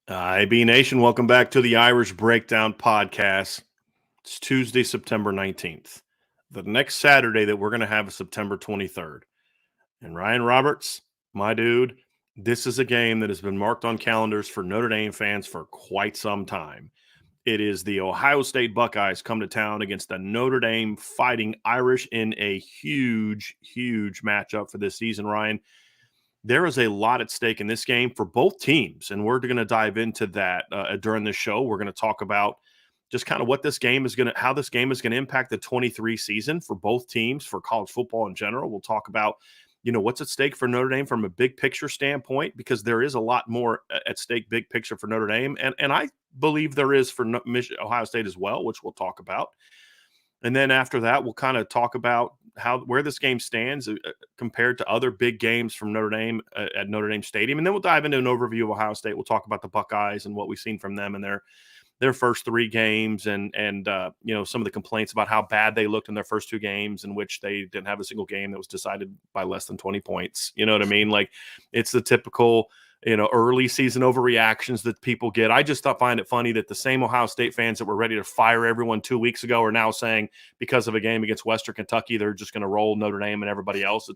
IB Nation, welcome back to the Irish Breakdown Podcast. It's Tuesday, September 19th. The next Saturday that we're going to have is September 23rd. And Ryan Roberts, my dude, this is a game that has been marked on calendars for Notre Dame fans for quite some time. It is the Ohio State Buckeyes come to town against the Notre Dame Fighting Irish in a huge, huge matchup for this season, Ryan. There is a lot at stake in this game for both teams, and we're going to dive into that during this show. We're going to talk about just kind of what this game is going to, how this game is going to impact the 23 season for both teams, for college football in general. We'll talk about, what's at stake for Notre Dame from a big picture standpoint, because there is a lot more at stake, big picture for Notre Dame, and I believe there is for Ohio State as well, which we'll talk about. And then after that, we'll kind of talk about where this game stands compared to other big games from Notre Dame at Notre Dame Stadium. And then we'll dive into an overview of Ohio State. We'll talk about the Buckeyes and what we've seen from them in their first three games and some of the complaints about how bad they looked in their first two games, in which they didn't have a single game that was decided by less than 20 points. You know what I mean? Like, it's the typical early season overreactions that people get. I just find it funny that the same Ohio State fans that were ready to fire everyone 2 weeks ago are now saying, because of a game against Western Kentucky, they're just going to roll Notre Dame and everybody else.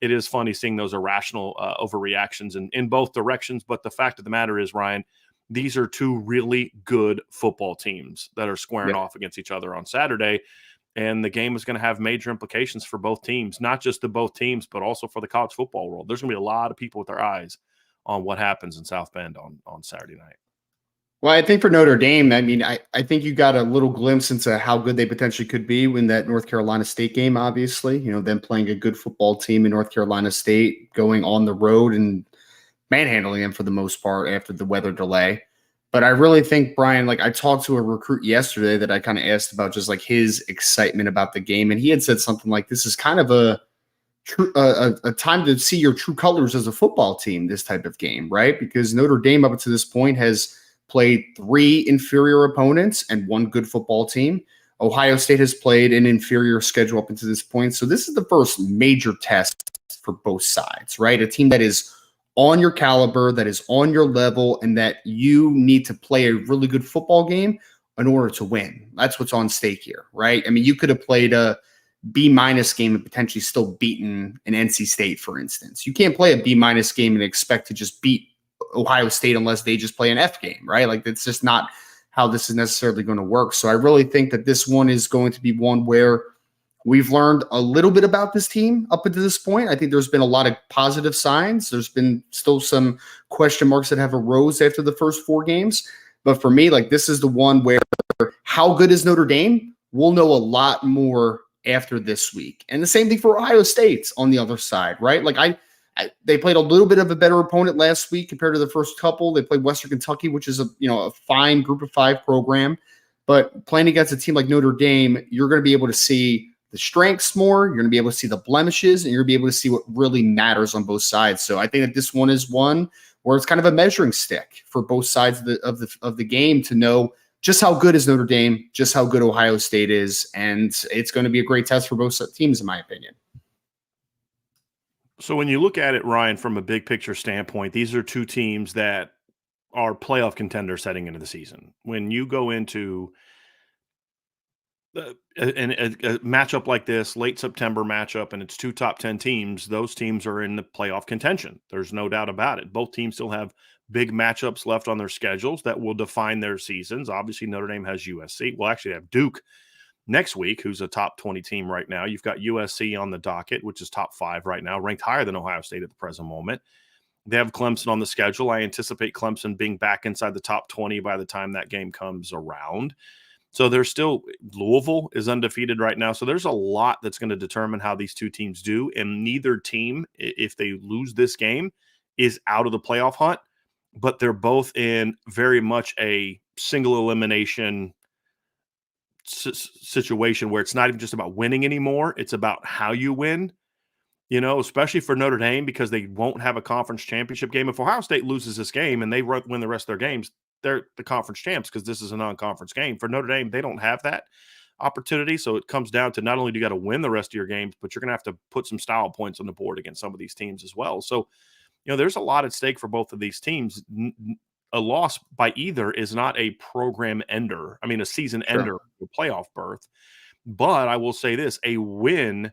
It is funny seeing those irrational overreactions in both directions. But the fact of the matter is, Ryan, these are two really good football teams that are squaring off against each other on Saturday. And the game is going to have major implications for both teams, not just the both teams, but also for the college football world. There's going to be a lot of people with their eyes on what happens in South Bend on Saturday night. Well, I think for Notre Dame, I think you got a little glimpse into how good they potentially could be in that North Carolina State game, obviously. Them playing a good football team in North Carolina State, going on the road and manhandling them for the most part after the weather delay. But I really think, Brian, I talked to a recruit yesterday that I kind of asked about just his excitement about the game. And he had said something like, this is kind of a time to see your true colors as a football team, this type of game, right? Because Notre Dame up to this point has played three inferior opponents and one good football team. Ohio State has played an inferior schedule up until this point. So this is the first major test for both sides, right? A team that is on your caliber, that is on your level, and that you need to play a really good football game in order to win. That's what's on stake here, right? I mean, you could have played a B- game and potentially still beaten an NC State, for instance. You can't play a B- game and expect to just beat Ohio State unless they just play an F game, right? That's just not how this is necessarily going to work. So I really think that this one is going to be one where we've learned a little bit about this team up until this point. I think there's been a lot of positive signs. There's been still some question marks that have arose after the first four games. But for me, this is the one where how good is Notre Dame? We'll know a lot more after this week. And the same thing for Ohio State on the other side, right? They played a little bit of a better opponent last week compared to the first couple. They played Western Kentucky, which is a fine group of five program. But playing against a team like Notre Dame, you're going to be able to see the strengths more. You're going to be able to see the blemishes, and you're going to be able to see what really matters on both sides. So I think that this one is one where it's kind of a measuring stick for both sides of the game to know just how good is Notre Dame, just how good Ohio State is, and it's going to be a great test for both teams, in my opinion. So when you look at it, Ryan, from a big picture standpoint, these are two teams that are playoff contenders heading into the season. When you go into a matchup like this, late September matchup, and it's two top 10 teams, those teams are in the playoff contention. There's no doubt about it. Both teams still have big matchups left on their schedules that will define their seasons. Obviously, Notre Dame has USC. Well, actually, they have Duke next week, who's a top 20 team right now. You've got USC on the docket, which is top 5 right now, ranked higher than Ohio State at the present moment. They have Clemson on the schedule. I anticipate Clemson being back inside the top 20 by the time that game comes around. So there's still – Louisville is undefeated right now. So there's a lot that's going to determine how these two teams do. And neither team, if they lose this game, is out of the playoff hunt. But they're both in very much a single elimination situation where it's not even just about winning anymore. It's about how you win, especially for Notre Dame, because they won't have a conference championship game. If Ohio State loses this game and they win the rest of their games, they're the conference champs because this is a non-conference game. For Notre Dame, they don't have that opportunity. So it comes down to not only do you got to win the rest of your games, but you're going to have to put some style points on the board against some of these teams as well. So, there's a lot at stake for both of these teams. a loss by either is not a program ender. I mean, a season ender, a playoff berth. But I will say this, a win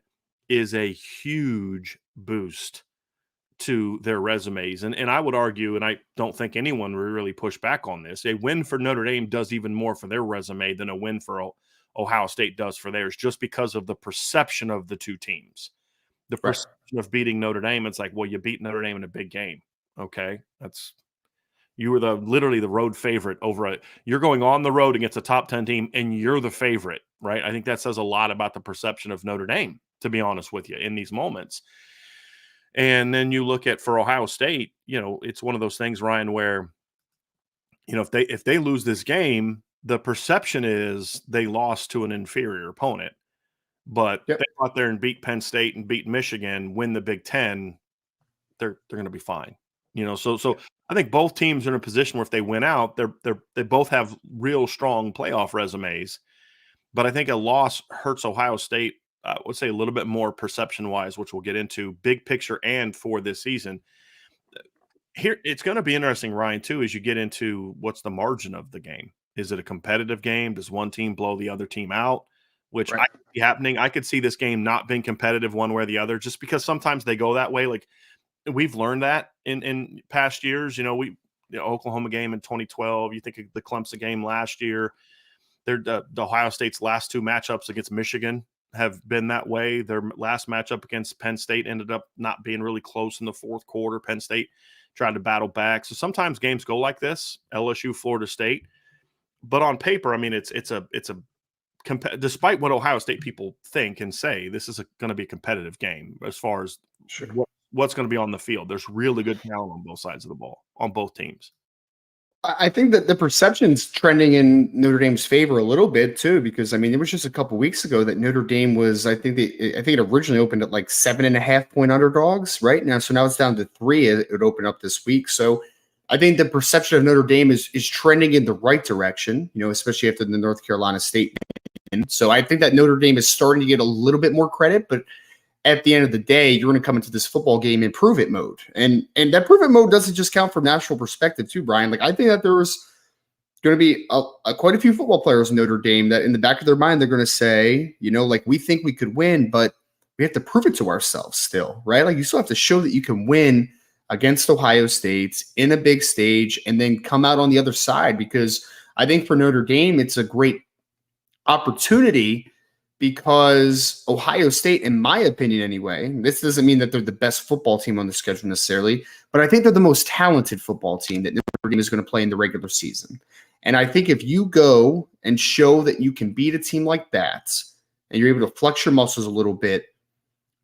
is a huge boost to their resumes. And I would argue, and I don't think anyone will really push back on this, a win for Notre Dame does even more for their resume than a win for Ohio State does for theirs, just because of the perception of the two teams. The perception of beating Notre Dame, it's like, well, you beat Notre Dame in a big game. Okay, you were literally the road favorite over it. You're going on the road against a top 10 team, and you're the favorite, right? I think that says a lot about the perception of Notre Dame, to be honest with you, in these moments. And then you look at for Ohio State, it's one of those things, Ryan, where, if they lose this game, the perception is they lost to an inferior opponent. But they go out there and beat Penn State and beat Michigan, win the Big Ten, they're going to be fine. So I think both teams are in a position where if they win out, they both have real strong playoff resumes. But I think a loss hurts Ohio State, I would say a little bit more perception-wise, which we'll get into, big picture and for this season. Here, it's going to be interesting, Ryan, too, as you get into what's the margin of the game. Is it a competitive game? Does one team blow the other team out? Which I could see happening. I could see this game not being competitive one way or the other, just because sometimes they go that way. Like, we've learned that in past years. The Oklahoma game in 2012. You think of the Clemson game last year. The Ohio State's last two matchups against Michigan have been that way. Their last matchup against Penn State ended up not being really close in the fourth quarter. Penn State tried to battle back. So sometimes games go like this. LSU, Florida State. But on paper, I mean, it's a despite what Ohio State people think and say, this is going to be a competitive game as far as what's going to be on the field. There's really good talent on both sides of the ball, on both teams. I think that the perception's trending in Notre Dame's favor a little bit too, because I mean, it was just a couple weeks ago that Notre Dame was, I think it originally opened at like 7.5 point underdogs right now. So now it's down to 3. It opened up this week. So I think the perception of Notre Dame is trending in the right direction, especially after the North Carolina State win. So I think that Notre Dame is starting to get a little bit more credit, but at the end of the day, you're going to come into this football game in prove it mode. And that prove it mode doesn't just count from national perspective too, Brian. Like, I think that there was going to be quite a few football players in Notre Dame that in the back of their mind, they're going to say, we think we could win, but we have to prove it to ourselves still, right? Like, you still have to show that you can win against Ohio State in a big stage and then come out on the other side, because I think for Notre Dame, it's a great opportunity, because Ohio State, in my opinion anyway, this doesn't mean that they're the best football team on the schedule necessarily, but I think they're the most talented football team that Notre Dame is going to play in the regular season. And I think if you go and show that you can beat a team like that, and you're able to flex your muscles a little bit,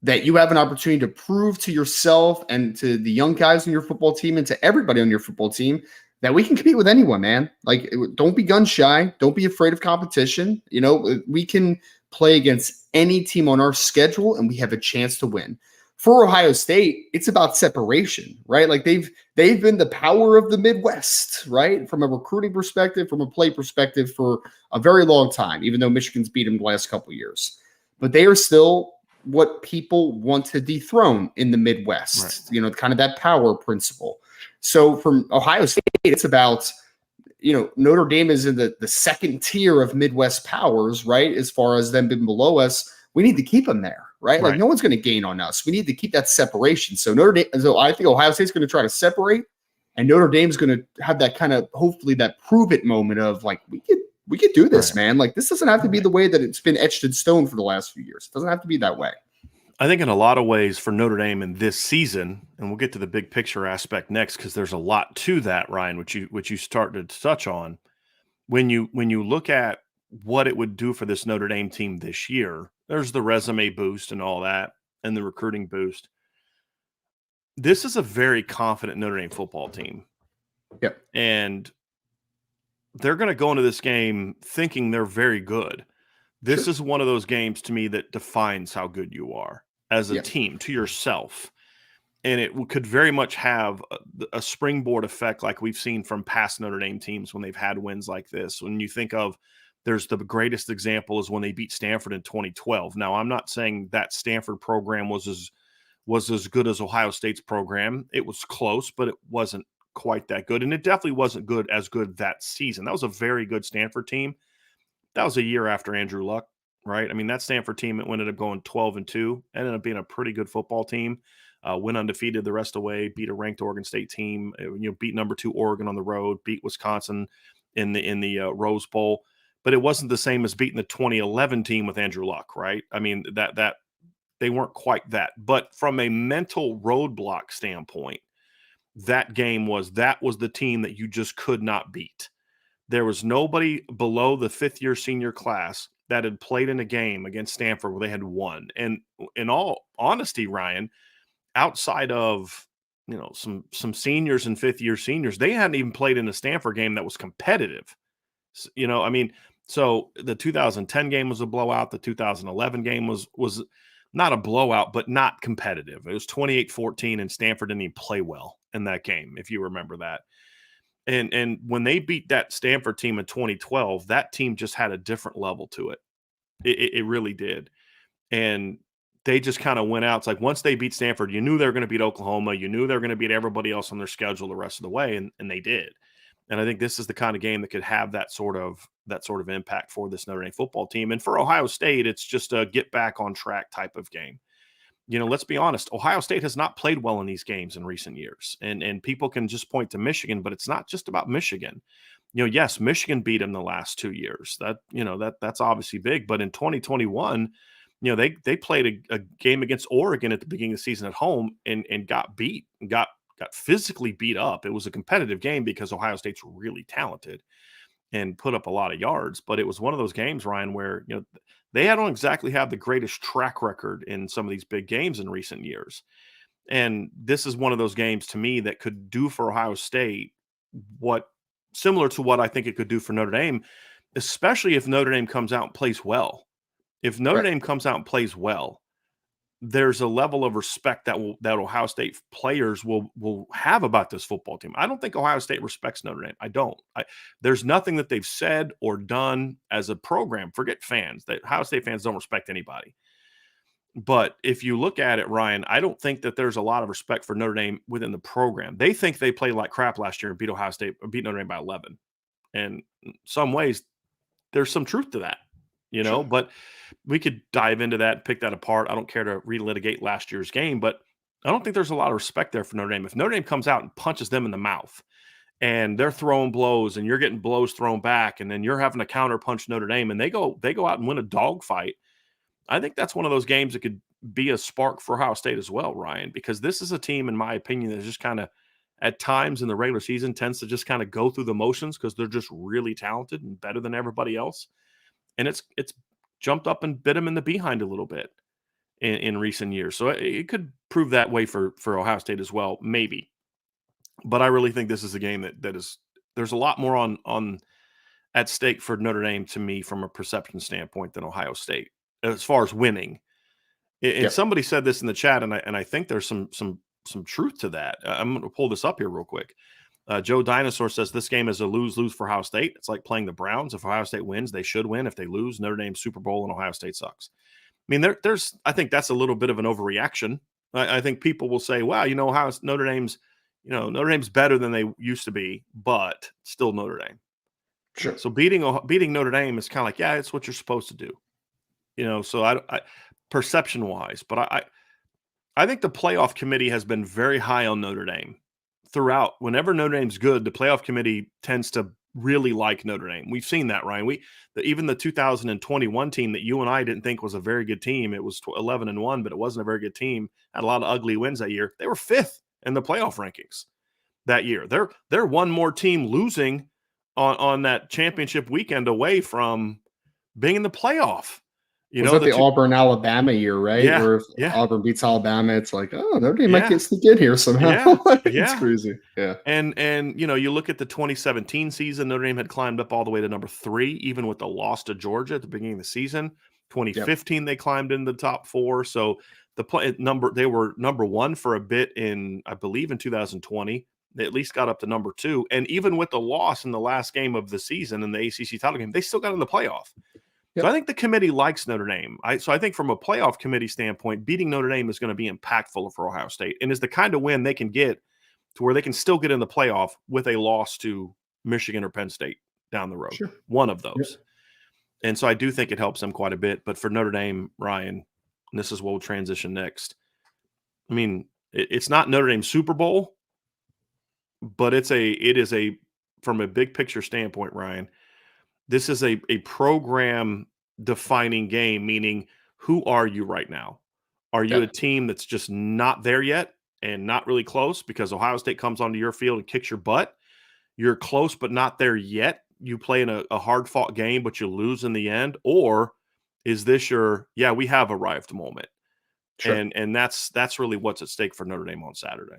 that you have an opportunity to prove to yourself and to the young guys on your football team and to everybody on your football team that we can compete with anyone, man. Like, don't be gun shy. Don't be afraid of competition. We can play against any team on our schedule and we have a chance to win. For Ohio State, it's about separation, right? Like, they've been the power of the Midwest, right? From a recruiting perspective, from a play perspective, for a very long time, even though Michigan's beat them the last couple of years. But they are still what people want to dethrone in the Midwest, right? Kind of that power principle. So from Ohio State, it's about, Notre Dame is in the second tier of Midwest powers, right? As far as them being below us, we need to keep them there, right? Like, no one's going to gain on us. We need to keep that separation. So I think Ohio State's going to try to separate, and Notre Dame's going to have that kind of, hopefully, that prove it moment of like, we could do this, man. Like, this doesn't have to be the way that it's been etched in stone for the last few years. It doesn't have to be that way. I think in a lot of ways for Notre Dame in this season, and we'll get to the big picture aspect next, because there's a lot to that, Ryan, which you started to touch on. When you look at what it would do for this Notre Dame team this year, there's the resume boost and all that, and the recruiting boost. This is a very confident Notre Dame football team. Yep. And they're going to go into this game thinking they're very good. This is one of those games to me that defines how good you are as a team to yourself. And it could very much have a springboard effect like we've seen from past Notre Dame teams when they've had wins like this. When you think of, there's the greatest example is when they beat Stanford in 2012. Now, I'm not saying that Stanford program was as good as Ohio State's program. It was close, but it wasn't quite that good. And it definitely wasn't as good that season. That was a very good Stanford team. That was a year after Andrew Luck, right? I mean, that Stanford team, it ended up going 12-2, ended up being a pretty good football team. Went undefeated the rest of the way, beat a ranked Oregon State team, beat number 2 Oregon on the road, beat Wisconsin in the Rose Bowl. But it wasn't the same as beating the 2011 team with Andrew Luck, right? I mean, that they weren't quite that. But from a mental roadblock standpoint, that was the team that you just could not beat. There was nobody below the fifth-year senior class that had played in a game against Stanford where they had won. And in all honesty, Ryan, outside of some seniors and fifth-year seniors, they hadn't even played in a Stanford game that was competitive. I mean, so the 2010 game was a blowout. The 2011 game was not a blowout, but not competitive. It was 28-14, and Stanford didn't even play well in that game, if you remember that. And when they beat that Stanford team in 2012, that team just had a different level to it. It really did. And they just kind of went out. It's like once they beat Stanford, you knew they were going to beat Oklahoma. You knew they were going to beat everybody else on their schedule the rest of the way, and they did. And I think this is the kind of game that could have that sort of impact for this Notre Dame football team. And for Ohio State, it's just a get back on track type of game. Let's be honest, Ohio State has not played well in these games in recent years. And people can just point to Michigan, but it's not just about Michigan. Yes, Michigan beat them the last 2 years. That's obviously big. But in 2021, they played a game against Oregon at the beginning of the season at home and got beat, and got physically beat up. It was a competitive game because Ohio State's really talented and put up a lot of yards. But it was one of those games, Ryan, where they don't exactly have the greatest track record in some of these big games in recent years. And this is one of those games to me that could do for Ohio State similar to what I think it could do for Notre Dame, especially if Notre Dame comes out and plays well. If Notre Dame comes out and plays well, there's a level of respect that Ohio State players will have about this football team. I don't think Ohio State respects Notre Dame. I don't. There's nothing that they've said or done as a program. Forget fans. That Ohio State fans don't respect anybody. But if you look at it, Ryan, I don't think that there's a lot of respect for Notre Dame within the program. They think they played like crap last year and beat Ohio State or beat Notre Dame by 11. And in some ways, there's some truth to that, Sure. But we could dive into that and pick that apart. I don't care to relitigate last year's game, but I don't think there's a lot of respect there for Notre Dame. If Notre Dame comes out and punches them in the mouth and they're throwing blows and you're getting blows thrown back and then you're having to counter punch Notre Dame and they go out and win a dogfight, I think that's one of those games that could be a spark for Ohio State as well, Ryan, because this is a team, in my opinion, that just kind of at times in the regular season tends to just kind of go through the motions because they're just really talented and better than everybody else. And it's jumped up and bit them in the behind a little bit in recent years. So it could prove that way for Ohio State as well, maybe. But I really think this is a game that is there's a lot more on at stake for Notre Dame to me from a perception standpoint than Ohio State as far as winning. And somebody said this in the chat, and I think there's some truth to that. I'm going to pull this up here real quick. Joe Dinosaur says this game is a lose-lose for Ohio State. It's like playing the Browns. If Ohio State wins, they should win. If they lose, Notre Dame Super Bowl and Ohio State sucks. I mean, I think that's a little bit of an overreaction. I think people will say, "Wow, Notre Dame's better than they used to be, but still Notre Dame." Sure. So beating Notre Dame is kind of like, yeah, it's what you're supposed to do. So I perception-wise, but I think the playoff committee has been very high on Notre Dame throughout. Whenever Notre Dame's good, the playoff committee tends to really like Notre Dame. We've seen that, Ryan. Even the 2021 team that you and I didn't think was a very good team, it was 11-1, but it wasn't a very good team. Had a lot of ugly wins that year. They were 5th in the playoff rankings that year. They're one more team losing on that championship weekend away from being in the playoff. Was that the Auburn, Alabama year, right? Yeah, Where if Auburn beats Alabama, it's like, oh, Notre Dame might get sneak in here somehow. It's crazy. Yeah. And you look at the 2017 season, Notre Dame had climbed up all the way to number 3, even with the loss to Georgia at the beginning of the season. 2015, they climbed in the top 4. So they were number 1 for a bit I believe in 2020. They at least got up to number 2. And even with the loss in the last game of the season in the ACC title game, they still got in the playoff. So I think the committee likes Notre Dame. So I think from a playoff committee standpoint, beating Notre Dame is going to be impactful for Ohio State and is the kind of win they can get to where they can still get in the playoff with a loss to Michigan or Penn State down the road. Sure. One of those. Yep. And so I do think it helps them quite a bit. But for Notre Dame, Ryan, and this is where we'll transition next. I mean, it's not Notre Dame Super Bowl, but it is a from a big picture standpoint, Ryan, this is a program defining game, meaning who are you right now? Are you a team that's just not there yet and not really close because Ohio State comes onto your field and kicks your butt? You're close but not there yet. You play in a hard-fought game, but you lose in the end. Or is this your, we have arrived moment? Sure. And that's really what's at stake for Notre Dame on Saturday.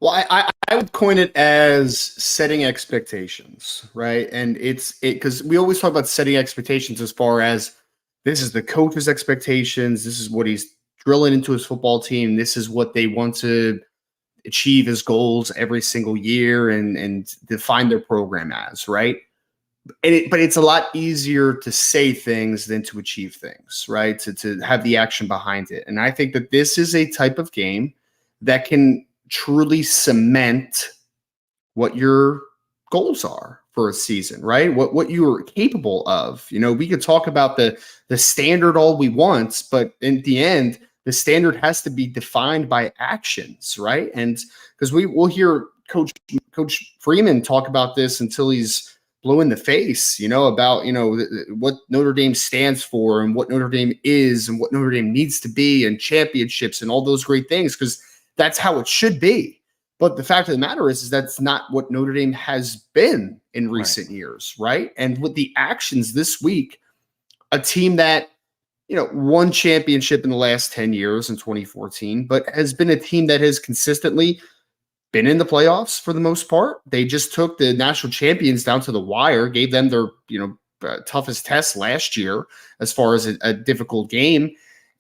Well, I would coin it as setting expectations, right? And it's because we always talk about setting expectations as far as this is the coach's expectations. This is what he's drilling into his football team. This is what they want to achieve as goals every single year and define their program as, right? But it's a lot easier to say things than to achieve things, right? To have the action behind it. And I think that this is a type of game that can truly cement what your goals are for a season, right? What you are capable of. We could talk about the standard all we want, but in the end, the standard has to be defined by actions, right? And because we'll hear Coach Freeman talk about this until he's blue in the face, about, what Notre Dame stands for and what Notre Dame is and what Notre Dame needs to be and championships and all those great things, because that's how it should be. But the fact of the matter is that's not what Notre Dame has been in recent years, right? And with the actions this week, a team that, won championship in the last 10 years in 2014, but has been a team that has consistently been in the playoffs for the most part. They just took the national champions down to the wire, gave them their, toughest test last year as far as a difficult game.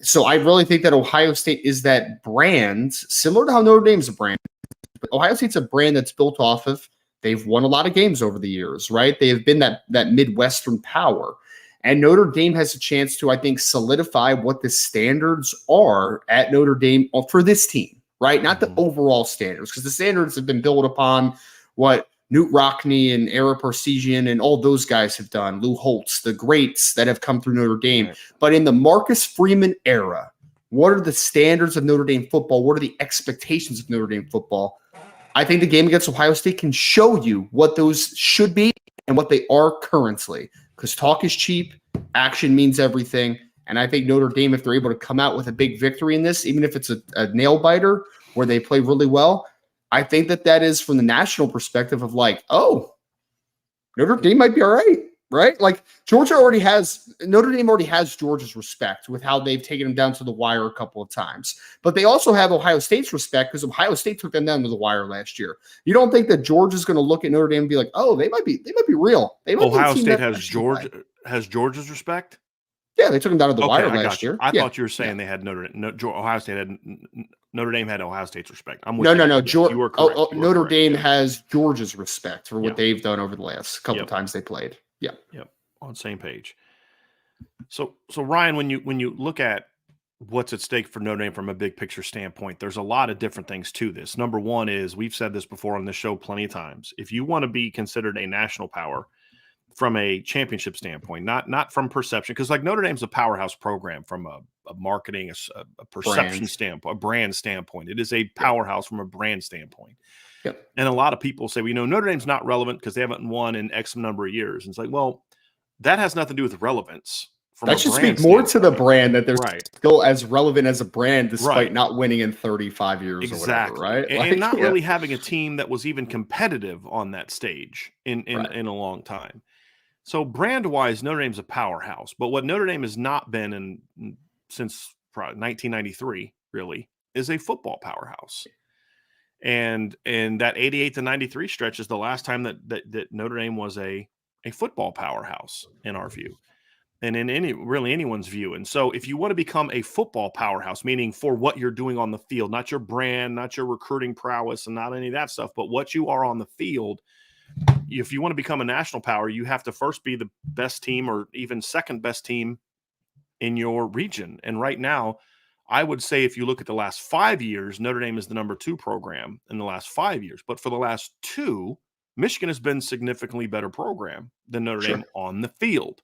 So I really think that Ohio State is that brand, similar to how Notre Dame's a brand. But Ohio State's a brand that's built off of, they've won a lot of games over the years, right? They have been that Midwestern power. And Notre Dame has a chance to, I think, solidify what the standards are at Notre Dame for this team, right? Not the overall standards, because the standards have been built upon what Newt Rockne and Ara Parseghian and all those guys have done, Lou Holtz, the greats that have come through Notre Dame. Right. But in the Marcus Freeman era, what are the standards of Notre Dame football? What are the expectations of Notre Dame football? I think the game against Ohio State can show you what those should be and what they are currently, because talk is cheap, action means everything. And I think Notre Dame, if they're able to come out with a big victory in this, even if it's a nail biter where they play really well, I think that is from the national perspective of like, oh, Notre Dame might be all right? Like Notre Dame already has Georgia's respect with how they've taken them down to the wire a couple of times. But they also have Ohio State's respect because Ohio State took them down to the wire last year. You don't think that Georgia's going to look at Notre Dame and be like, oh, they might be real. Ohio State has Georgia's respect? Yeah, they took them down to the wire last year. I thought you were saying they had Ohio State had Notre Dame had Ohio State's respect. I'm with no. Yes, you were correct. Notre Dame has Georgia's respect for what they've done over the last couple of times they played. Yeah. Yep. On the same page. So Ryan, when you look at what's at stake for Notre Dame from a big picture standpoint, there's a lot of different things to this. Number one is, we've said this before on this show plenty of times, if you want to be considered a national power from a championship standpoint, not from perception, because like Notre Dame's a powerhouse program from a marketing, a perception standpoint, a brand standpoint. It is a powerhouse from a brand standpoint. Yep. And a lot of people say, Notre Dame's not relevant because they haven't won in X number of years. And it's like, well, that has nothing to do with relevance. That should speak more to the brand, that they're still as relevant as a brand despite not winning in 35 years or whatever, right? And not really having a team that was even competitive on that stage in a long time. So brand-wise, Notre Dame's a powerhouse. But what Notre Dame has not been since 1993, really, is a football powerhouse. And that 88 to 93 stretch is the last time that Notre Dame was a football powerhouse in our view, and in anyone's view. And so if you want to become a football powerhouse, meaning for what you're doing on the field, not your brand, not your recruiting prowess, and not any of that stuff, but what you are on the field, if you want to become a national power, you have to first be the best team or even second best team in your region. And right now, I would say if you look at the last 5 years, Notre Dame is the number 2 program in the last 5 years. But for the last 2, Michigan has been significantly better program than Notre Dame on the field.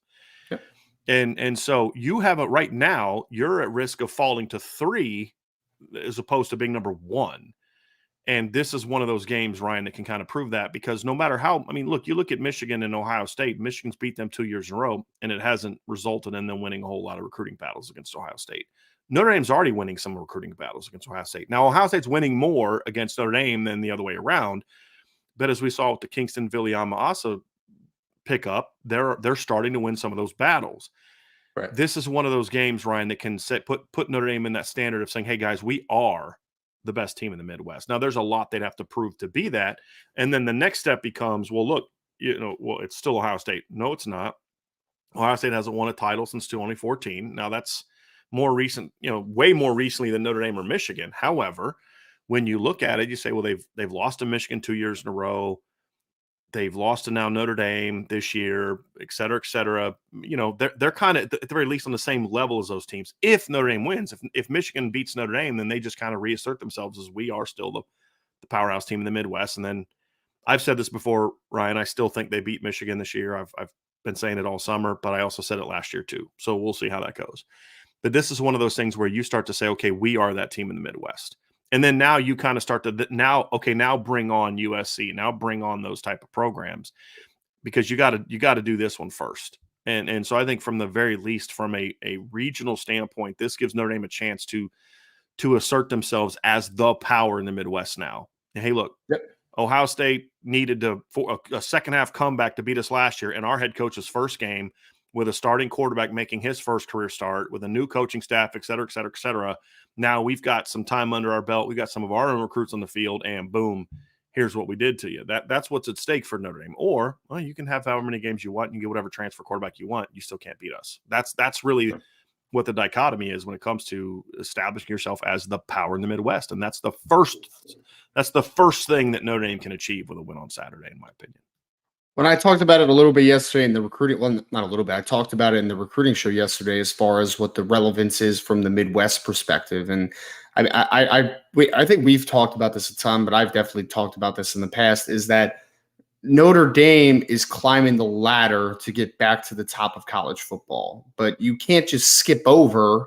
Yep. And so you have it right now, you're at risk of falling to 3 as opposed to being number 1. And this is one of those games, Ryan, that can kind of prove that, because no matter how, I mean, look, you look at Michigan and Ohio State. Michigan's beat them 2 years in a row, and it hasn't resulted in them winning a whole lot of recruiting battles against Ohio State. Notre Dame's already winning some recruiting battles against Ohio State. Now, Ohio State's winning more against Notre Dame than the other way around. But as we saw with the Kingston Viliama-Asa pickup, they're starting to win some of those battles. Right. This is one of those games, Ryan, that can put Notre Dame in that standard of saying, hey, guys, we are the best team in the Midwest. Now, there's a lot they'd have to prove to be that. And then the next step becomes, well, look, it's still Ohio State. No, it's not. Ohio State hasn't won a title since 2014. Now, that's more recent, way more recently than Notre Dame or Michigan. However, when you look at it, you say, well, they've lost to Michigan 2 years in a row. They've lost to now Notre Dame this year, et cetera, et cetera. They're kind of at the very least on the same level as those teams. If Notre Dame wins, if Michigan beats Notre Dame, then they just kind of reassert themselves as we are still the powerhouse team in the Midwest. And then I've said this before, Ryan, I still think they beat Michigan this year. I've been saying it all summer, but I also said it last year too. So we'll see how that goes. But this is one of those things where you start to say, okay, we are that team in the Midwest. And then now you kind of start to now bring on USC, now bring on those type of programs, because you got to do this one first. And so I think from the very least, from a regional standpoint, this gives Notre Dame a chance to assert themselves as the power in the Midwest now. And hey, look, Ohio State needed a second half comeback to beat us last year, and our head coach's first game with a starting quarterback making his first career start with a new coaching staff, et cetera, et cetera, et cetera. Now we've got some time under our belt. We've got some of our own recruits on the field, and boom, here's what we did to you. That's what's at stake for Notre Dame. Or, well, you can have however many games you want and you get whatever transfer quarterback you want. You still can't beat us. That's really what the dichotomy is when it comes to establishing yourself as the power in the Midwest. And that's the first thing that Notre Dame can achieve with a win on Saturday, in my opinion. When I talked about it a little bit yesterday in the recruiting, well, not a little bit, I talked about it in the recruiting show yesterday as far as what the relevance is from the Midwest perspective. And I think we've talked about this a ton, but I've definitely talked about this in the past, is that Notre Dame is climbing the ladder to get back to the top of college football. But you can't just skip over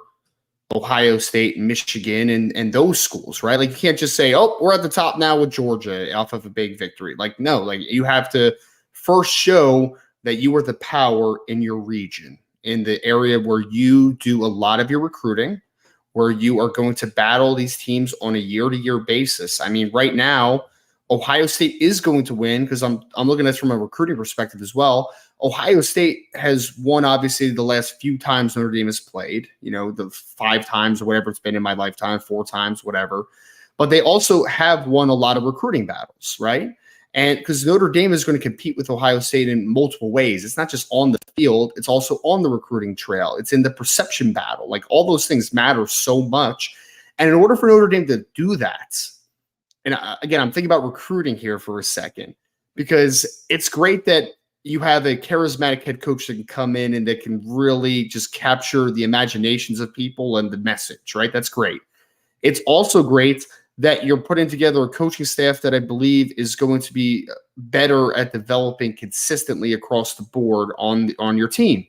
Ohio State and Michigan and those schools, right? Like, you can't just say, oh, we're at the top now with Georgia off of a big victory. Like, no, like, you have to first show that you are the power in your region, in the area where you do a lot of your recruiting, where you are going to battle these teams on a year-to-year basis. I mean, right now, Ohio State is going to win, because I'm looking at this from a recruiting perspective as well. Ohio State has won, obviously, the last few times Notre Dame has played, the 5 times or whatever it's been in my lifetime, 4 times, whatever. But they also have won a lot of recruiting battles, right? And because Notre Dame is going to compete with Ohio State in multiple ways. It's not just on the field, it's also on the recruiting trail. It's in the perception battle. Like, all those things matter so much. And in order for Notre Dame to do that, and again, I'm thinking about recruiting here for a second, because it's great that you have a charismatic head coach that can come in and that can really just capture the imaginations of people and the message, right? That's great. It's also great that you're putting together a coaching staff that I believe is going to be better at developing consistently across the board on your team.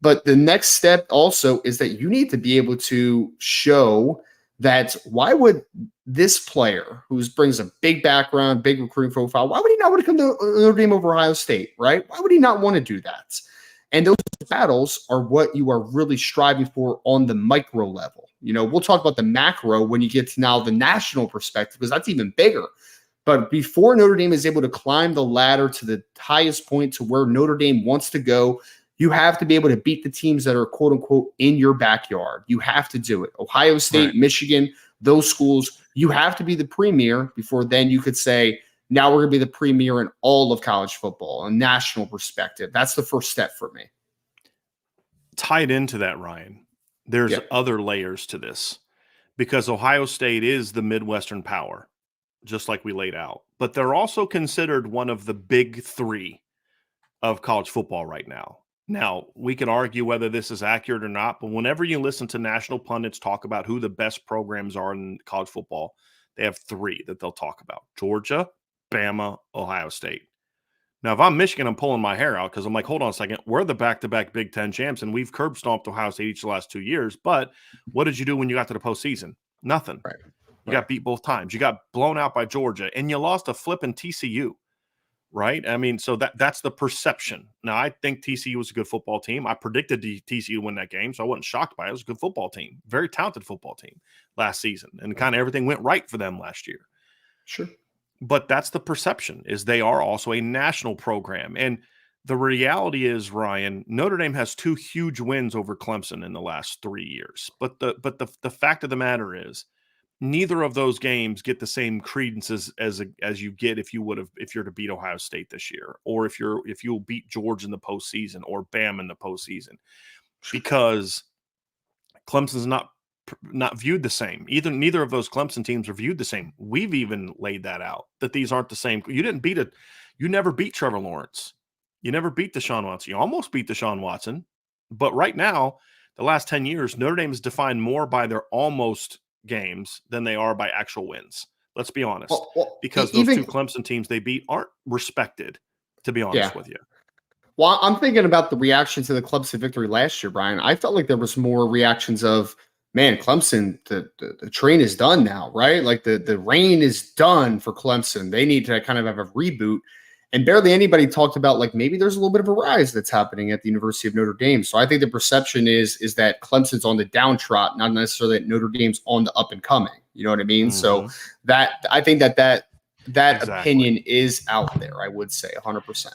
But the next step also is that you need to be able to show that why would this player who brings a big background, big recruiting profile, why would he not want to come to Notre Dame over Ohio State, right? Why would he not want to do that? And those battles are what you are really striving for on the micro level. We'll talk about the macro when you get to now the national perspective, because that's even bigger. But before Notre Dame is able to climb the ladder to the highest point to where Notre Dame wants to go, you have to be able to beat the teams that are, quote unquote, in your backyard. You have to do it. Ohio State, right, Michigan, those schools, you have to be the premier before then you could say, now we're going to be the premier in all of college football, a national perspective. That's the first step for me. Tied into that, Ryan, there's other layers to this, because Ohio State is the Midwestern power, just like we laid out. But they're also considered one of the big 3 of college football right now. Now, we can argue whether this is accurate or not, but whenever you listen to national pundits talk about who the best programs are in college football, they have three that they'll talk about: Georgia, Bama, Ohio State. Now, if I'm Michigan, I'm pulling my hair out because I'm like, hold on a second. We're the back-to-back Big Ten champs, and we've curb stomped Ohio State each of the last 2 years. But what did you do when you got to the postseason? Nothing. Right. You got beat both times. You got blown out by Georgia, and you lost a flipping TCU, right? I mean, so that's the perception. Now, I think TCU was a good football team. I predicted TCU to win that game, so I wasn't shocked by it. It was a good football team, very talented football team last season, and kind of everything went right for them last year. Sure. But that's the perception, is they are also a national program. And the reality is, Ryan, Notre Dame has 2 huge wins over Clemson in the last 3 years. But the fact of the matter is, neither of those games get the same credence as you get if you're to beat Ohio State this year, or if you'll beat Georgia in the postseason or Bama in the postseason, because Clemson's not viewed the same. Neither of those Clemson teams are viewed the same. We've even laid that out, that these aren't the same. You never beat Trevor Lawrence. You never beat Deshaun Watson. You almost beat Deshaun Watson. But right now, the last 10 years, Notre Dame is defined more by their almost games than they are by actual wins. Let's be honest. Because those 2 Clemson teams they beat aren't respected, to be honest with you. Well, I'm thinking about the reaction to the Clemson victory last year, Brian. I felt like there was more reactions of, man, Clemson, the train is done now, right? Like the reign is done for Clemson. They need to kind of have a reboot. And barely anybody talked about, like, maybe there's a little bit of a rise that's happening at the University of Notre Dame. So I think the perception is that Clemson's on the downtrot, not necessarily that Notre Dame's on the up and coming. You know what I mean? So that I think that exactly. Opinion is out there, I would say 100%.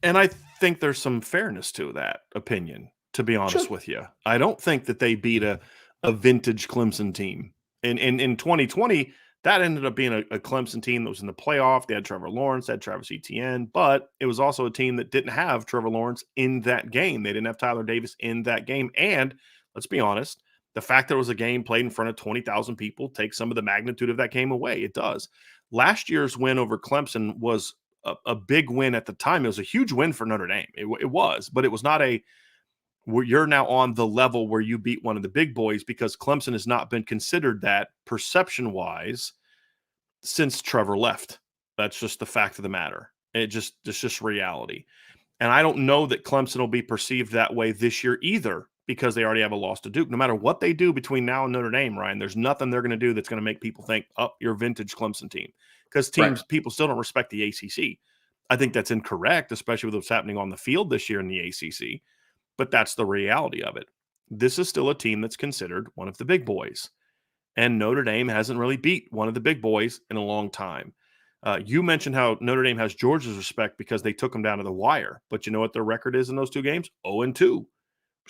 And I think there's some fairness to that opinion, to be honest with you. I don't think that they beat a vintage Clemson team. In 2020, that ended up being a Clemson team that was in the playoff. They had Trevor Lawrence, they had Travis Etienne, but it was also a team that didn't have Trevor Lawrence in that game. They didn't have Tyler Davis in that game. And let's be honest, the fact that it was a game played in front of 20,000 people takes some of the magnitude of that game away. It does. Last year's win over Clemson was a big win at the time. It was a huge win for Notre Dame. It was, but it was not where you're now on the level where you beat one of the big boys, because Clemson has not been considered that perception-wise since Trevor left. That's just the fact of the matter. It's just reality. And I don't know that Clemson will be perceived that way this year either, because they already have a loss to Duke. No matter what they do between now and Notre Dame, Ryan, there's nothing they're going to do that's going to make people think, oh, you're a vintage Clemson team. Because people still don't respect the ACC. I think that's incorrect, especially with what's happening on the field this year in the ACC. But that's the reality of it. This is still a team that's considered one of the big boys. And Notre Dame hasn't really beat one of the big boys in a long time. You mentioned how Notre Dame has Georgia's respect because they took them down to the wire. But you know what their record is in those 2 games? 0-2,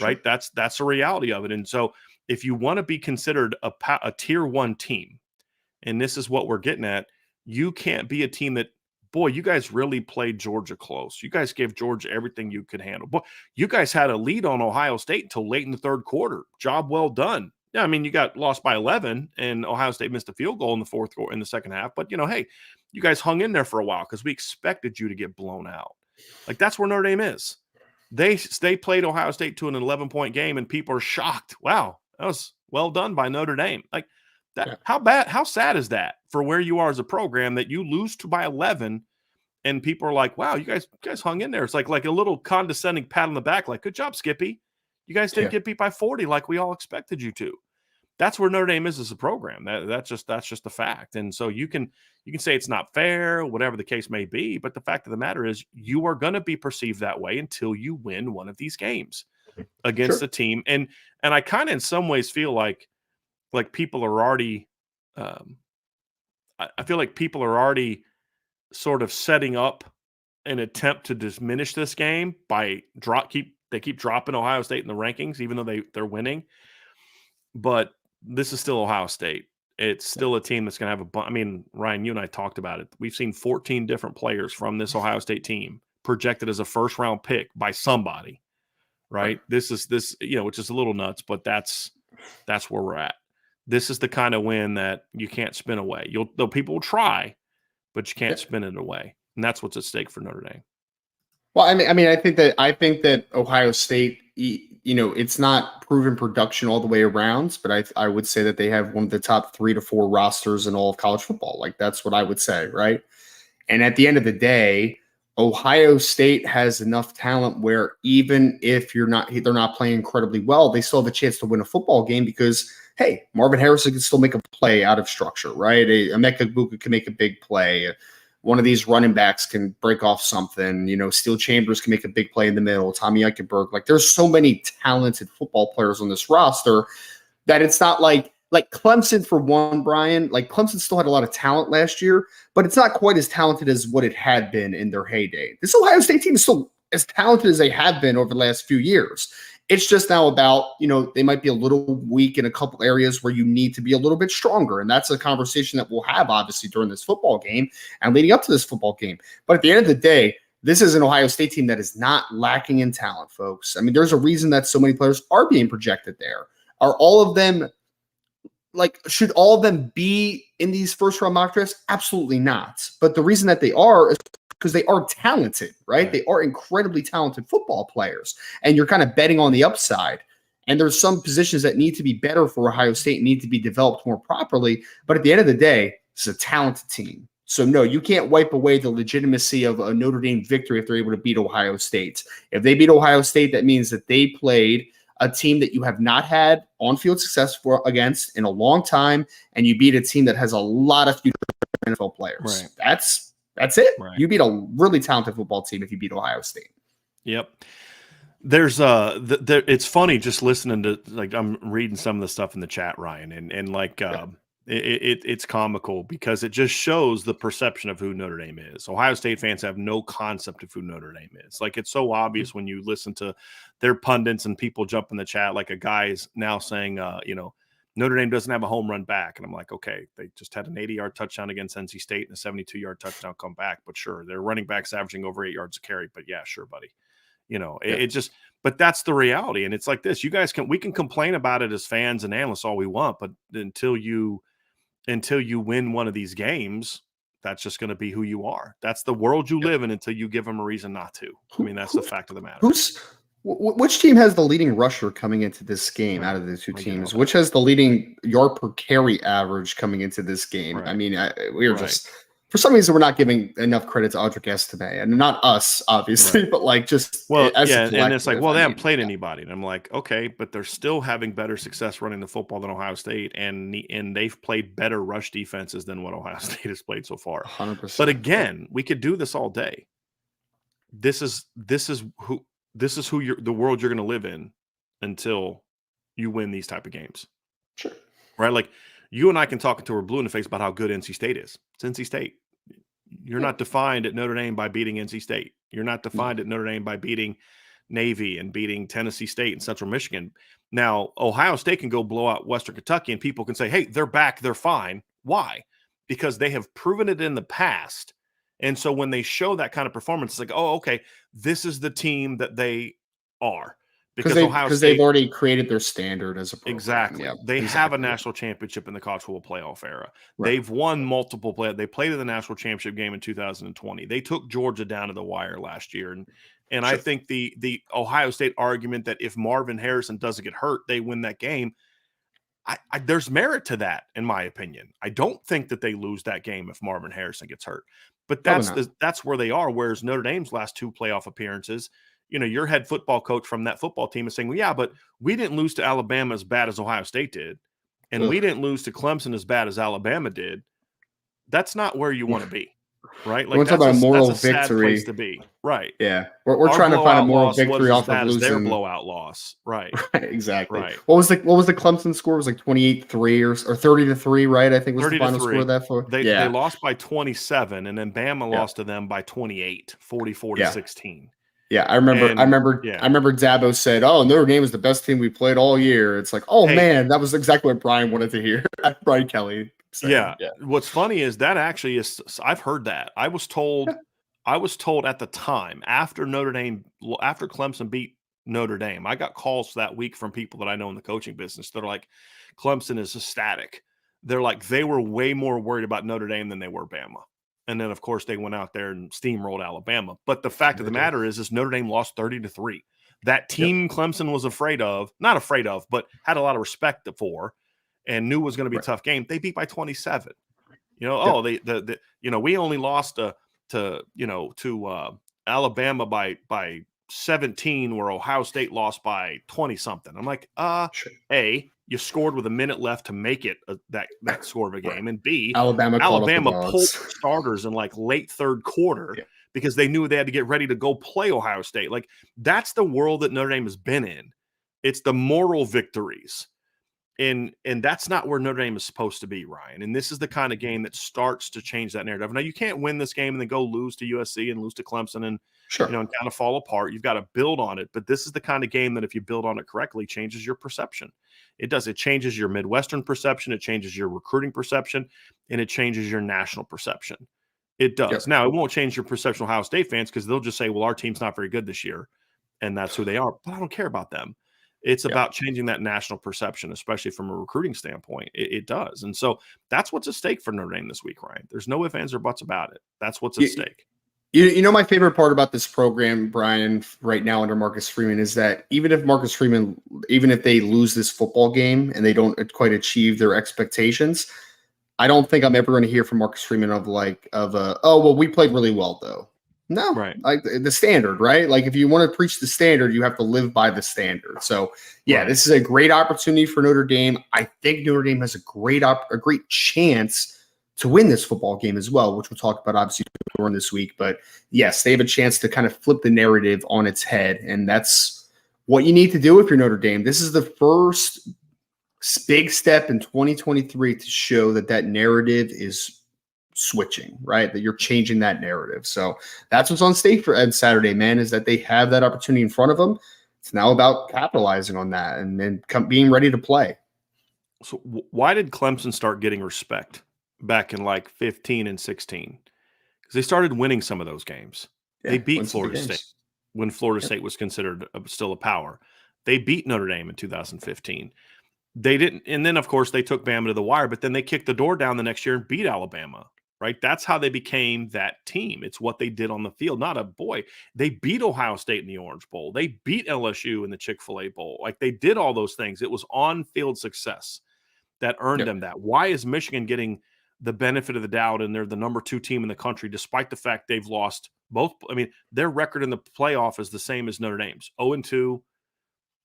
right? That's the reality of it. And so if you want to be considered a tier 1 team, and this is what we're getting at, you can't be a team that, boy, you guys really played Georgia close. You guys gave Georgia everything you could handle. Boy, you guys had a lead on Ohio State until late in the 3rd quarter. Job well done. Yeah, I mean, you got lost by 11, and Ohio State missed a field goal in the 4th quarter, in the second half. But, hey, you guys hung in there for a while because we expected you to get blown out. Like, that's where Notre Dame is. They played Ohio State to an 11-point game, and people are shocked. Wow, that was well done by Notre Dame. Like, that, how sad is that for where you are as a program, that you lose by 11 and people are like, wow, you guys hung in there. It's like a little condescending pat on the back, like, good job, Skippy. You guys didn't get beat by 40 like we all expected you to. That's where Notre Dame is as a program. That's just a fact. And so you can say it's not fair, whatever the case may be, but the fact of the matter is you are going to be perceived that way until you win one of these games against a team. And I kind of in some ways feel like people are already I feel like people are already sort of setting up an attempt to diminish this game by keep dropping Ohio State in the rankings, even though they're winning. But this is still Ohio State. It's still a team that's going to have I mean, Ryan, you and I talked about it. We've seen 14 different players from this Ohio State team projected as a first-round pick by somebody, right? This, which is a little nuts, but that's where we're at. This is the kind of win that you can't spin away. Though people will try, but you can't spin it away. And that's what's at stake for Notre Dame. Well, I think that Ohio State, it's not proven production all the way around, but I would say that they have one of the top 3 to 4 rosters in all of college football. Like that's what I would say, right? And at the end of the day, Ohio State has enough talent where even if they're not playing incredibly well, they still have a chance to win a football game because hey, Marvin Harrison can still make a play out of structure, right? Emeka Egbuka can make a big play. One of these running backs can break off something. Steel Chambers can make a big play in the middle. Tommy Eichenberg. Like, there's so many talented football players on this roster that it's not like Clemson, for one, Brian. Like, Clemson still had a lot of talent last year, but it's not quite as talented as what it had been in their heyday. This Ohio State team is still as talented as they have been over the last few years. It's just now about, they might be a little weak in a couple areas where you need to be a little bit stronger. And that's a conversation that we'll have, obviously, during this football game and leading up to this football game. But at the end of the day, this is an Ohio State team that is not lacking in talent, folks. I mean, there's a reason that so many players are being projected there. Are all of them should all of them be in these first round mock drafts? Absolutely not. But the reason that they are is because they are talented, right? They are incredibly talented football players. And you're kind of betting on the upside. And there's some positions that need to be better for Ohio State, need to be developed more properly. But at the end of the day, it's a talented team. So no, you can't wipe away the legitimacy of a Notre Dame victory if they're able to beat Ohio State. If they beat Ohio State, that means that they played a team that you have not had on-field success against in a long time, and you beat a team that has a lot of future NFL players. Right. That's it. Right. You beat a really talented football team if you beat Ohio State. Yep. There's it's funny just listening to, like, I'm reading some of the stuff in the chat, Ryan, and like it's comical because it just shows the perception of who Notre Dame is. Ohio State fans have no concept of who Notre Dame is. Like, it's so obvious when you listen to their pundits and people jump in the chat. Like, a guy is now saying, Notre Dame doesn't have a home run back. And I'm like, okay, they just had an 80-yard touchdown against NC State and a 72-yard touchdown come back. But sure, their running backs averaging over 8 yards a carry. But yeah, sure, buddy. It just, but that's the reality. And it's like this, we can complain about it as fans and analysts all we want, but until you win one of these games, that's just going to be who you are. That's the world you live in until you give them a reason not to. I mean, that's the fact of the matter. Which team has the leading rusher coming into this game out of the two teams? Which has the leading yard per carry average coming into this game? Right. I mean, we were just, for some reason, we're not giving enough credit to Audric Estime, and not us, obviously, but like just and it's like, well, they haven't played anybody, and I'm like, okay, but they're still having better success running the football than Ohio State, and they've played better rush defenses than what Ohio State has played so far. 100%. But again, we could do this all day. This is who the world you're going to live in until you win these type of games. Sure. Right? Like, you and I can talk until we're blue in the face about how good NC State is. It's NC State. You're not defined at Notre Dame by beating NC State. You're not defined at Notre Dame by beating Navy and beating Tennessee State and Central Michigan. Now, Ohio State can go blow out Western Kentucky, and people can say, hey, they're back, they're fine. Why? Because they have proven it in the past. And so when they show that kind of performance, it's like, oh, okay, this is the team that they are. Because they've already created their standard as a program. Exactly. Yeah, they have a national championship in the college football playoff era. Right. They've won multiple playoffs. They played in the national championship game in 2020. They took Georgia down to the wire last year. And sure. I think the Ohio State argument that if Marvin Harrison doesn't get hurt, they win that game, there's merit to that, in my opinion. I don't think that they lose that game if Marvin Harrison gets hurt. But that's where they are, whereas Notre Dame's last 2 playoff appearances, your head football coach from that football team is saying, well, yeah, but we didn't lose to Alabama as bad as Ohio State did, and we didn't lose to Clemson as bad as Alabama did. That's not where you want to be, right? Like, we're talking about a moral victory. Sad place to be, right? Yeah, we're trying to find a moral victory off of losing their blowout loss, right? Right, exactly. Right. What was the Clemson score? It was like 28-3 or 30-3, right? I think was the final score of that for. They lost by 27, and then Bama lost to them by 28, 44-16. Yeah, I remember Dabo said, "Oh, Notre Dame was the best team we played all year." It's like, "Oh man, that was exactly what Brian wanted to hear." Brian Kelly. Yeah. What's funny is that actually is, I've heard that. I was told at the time after Clemson beat Notre Dame, I got calls that week from people that I know in the coaching business. They're like, Clemson is ecstatic. They're like, they were way more worried about Notre Dame than they were Bama. And then, of course, they went out there and steamrolled Alabama. But the fact of the matter is Notre Dame lost 30-3. That team Clemson was not afraid of, but had a lot of respect for and knew was going to be a tough game. They beat by 27. We only lost to Alabama by 17, where Ohio State lost by 20 something. I'm like, A, you scored with a minute left to make it that score of a game, and B, Alabama pulled starters in like late third quarter because they knew they had to get ready to go play Ohio State. Like, that's the world that Notre Dame has been in. It's the moral victories. And that's not where Notre Dame is supposed to be, Ryan. And this is the kind of game that starts to change that narrative. Now, you can't win this game and then go lose to USC and lose to Clemson and and kind of fall apart. You've got to build on it. But this is the kind of game that, if you build on it correctly, changes your perception. It does. It changes your Midwestern perception. It changes your recruiting perception, and it changes your national perception. It does. Now, it won't change your perception of Ohio State fans, because they'll just say, well, our team's not very good this year, and that's who they are. But I don't care about them. It's about changing that national perception, especially from a recruiting standpoint. It does. And so that's what's at stake for Notre Dame this week, Ryan. There's no ifs, ands, or buts about it. That's what's at stake. My favorite part about this program, Brian, right now under Marcus Freeman, is that even if they lose this football game and they don't quite achieve their expectations, I don't think I'm ever going to hear from Marcus Freeman we played really well, though. No, like the standard, right? Like, if you want to preach the standard, you have to live by the standard. So, this is a great opportunity for Notre Dame. I think Notre Dame has a great chance to win this football game as well, which we'll talk about obviously during this week. But yes, they have a chance to kind of flip the narrative on its head, and that's what you need to do if you're Notre Dame. This is the first big step in 2023 to show that narrative is switching, right? That you're changing that narrative. So that's what's on stake for Saturday, man, is that they have that opportunity in front of them. It's now about capitalizing on that and then being ready to play. So why did Clemson start getting respect back in like 15 and 16? Because they started winning some of those games. They beat Florida State when Florida State was considered still a power. They beat Notre Dame in 2015. They didn't, and then of course they took Bama to the wire, but then they kicked the door down the next year and beat Alabama. Right? That's how they became that team. It's what they did on the field. They beat Ohio State in the Orange Bowl. They beat LSU in the Chick-fil-A Bowl. Like, they did all those things. It was on-field success that earned them that. Why is Michigan getting the benefit of the doubt and they're the number 2 team in the country, despite the fact they've lost both? I mean, their record in the playoff is the same as Notre Dame's, 0-2. All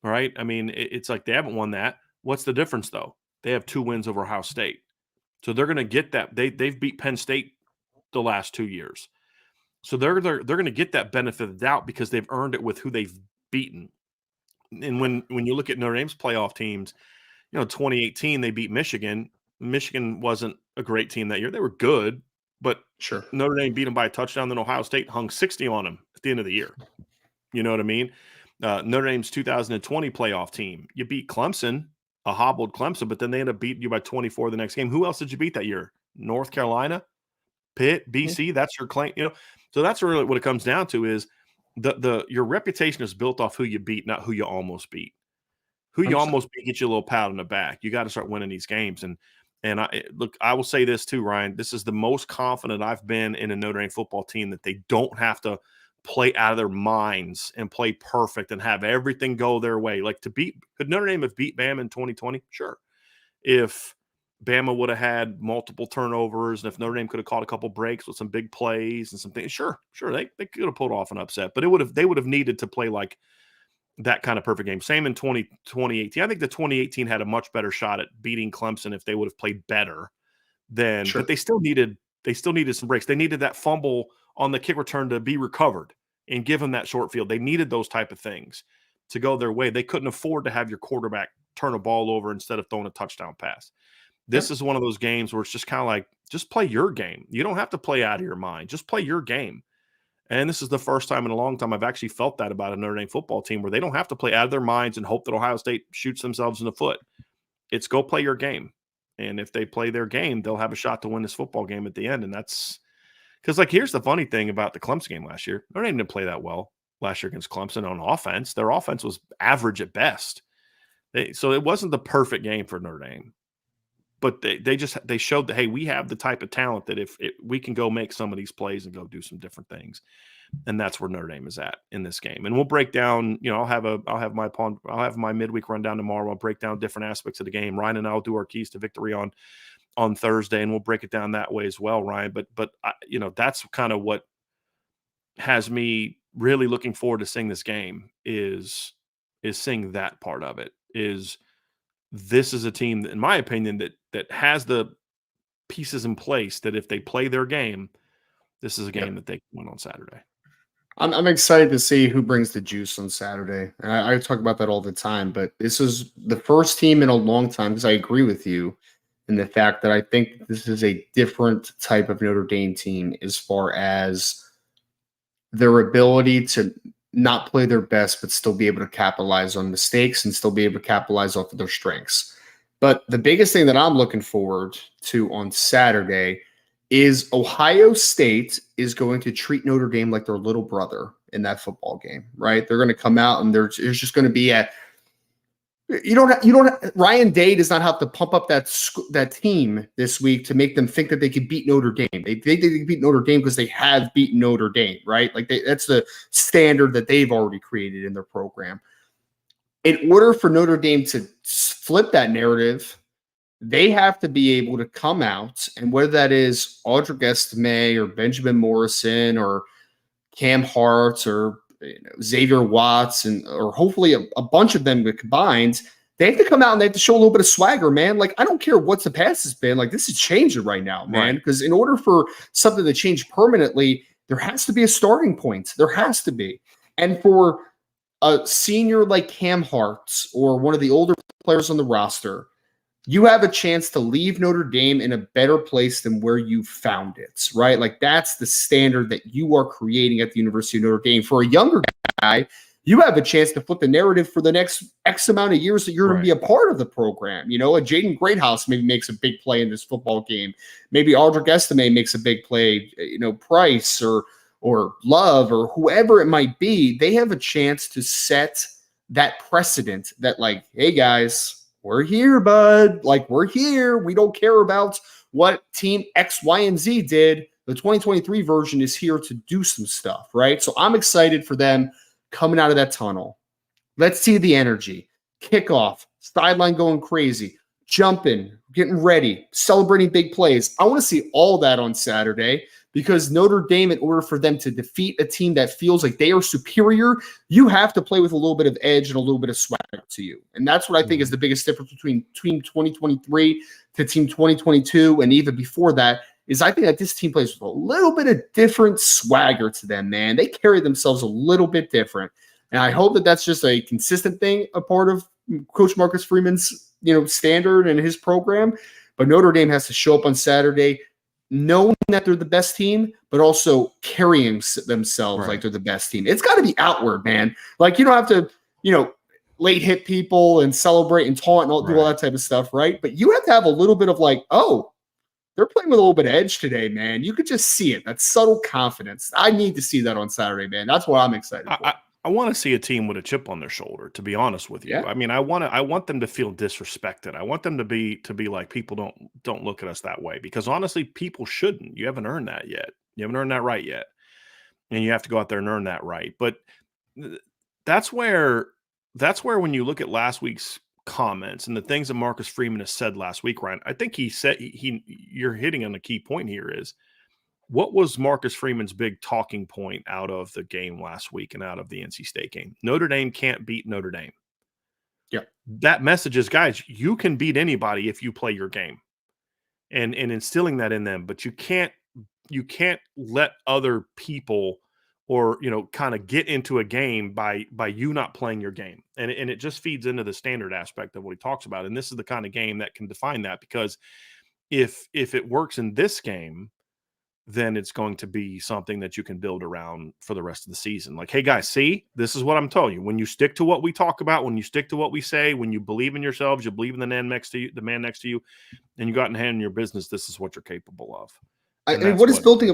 right? I mean, it's like they haven't won that. What's the difference, though? They have 2 wins over Ohio State. So they're going to get that. They've beat Penn State the last 2 years. So they're going to get that benefit of the doubt because they've earned it with who they've beaten. And when you look at Notre Dame's playoff teams, 2018 they beat Michigan. Michigan wasn't a great team that year. They were good, but Notre Dame beat them by a touchdown. Then Ohio State hung 60 on them at the end of the year. You know what I mean? Notre Dame's 2020 playoff team, you beat Clemson. A hobbled Clemson, but then they ended up beating you by 24 the next game. Who else did you beat that year? North Carolina, Pitt, BC. That's your claim. So that's really what it comes down to is your reputation is built off who you beat, not who you almost beat. Who you almost beat gets you a little pat on the back. You got to start winning these games. And I will say this too, Ryan. This is the most confident I've been in a Notre Dame football team that they don't have to play out of their minds and play perfect and have everything go their way. Like, could Notre Dame have beat Bama in 2020? Sure. If Bama would have had multiple turnovers and if Notre Dame could have caught a couple breaks with some big plays and some things, sure. They could have pulled off an upset, but they would have needed to play like that kind of perfect game. Same in 2018. I think the 2018 had a much better shot at beating Clemson if they would have played better but they still needed some breaks. They needed that fumble on the kick return to be recovered and give them that short field. They needed those type of things to go their way. They couldn't afford to have your quarterback turn a ball over instead of throwing a touchdown pass. This is one of those games where it's just kind of like, just play your game. You don't have to play out of your mind. Just play your game. And this is the first time in a long time I've actually felt that about a Notre Dame football team, where they don't have to play out of their minds and hope that Ohio State shoots themselves in the foot. It's go play your game. And if they play their game, they'll have a shot to win this football game at the end. And that's because, like, here's the funny thing about the Clemson game last year. Notre Dame didn't play that well last year against Clemson on offense. Their offense was average at best. So it wasn't the perfect game for Notre Dame. but they showed that, hey, we have the type of talent that if we can go make some of these plays and go do some different things. And that's where Notre Dame is at in this game. And we'll break down, I'll have my midweek rundown tomorrow. I'll break down different aspects of the game. Ryan and I'll do our keys to victory on Thursday, and we'll break it down that way as well, Ryan. But that's kind of what has me really looking forward to seeing this game is seeing that part of it. This is a team that, in my opinion, that has the pieces in place that if they play their game, this is a game that they can win on Saturday. I'm excited to see who brings the juice on Saturday. And I talk about that all the time, but this is the first team in a long time, because I agree with you in the fact that I think this is a different type of Notre Dame team as far as their ability to not play their best, but still be able to capitalize on mistakes and still be able to capitalize off of their strengths. But the biggest thing that I'm looking forward to on Saturday is Ohio State is going to treat Notre Dame like their little brother in that football game, right? They're going to come out and there's just going to be Ryan Day does not have to pump up that team this week to make them think that they could beat Notre Dame. They think they can beat Notre Dame because they have beaten Notre Dame, right? Like that's the standard that they've already created in their program. In order for Notre Dame to flip that narrative, they have to be able to come out, and whether that is Audric Estime or Benjamin Morrison or Cam Hart or Xavier Watts or hopefully a bunch of them combined, they have to come out and they have to show a little bit of swagger, man. Like, I don't care what the past has been. Like, this is changing right now, man. Because in order for something to change permanently, there has to be a starting point. There has to be. And for a senior like Cam Hart or one of the older players on the roster, you have a chance to leave Notre Dame in a better place than where you found it, right? Like, that's the standard that you are creating at the University of Notre Dame. For a younger guy, you have a chance to flip the narrative for the next X amount of years that you're going to be a part of the program. A Jaden Greathouse maybe makes a big play in this football game. Maybe Audric Estime makes a big play, Price or Love or whoever it might be. They have a chance to set that precedent that, like, hey, guys, we're here, bud. Like, we're here. We don't care about what team X, Y, and Z did. The 2023 version is here to do some stuff, right? So I'm excited for them coming out of that tunnel. Let's see the energy. Kickoff, sideline going crazy, jumping, getting ready, celebrating big plays. I want to see all that on Saturday, because Notre Dame, in order for them to defeat a team that feels like they are superior, you have to play with a little bit of edge and a little bit of swag to you. And that's what I think is the biggest difference between Team 2023 to Team 2022 and even before that, is I think that this team plays with a little bit of different swagger to them, man. They carry themselves a little bit different. And I hope that that's just a consistent thing, a part of Coach Marcus Freeman's standard and his program. But Notre Dame has to show up on Saturday knowing that they're the best team, but also carrying themselves like they're the best team. It's got to be outward, man. Like, you don't have to, late hit people and celebrate and taunt and do all that type of stuff, right? But you have to have a little bit of like, oh, they're playing with a little bit of edge today, man. You could just see it. That subtle confidence. I need to see that on Saturday, man. That's what I'm excited for. I want to see a team with a chip on their shoulder, to be honest with you. Yeah. I mean, I want them to feel disrespected. I want them to be like, people don't look at us that way, because honestly, people shouldn't. You haven't earned that yet. You haven't earned that right yet. And you have to go out there and earn that right. But that's where when you look at last week's comments and the things that Marcus Freeman has said last week, Ryan, I think he said you're hitting on the key point here is, what was Marcus Freeman's big talking point out of the game last week and out of the NC State game? Notre Dame can't beat Notre Dame. Yeah. That message is, guys, you can beat anybody if you play your game, and instilling that in them, but you can't let other people or, kind of get into a game by you not playing your game. And it just feeds into the standard aspect of what he talks about. And this is the kind of game that can define that, because if it works in this game, then it's going to be something that you can build around for the rest of the season. Like, hey, guys, see, this is what I'm telling you. When you stick to what we talk about, when you stick to what we say, when you believe in yourselves, you believe in the man next to you, and you got in hand in your business, this is what you're capable of. What is building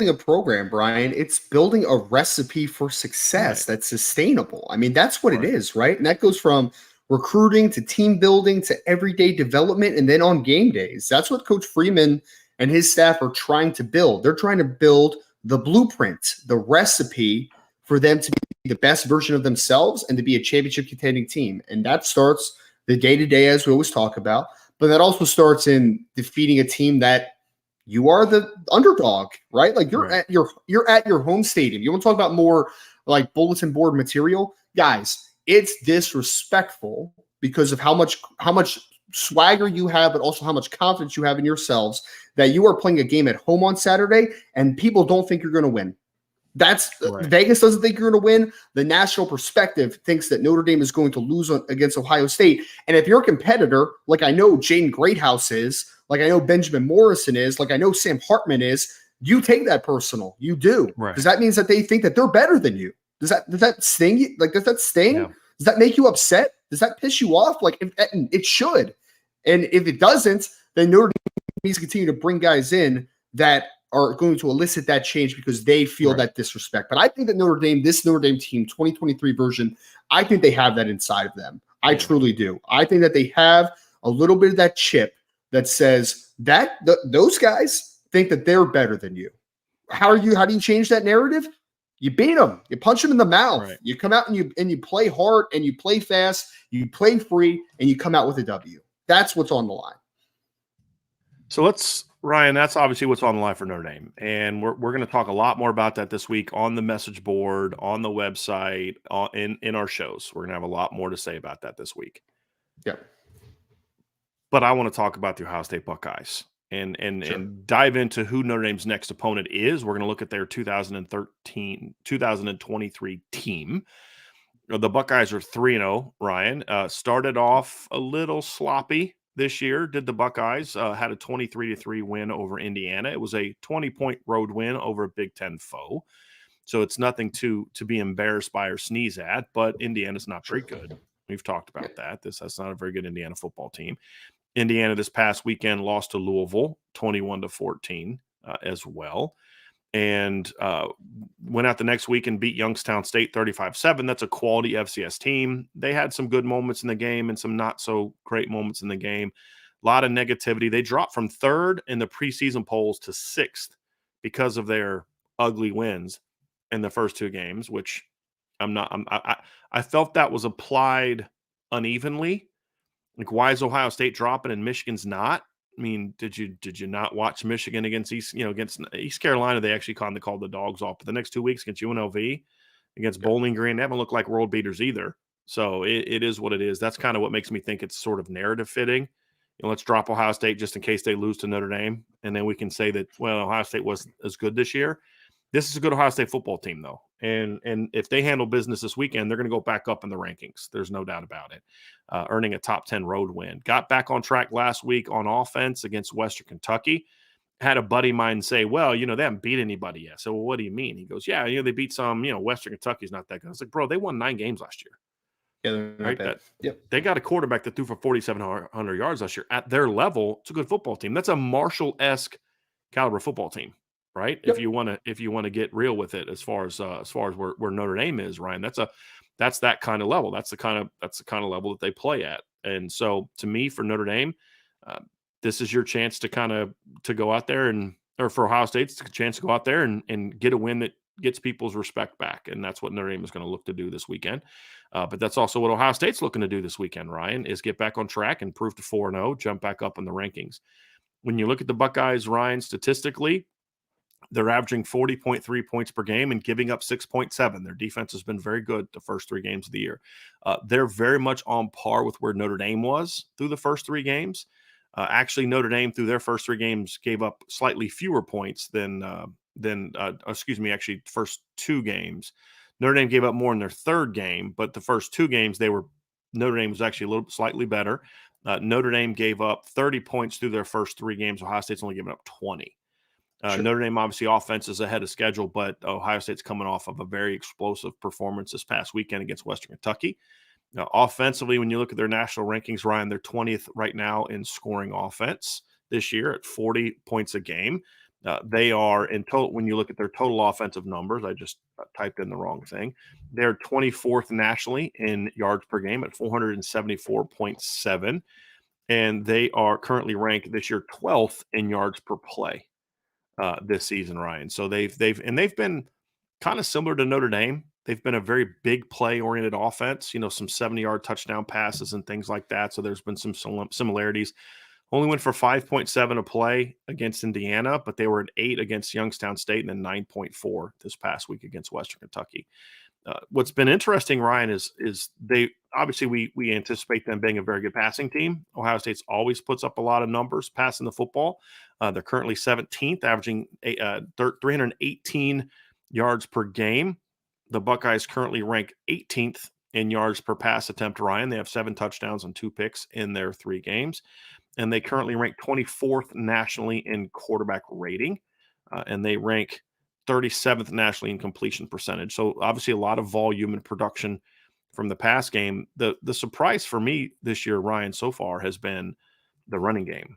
a program, Brian? It's building a recipe for success that's sustainable. I mean, that's what it is, right? And that goes from recruiting to team building to everyday development and then on game days. That's what Coach Freeman and his staff are trying to build. They're trying to build the blueprint, the recipe for them to be the best version of themselves and to be a championship contending team. And that starts the day-to-day, as we always talk about, but that also starts in defeating a team that you are the underdog, right? Like you're at your home stadium. You want to talk about more like bulletin board material? Guys, it's disrespectful because of how much swagger you have, but also how much confidence you have in yourselves that you are playing a game at home on Saturday and people don't think you're going to win. That's Vegas doesn't think you're going to win. The national perspective thinks that Notre Dame is going to lose against Ohio State. And if you're a competitor, like I know Jaden Greathouse is, like I know Benjamin Morrison is, like I know Sam Hartman is, you take that personal. You do. Because that means that they think that they're better than you. Does that sting you? Like, does that sting? Yeah. Does that make you upset? Does that piss you off? Like, it should. And if it doesn't, then Notre Dame needs to continue to bring guys in that are going to elicit that change because they feel that disrespect. But I think that this Notre Dame team, 2023 version, I think they have that inside of them. I truly do. I think that they have a little bit of that chip that says that those guys think that they're better than you. How do you change that narrative? You beat them. You punch them in the mouth. Right. You come out and you play hard and you play fast. You play free and you come out with a W. That's what's on the line. So Ryan, that's obviously what's on the line for Notre Dame. And we're going to talk a lot more about that this week on the message board, on the website, in our shows. We're going to have a lot more to say about that this week. Yeah. But I want to talk about the Ohio State Buckeyes and dive into who Notre Dame's next opponent is. We're going to look at their 2023 team. The Buckeyes are 3-0, Ryan. Started off a little sloppy this year, did the Buckeyes. Had a 23-3 win over Indiana. It was a 20-point road win over a Big Ten foe. So it's nothing to be embarrassed by or sneeze at, but Indiana's not very good. We've talked about that. That's not a very good Indiana football team. Indiana this past weekend lost to Louisville 21-14 as well. And went out the next week and beat Youngstown State 35-7. That's a quality FCS team. They had some good moments in the game and some not so great moments in the game. A lot of negativity. They dropped from third in the preseason polls to sixth because of their ugly wins in the first two games, which I felt that was applied unevenly. Like, why is Ohio State dropping and Michigan's not? I mean, did you not watch Michigan against East Carolina? They actually kind of called the dogs off. But the next 2 weeks against UNLV, against Bowling Green, they haven't looked like world beaters either. So it is what it is. That's kind of what makes me think it's sort of narrative fitting. Let's drop Ohio State just in case they lose to Notre Dame, and then we can say that, well, Ohio State wasn't as good this year. This is a good Ohio State football team, though. And if they handle business this weekend, they're going to go back up in the rankings. There's no doubt about it. Earning a top 10 road win. Got back on track last week on offense against Western Kentucky. Had a buddy of mine say, well, they haven't beat anybody yet. So, well, what do you mean? He goes, yeah, they beat some, Western Kentucky's not that good. I was like, bro, they won 9 games last year. Yeah, they're not bad. They got a quarterback that threw for 4,700 yards last year. At their level, it's a good football team. That's a Marshall-esque caliber football team. Right. Yep. If you want to get real with it, as far as where Notre Dame is, Ryan, that's that kind of level. That's the kind of level that they play at. And so to me, for Notre Dame, this is your chance to go out there or for Ohio State, it's a chance to go out there and get a win that gets people's respect back. And that's what Notre Dame is going to look to do this weekend. But that's also what Ohio State's looking to do this weekend, Ryan, is get back on track and prove to 4-0, jump back up in the rankings. When you look at the Buckeyes, Ryan, statistically, they're averaging 40.3 points per game and giving up 6.7. Their defense has been very good the first 3 games of the year. They're very much on par with where Notre Dame was through the first 3 games. Actually, Notre Dame through their first 3 games gave up slightly fewer points than first 2 games. Notre Dame gave up more in their third game, but the first 2 games Notre Dame was actually a little slightly better. Notre Dame gave up 30 points through their first 3 games. Ohio State's only given up 20. Sure. Notre Dame, obviously, offense is ahead of schedule, but Ohio State's coming off of a very explosive performance this past weekend against Western Kentucky. Now, offensively, when you look at their national rankings, Ryan, they're 20th right now in scoring offense this year at 40 points a game. They are in total, when you look at their total offensive numbers, I just typed in the wrong thing. They're 24th nationally in yards per game at 474.7. And they are currently ranked this year 12th in yards per play this season, Ryan. So they've been kind of similar to Notre Dame. They've been a very big play-oriented offense, some 70-yard touchdown passes and things like that. So there's been some similarities. Only went for 5.7 a play against Indiana, but they were at 8 against Youngstown State and then 9.4 this past week against Western Kentucky. What's been interesting, Ryan, is they obviously we anticipate them being a very good passing team. Ohio State's always puts up a lot of numbers passing the football. They're currently 17th, averaging 318 yards per game. The Buckeyes currently rank 18th in yards per pass attempt, Ryan. They have 7 touchdowns and 2 picks in their 3 games. And they currently rank 24th nationally in quarterback rating. And they rank 37th nationally in completion percentage. So obviously a lot of volume and production from the pass game. The surprise for me this year, Ryan, so far has been the running game.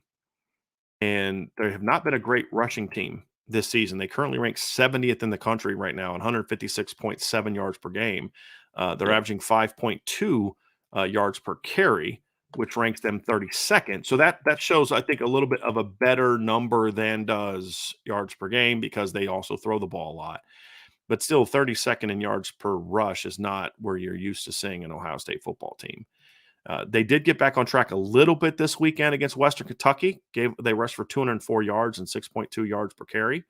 And they have not been a great rushing team this season. They currently rank 70th in the country right now, 156.7 yards per game. They're averaging 5.2 yards per carry, which ranks them 32nd. So that shows, I think, a little bit of a better number than does yards per game because they also throw the ball a lot. But still, 32nd in yards per rush is not where you're used to seeing an Ohio State football team. They did get back on track a little bit this weekend against Western Kentucky. They rushed for 204 yards and 6.2 yards per carry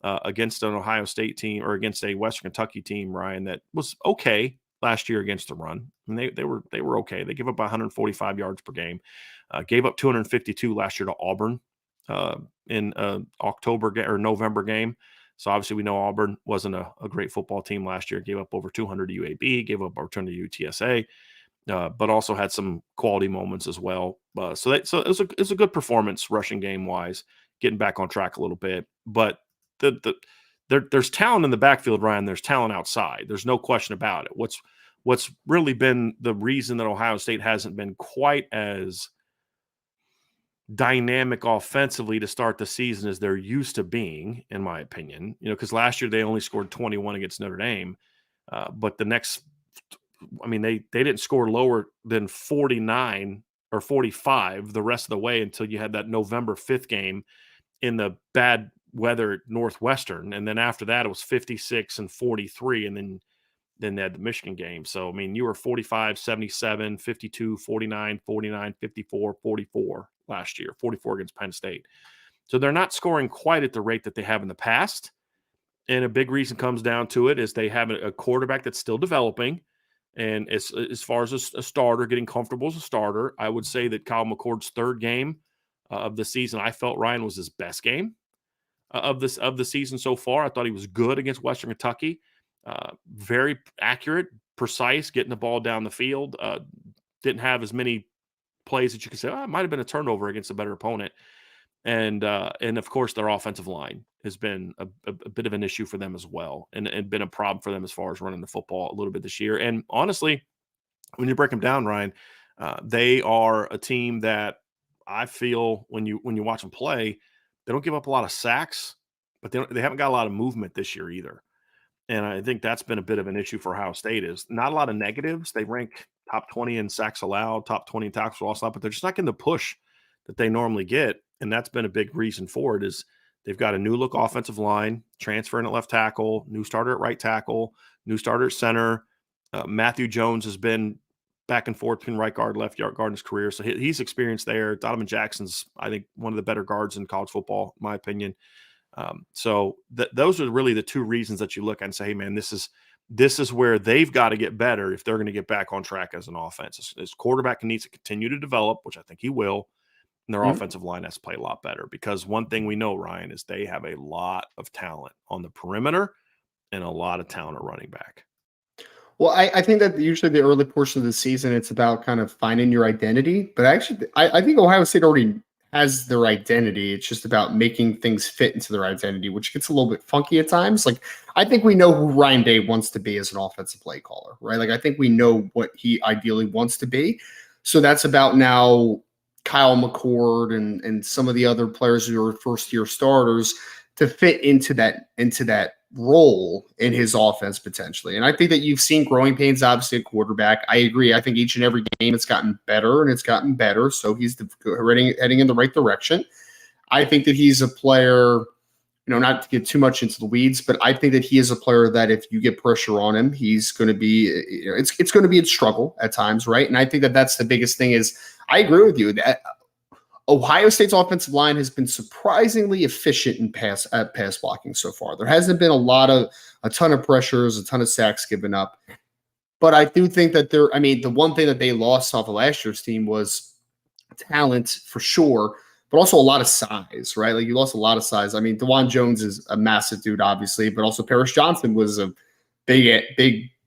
against an Ohio State team, or against a Western Kentucky team, Ryan, that was okay last year against the run. I mean, they were okay. They gave up 145 yards per game. Gave up 252 last year to Auburn in October or November game. So obviously we know Auburn wasn't a great football team last year. Gave up over 200 to UAB. Gave up over 200 to UTSA. But also had some quality moments as well. So it was a good performance rushing game wise, getting back on track a little bit. But there's talent in the backfield, Ryan. There's talent outside. There's no question about it. What's really been the reason that Ohio State hasn't been quite as dynamic offensively to start the season as they're used to being, in my opinion. Because last year they only scored 21 against Notre Dame, but the next. I mean, they didn't score lower than 49 or 45 the rest of the way until you had that November 5th game in the bad weather at Northwestern. And then after that, it was 56 and 43. And then they had the Michigan game. So, I mean, you were 45, 77, 52, 49, 49, 54, 44 last year, 44 against Penn State. So they're not scoring quite at the rate that they have in the past. And a big reason comes down to it is they have a quarterback that's still developing. And as far as a starter, getting comfortable as a starter, I would say that Kyle McCord's 3rd game of the season, I felt, Ryan, was his best game of the season so far. I thought he was good against Western Kentucky. Very accurate, precise, getting the ball down the field. Didn't have as many plays that you could say, it might have been a turnover against a better opponent. And of course, their offensive line has been a bit of an issue for them as well, and been a problem for them as far as running the football a little bit this year. And honestly, when you break them down, Ryan, they are a team that I feel when you watch them play, they don't give up a lot of sacks, but they haven't got a lot of movement this year either. And I think that's been a bit of an issue for Ohio State. Is not a lot of negatives. They rank top 20 in sacks allowed, top 20 in tackles for loss allowed, but they're just not getting the push that they normally get. And that's been a big reason for it. Is they've got a new look offensive line, transferring at left tackle, new starter at right tackle, new starter at center. Matthew Jones has been back and forth between right guard, left guard in his career. So he's experienced there. Donovan Jackson's, I think, one of the better guards in college football, in my opinion. So those are really the 2 reasons that you look at and say, hey, man, this is where they've got to get better if they're going to get back on track as an offense. His quarterback needs to continue to develop, which I think he will. And their offensive line has to play a lot better, because one thing we know, Ryan, is they have a lot of talent on the perimeter and a lot of talent at running back. Well, I think that usually the early portion of the season, it's about kind of finding your identity. But actually, I think Ohio State already has their identity. It's just about making things fit into their identity, which gets a little bit funky at times. Like, I think we know who Ryan Day wants to be as an offensive play caller, right? Like, I think we know what he ideally wants to be. So that's about now Kyle McCord and some of the other players who are first-year starters to fit into that role in his offense potentially. And I think that you've seen growing pains, obviously, at quarterback. I agree. I think each and every game it's gotten better and it's gotten better. So he's heading in the right direction. I think that he's a player, not to get too much into the weeds, but I think that he is a player that if you get pressure on him, he's going to be, it's going to be a struggle at times, right? And I think that that's the biggest thing is I agree with you that Ohio State's offensive line has been surprisingly efficient in pass blocking so far. There hasn't been a ton of pressures, a ton of sacks given up. But I do think that the one thing that they lost off of last year's team was talent for sure, but also a lot of size, right? Like you lost a lot of size. I mean, DeJuan Jones is a massive dude, obviously, but also Paris Johnson was a big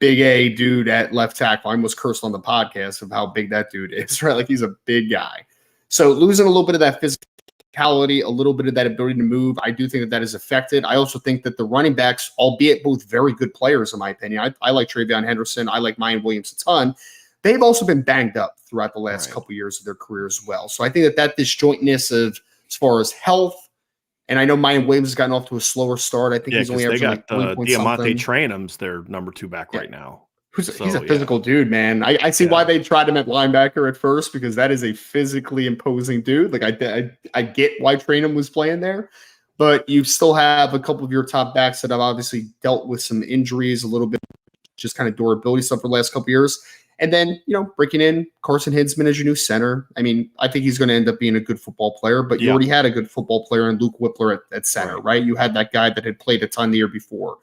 A dude at left tackle. I almost cursed on the podcast of how big that dude is, right? Like he's a big guy. So losing a little bit of that physicality, a little bit of that ability to move, I do think that is affected. I also think that the running backs, albeit both very good players, in my opinion, I like Travion Henderson, I like Mayan Williams a ton. They've also been banged up throughout the last couple of years of their career as well. So I think that disjointness of as far as health, and I know Mayan Williams has gotten off to a slower start. I think he's only averaging like 3 points Diamante Trainum's their number 2 back right now. He's a physical dude, man. I see why they tried him at linebacker at first because that is a physically imposing dude. Like I get why Trainum was playing there, but you still have a couple of your top backs that have obviously dealt with some injuries, a little bit just kind of durability stuff for the last couple of years. And then, breaking in Carson Hinsman as your new center. I mean, I think he's going to end up being a good football player, but you already had a good football player in Luke Whippler at center, right? You had that guy that had played a ton the year before.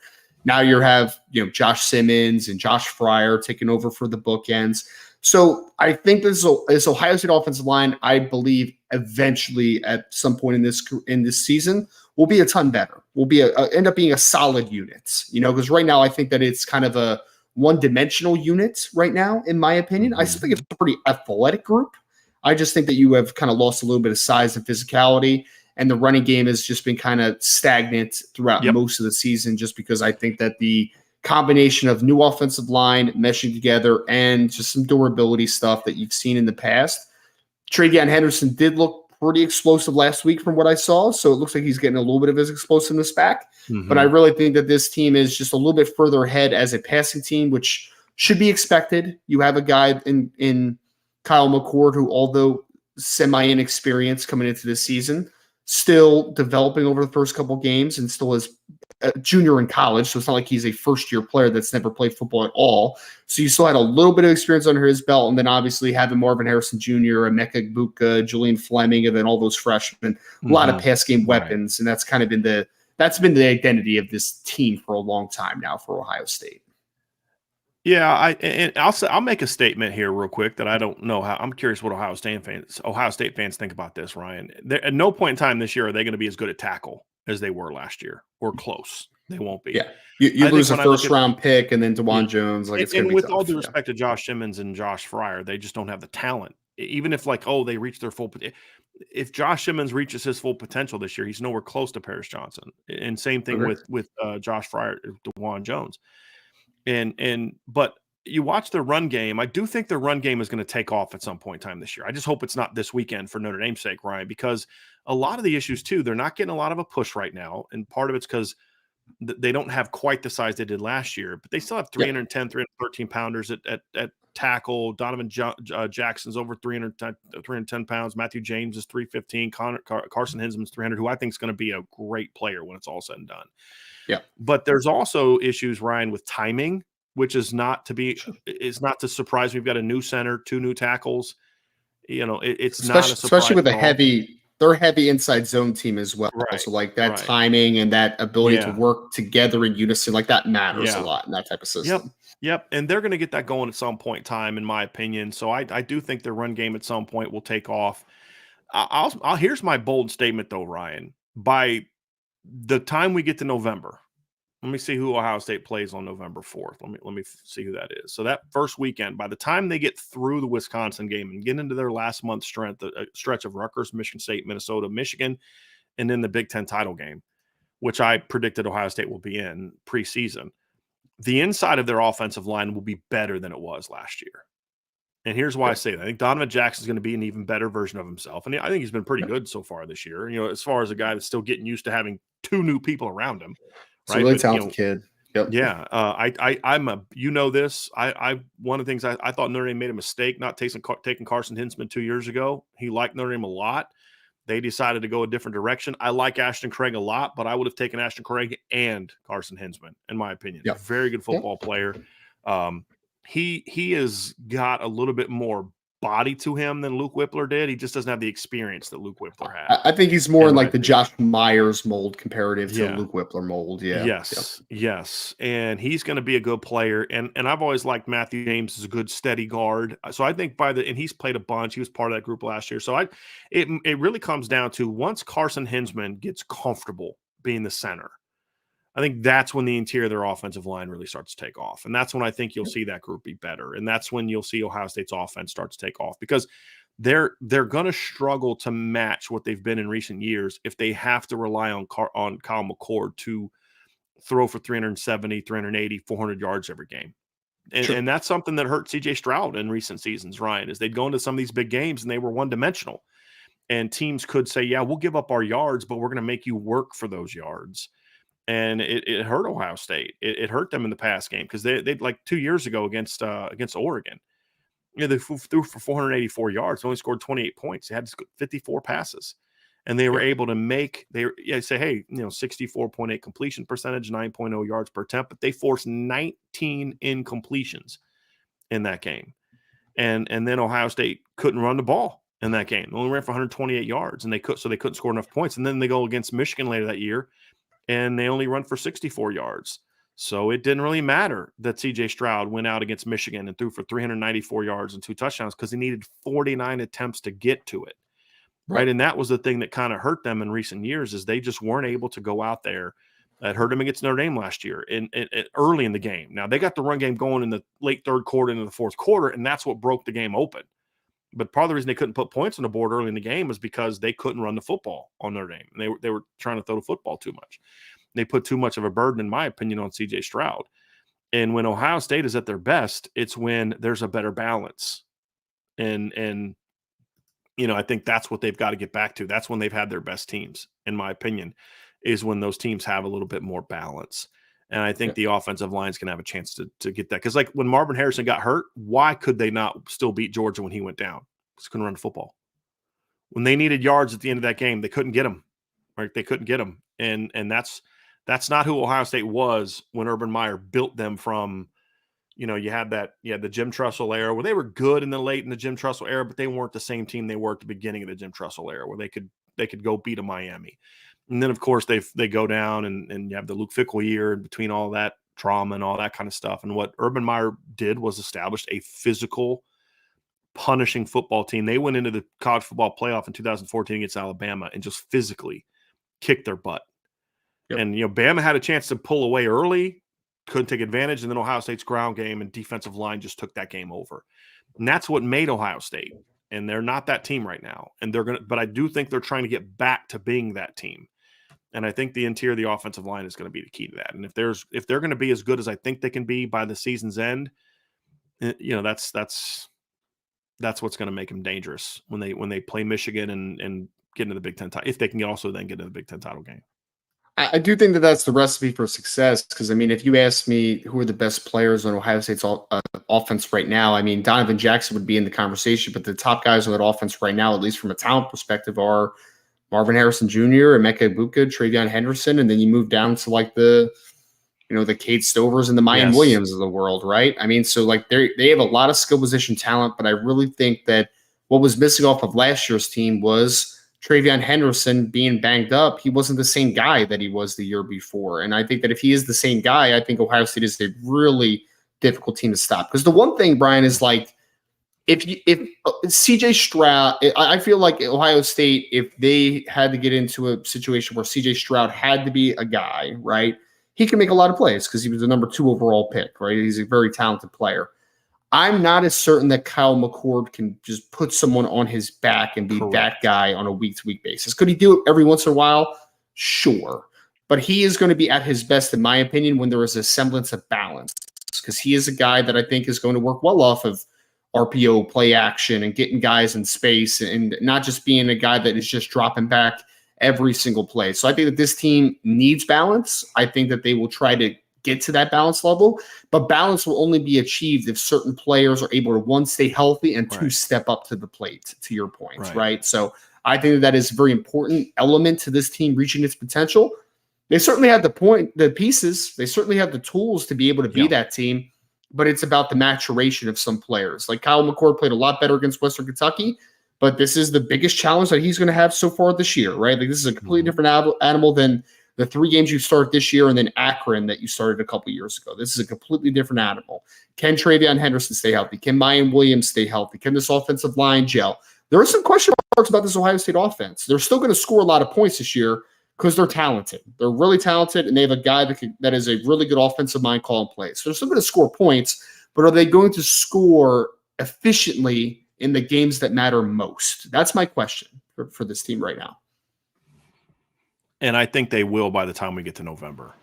Now you have, Josh Simmons and Josh Fryer taking over for the bookends. So I think this Ohio State offensive line, I believe eventually at some point in this season will be a ton better. Will be end up being a solid unit, because right now I think that it's kind of a one-dimensional unit right now, in my opinion. I still think it's a pretty athletic group. I just think that you have kind of lost a little bit of size and physicality. And the running game has just been kind of stagnant throughout most of the season just because I think that the combination of new offensive line meshing together and just some durability stuff that you've seen in the past. Travion Henderson did look pretty explosive last week from what I saw, so it looks like he's getting a little bit of his explosiveness back. But I really think that this team is just a little bit further ahead as a passing team, which should be expected. You have a guy in Kyle McCord who, although semi-inexperienced coming into this season, still developing over the first couple games and still is a junior in college. So it's not like he's a first-year player that's never played football at all. So you still had a little bit of experience under his belt, and then obviously having Marvin Harrison Jr., Emeka Egbuka, Julian Fleming, and then all those freshmen, a lot of pass game weapons, and that's kind of been the identity of this team for a long time now for Ohio State. Yeah, I'll make a statement here real quick that I don't know how. I'm curious what Ohio State fans think about this, Ryan. At no point in time this year are they going to be as good at tackle as they were last year, or close. They won't be. Yeah, you lose a first-round pick and then DeJuan Jones. Like, it's going to be with tough. all due respect to Josh Simmons and Josh Fryer, they just don't have the talent. Even if they reach their full potential. If Josh Simmons reaches his full potential this year, he's nowhere close to Paris Johnson. And same thing with Josh Fryer, DeJuan Jones. But you watch their run game. I do think their run game is going to take off at some point in time this year. I just hope it's not this weekend for Notre Dame's sake, Ryan, because a lot of the issues too, they're not getting a lot of a push right now. And part of it's because they don't have quite the size they did last year, but they still have 310, 313 pounders at tackle. Donovan Jackson's over 310 pounds. Matthew James is 315. Carson Hinsman's 300, who I think is going to be a great player when it's all said and done. Yeah. But there's also issues, Ryan, with timing, which is not to surprise. We've got a new center, 2 new tackles. It's not a surprise. Especially with they're a heavy inside zone team as well. Right. So that timing and that ability to work together in unison, that matters a lot in that type of system. Yep. And they're going to get that going at some point in time, in my opinion. So I do think their run game at some point will take off. Here's my bold statement though, Ryan. By the time we get to November, let me see who Ohio State plays on November 4th. Let me see who that is. So that first weekend, by the time they get through the Wisconsin game and get into their last month stretch of Rutgers, Michigan State, Minnesota, Michigan, and then the Big Ten title game, which I predicted Ohio State will be in preseason, the inside of their offensive line will be better than it was last year. And here's why I say that. I think Donovan Jackson is going to be an even better version of himself. And I think he's been pretty good so far this year, as far as a guy that's still getting used to having two new people around him. It's a really talented kid. Yep. Yeah. This. One of the things I thought Notre Dame made a mistake not taking Carson Hinsman 2 years ago. He liked Notre Dame a lot. They decided to go a different direction. I like Ashton Craig a lot, but I would have taken Ashton Craig and Carson Hinsman, in my opinion. Yep. Very good football player. He has got a little bit more body to him than Luke Whippler did. He just doesn't have the experience that Luke Whippler had. I think he's more in like the Josh Myers mold comparative to Luke Whippler mold. Yeah. Yes. And he's going to be a good player. And I've always liked Matthew James as a good steady guard. So I think and he's played a bunch. He was part of that group last year. So it really comes down to once Carson Hinsman gets comfortable being the center, I think that's when the interior of their offensive line really starts to take off. And that's when I think you'll see that group be better. And that's when you'll see Ohio State's offense start to take off, because they're going to struggle to match what they've been in recent years if they have to rely on Kyle McCord to throw for 370, 380, 400 yards every game. And that's something that hurt CJ Stroud in recent seasons, Ryan, is they'd go into some of these big games and they were one-dimensional. And teams could say, yeah, we'll give up our yards, but we're going to make you work for those yards. And it hurt Ohio State. It hurt them in the pass game, because they like 2 years ago against Oregon. They threw for 484 yards, only scored 28 points. They had 54 passes, and they were able to say, hey, 64.8 completion percentage, 9.0 yards per attempt, but they forced 19 incompletions in that game, and then Ohio State couldn't run the ball in that game. They only ran for 128 yards, and they couldn't score enough points. And then they go against Michigan later that year, and they only run for 64 yards. So it didn't really matter that CJ Stroud went out against Michigan and threw for 394 yards and 2 touchdowns, because he needed 49 attempts to get to it. Right. And that was the thing that kind of hurt them in recent years, is they just weren't able to go out there. That hurt them against Notre Dame last year early in the game. Now, they got the run game going in the late third quarter into the fourth quarter, and that's what broke the game open. But part of the reason they couldn't put points on the board early in the game is because they couldn't run the football on Notre Dame. And they were trying to throw the football too much. They put too much of a burden, in my opinion, on CJ Stroud. And when Ohio State is at their best, it's when there's a better balance. And I think that's what they've got to get back to. That's when they've had their best teams, in my opinion, is when those teams have a little bit more balance. And I think the offensive lines can have a chance to get that. Because like when Marvin Harrison got hurt, why could they not still beat Georgia when he went down? Because they couldn't run the football. When they needed yards at the end of that game, they couldn't get them. Right? They couldn't get them. And that's not who Ohio State was when Urban Meyer built them from. You had the Jim Tressel era where they were good in the Jim Tressel era, but they weren't the same team they were at the beginning of the Jim Tressel era, where they could go beat a Miami. And then, of course, they go down and you have the Luke Fickell year in between all that trauma and all that kind of stuff. And what Urban Meyer did was established a physical, punishing football team. They went into the college football playoff in 2014 against Alabama and just physically kicked their butt. Yep. And, Bama had a chance to pull away early, couldn't take advantage, and then Ohio State's ground game and defensive line just took that game over. And that's what made Ohio State. And they're not that team right now. And but I do think they're trying to get back to being that team. And I think the interior of the offensive line is going to be the key to that. And if they're going to be as good as I think they can be by the season's end, that's what's going to make them dangerous when they play Michigan and get into the Big Ten title. If they can also then get into the Big Ten title game. I do think that that's the recipe for success, because, if you ask me who are the best players on Ohio State's offense right now, Donovan Jackson would be in the conversation, but the top guys on that offense right now, at least from a talent perspective, are Marvin Harrison Jr., Emeka Egbuka, Travion Henderson, and then you move down to like the Cade Stovers and the Mayan Williams of the world, right? So like they have a lot of skill position talent, but I really think that what was missing off of last year's team was Travion Henderson being banged up. He wasn't the same guy that he was the year before. And I think that if he is the same guy, I think Ohio State is a really difficult team to stop. Because the one thing, Brian, is like, if CJ Stroud, I feel like Ohio State, if they had to get into a situation where CJ Stroud had to be a guy, right, he can make a lot of plays because he was the number 2 overall pick, right? He's a very talented player. I'm not as certain that Kyle McCord can just put someone on his back and be that guy on a week-to-week basis. Could he do it every once in a while? Sure. But he is going to be at his best, in my opinion, when there is a semblance of balance, because he is a guy that I think is going to work well off of RPO play action and getting guys in space and not just being a guy that is just dropping back every single play. So I think that this team needs balance. I think that they will try to get to that balance level, but balance will only be achieved if certain players are able to, one, stay healthy, and two, step up to the plate, to your point, right? So I think that is a very important element to this team reaching its potential. They certainly have the pieces, they certainly have the tools to be able to be that team, but it's about the maturation of some players. Like Kyle McCord played a lot better against Western Kentucky, but this is the biggest challenge that he's going to have so far this year, right? Like this is a completely different animal than the 3 games you start this year and then Akron that you started a couple years ago. This is a completely different animal. Can Travion Henderson stay healthy? Can Mayan Williams stay healthy? Can this offensive line gel? There are some question marks about this Ohio State offense. They're still going to score a lot of points this year because they're talented. They're really talented, and they have a guy that is a really good offensive mind calling plays. So they're still going to score points, but are they going to score efficiently in the games that matter most? That's my question for this team right now. And I think they will by the time we get to November.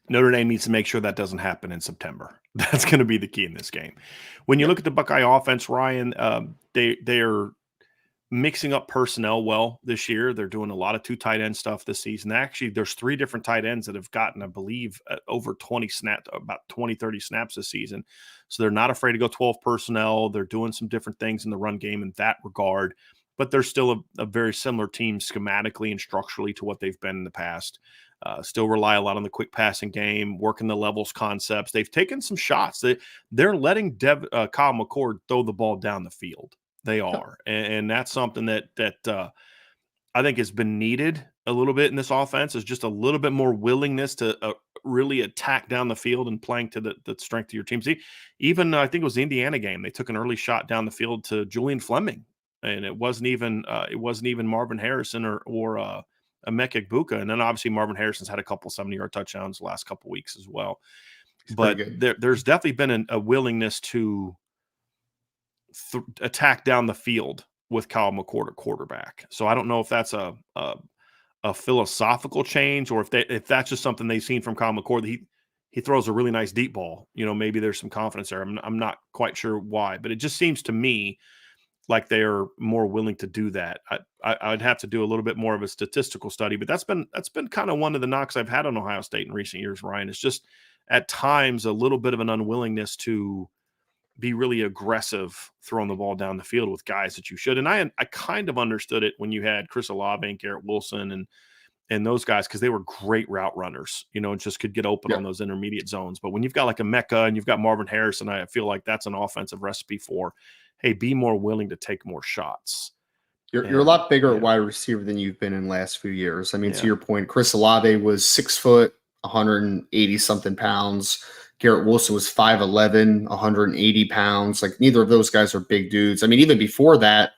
Notre Dame needs to make sure that doesn't happen in September. That's going to be the key in this game. When you look at the Buckeye offense, Ryan, they're mixing up personnel well this year. They're doing a lot of 2 tight end stuff this season. Actually, there's 3 different tight ends that have gotten, I believe, over 20 snaps, about 20, 30 snaps this season. So they're not afraid to go 12 personnel. They're doing some different things in the run game in that regard. But they're still a very similar team schematically and structurally to what they've been in the past. Still rely a lot on the quick passing game, working the levels concepts. They've taken some shots. They're letting Kyle McCord throw the ball down the field. They are. And that's something that I think has been needed a little bit in this offense, is just a little bit more willingness to really attack down the field and playing to the strength of your team. See, even I think it was the Indiana game, they took an early shot down the field to Julian Fleming. And it wasn't even Marvin Harrison or Emeka Egbuka. And then obviously Marvin Harrison's had a couple 70-yard touchdowns the last couple weeks as well. But there's definitely been a willingness to attack down the field with Kyle McCord at quarterback. So I don't know if that's a philosophical change or if that's just something they've seen from Kyle McCord. He throws a really nice deep ball. Maybe there's some confidence there. I'm not quite sure why, but it just seems to me like they are more willing to do that. I'd have to do a little bit more of a statistical study, but that's been kind of one of the knocks I've had on Ohio State in recent years, Ryan. It's just at times a little bit of an unwillingness to be really aggressive throwing the ball down the field with guys that you should. And I kind of understood it when you had Chris Olave and Garrett Wilson and those guys, because they were great route runners, and just could get open on those intermediate zones. But when you've got like a Mecca and you've got Marvin Harrison, I feel like that's an offensive recipe for, hey, be more willing to take more shots. You're a lot bigger at wide receiver than you've been in the last few years. I mean, to your point, Chris Olave was 6 foot, 180 something pounds. Garrett Wilson was 5'11", 180 pounds. Like, neither of those guys are big dudes. I mean, even before that,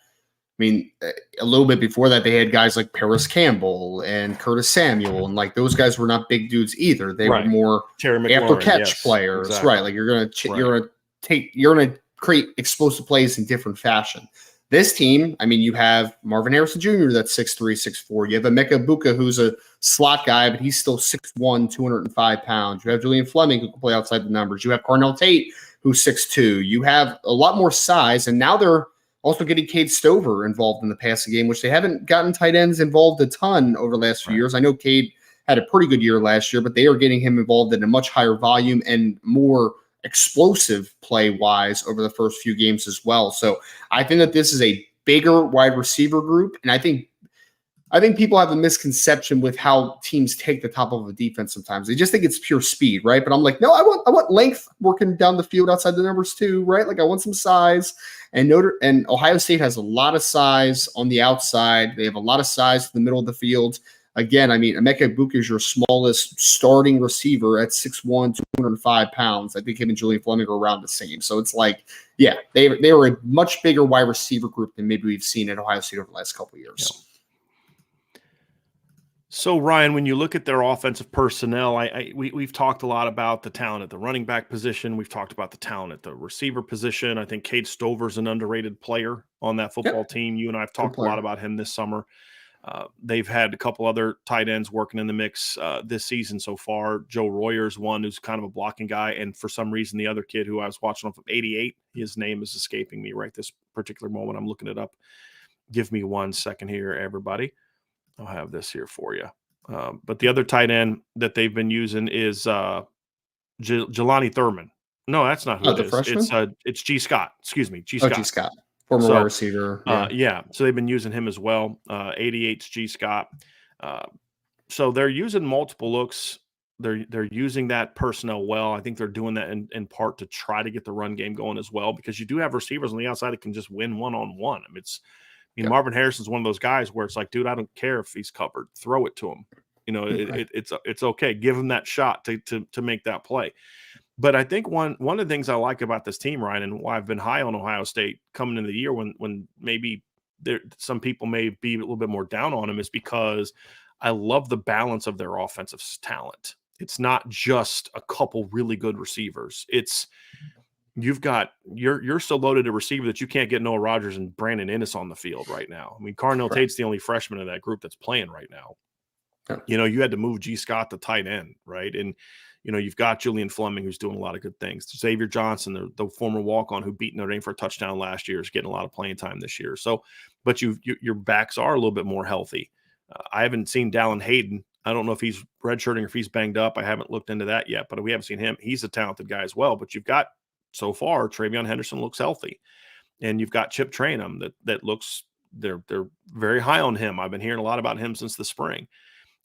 a little bit before that, they had guys like Paris Campbell and Curtis Samuel, and like those guys were not big dudes either. They were more after catch players, right? Like you're gonna create explosive plays in different fashion. This team, you have Marvin Harrison Jr. that's 6'3", 6'4". You have Emeka Egbuka, who's a slot guy, but he's still 6'1", 205 pounds. You have Julian Fleming, who can play outside the numbers. You have Carnell Tate, who's 6'2". You have a lot more size, and now they're also getting Cade Stover involved in the passing game, which they haven't gotten tight ends involved a ton over the last few years. I know Cade had a pretty good year last year, but they are getting him involved in a much higher volume and more explosive play-wise over the first few games as well. So I think that this is a bigger wide receiver group, and I think people have a misconception with how teams take the top of a defense sometimes. They just think it's pure speed, right? But I'm like, no, I want length working down the field outside the numbers too, right? Like I want some size. And Ohio State has a lot of size on the outside. They have a lot of size in the middle of the field. Again, Emeka Egbuka is your smallest starting receiver at 6'1", 205 pounds. I think him and Julian Fleming are around the same. So it's like, they were a much bigger wide receiver group than maybe we've seen at Ohio State over the last couple of years. Yeah. So, Ryan, when you look at their offensive personnel, we've talked a lot about the talent at the running back position. We've talked about the talent at the receiver position. I think Cade Stover's an underrated player on that football team. You and I have talked a lot about him this summer. They've had a couple other tight ends working in the mix this season so far. Joe Royer's one who's kind of a blocking guy. And for some reason, the other kid who I was watching off of 88, his name is escaping me right this particular moment. I'm looking it up. Give me 1 second here, everybody. I'll have this here for you. But the other tight end that they've been using is Jelani Thurman. No, that's not who it the is. freshman? It's G. Scott. Excuse me, G. Oh, Scott. G. Scott, former wide receiver. Yeah. So they've been using him as well. 88's G. Scott. So they're using multiple looks. They're using that personnel well. I think they're doing that in part to try to get the run game going as well, because you do have receivers on the outside that can just win one-on-one. I mean, Marvin Harrison's one of those guys where it's like, dude, I don't care if he's covered. Throw it to him. It's okay. Give him that shot to make that play. But I think one of the things I like about this team, Ryan, and why I've been high on Ohio State coming into the year when maybe some people may be a little bit more down on them, is because I love the balance of their offensive talent. It's not just a couple really good receivers. You're so loaded a receiver that you can't get Noah Rodgers and Brandon Inniss on the field right now. I mean, Carnell Tate's the only freshman in that group that's playing right now. You had to move G. Scott to tight end, right? And you've got Julian Fleming, who's doing a lot of good things. Xavier Johnson, the former walk-on who beat Notre Dame for a touchdown last year, is getting a lot of playing time this year. So, but your backs are a little bit more healthy. I haven't seen Dallin Hayden. I don't know if he's redshirting or if he's banged up. I haven't looked into that yet, but we haven't seen him. He's a talented guy as well. But you've got, so far, Travion Henderson looks healthy, and you've got Chip Trayanum that looks, they're very high on him. I've been hearing a lot about him since the spring.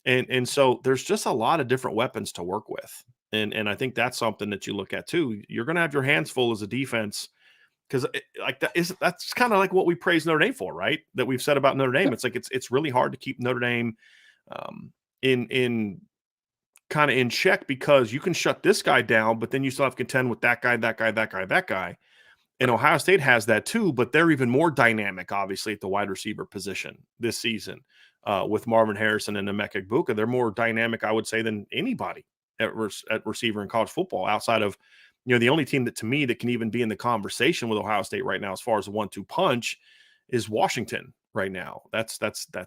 And so there's just a lot of different weapons to work with. And I think that's something that you look at too. You're going to have your hands full as a defense, because that's kind of like what we praise Notre Dame for, right? That we've said about Notre Dame. It's like it's really hard to keep Notre Dame in kind of in check, because you can shut this guy down, but then you still have to contend with that guy. And Ohio State has that too, but they're even more dynamic, obviously, at the wide receiver position this season. With Marvin Harrison and Emeka Egbuka, they're more dynamic, I would say, than anybody at receiver in college football, outside of, the only team that, to me, that can even be in the conversation with Ohio State right now as far as a 1-2 punch is Washington right now. That's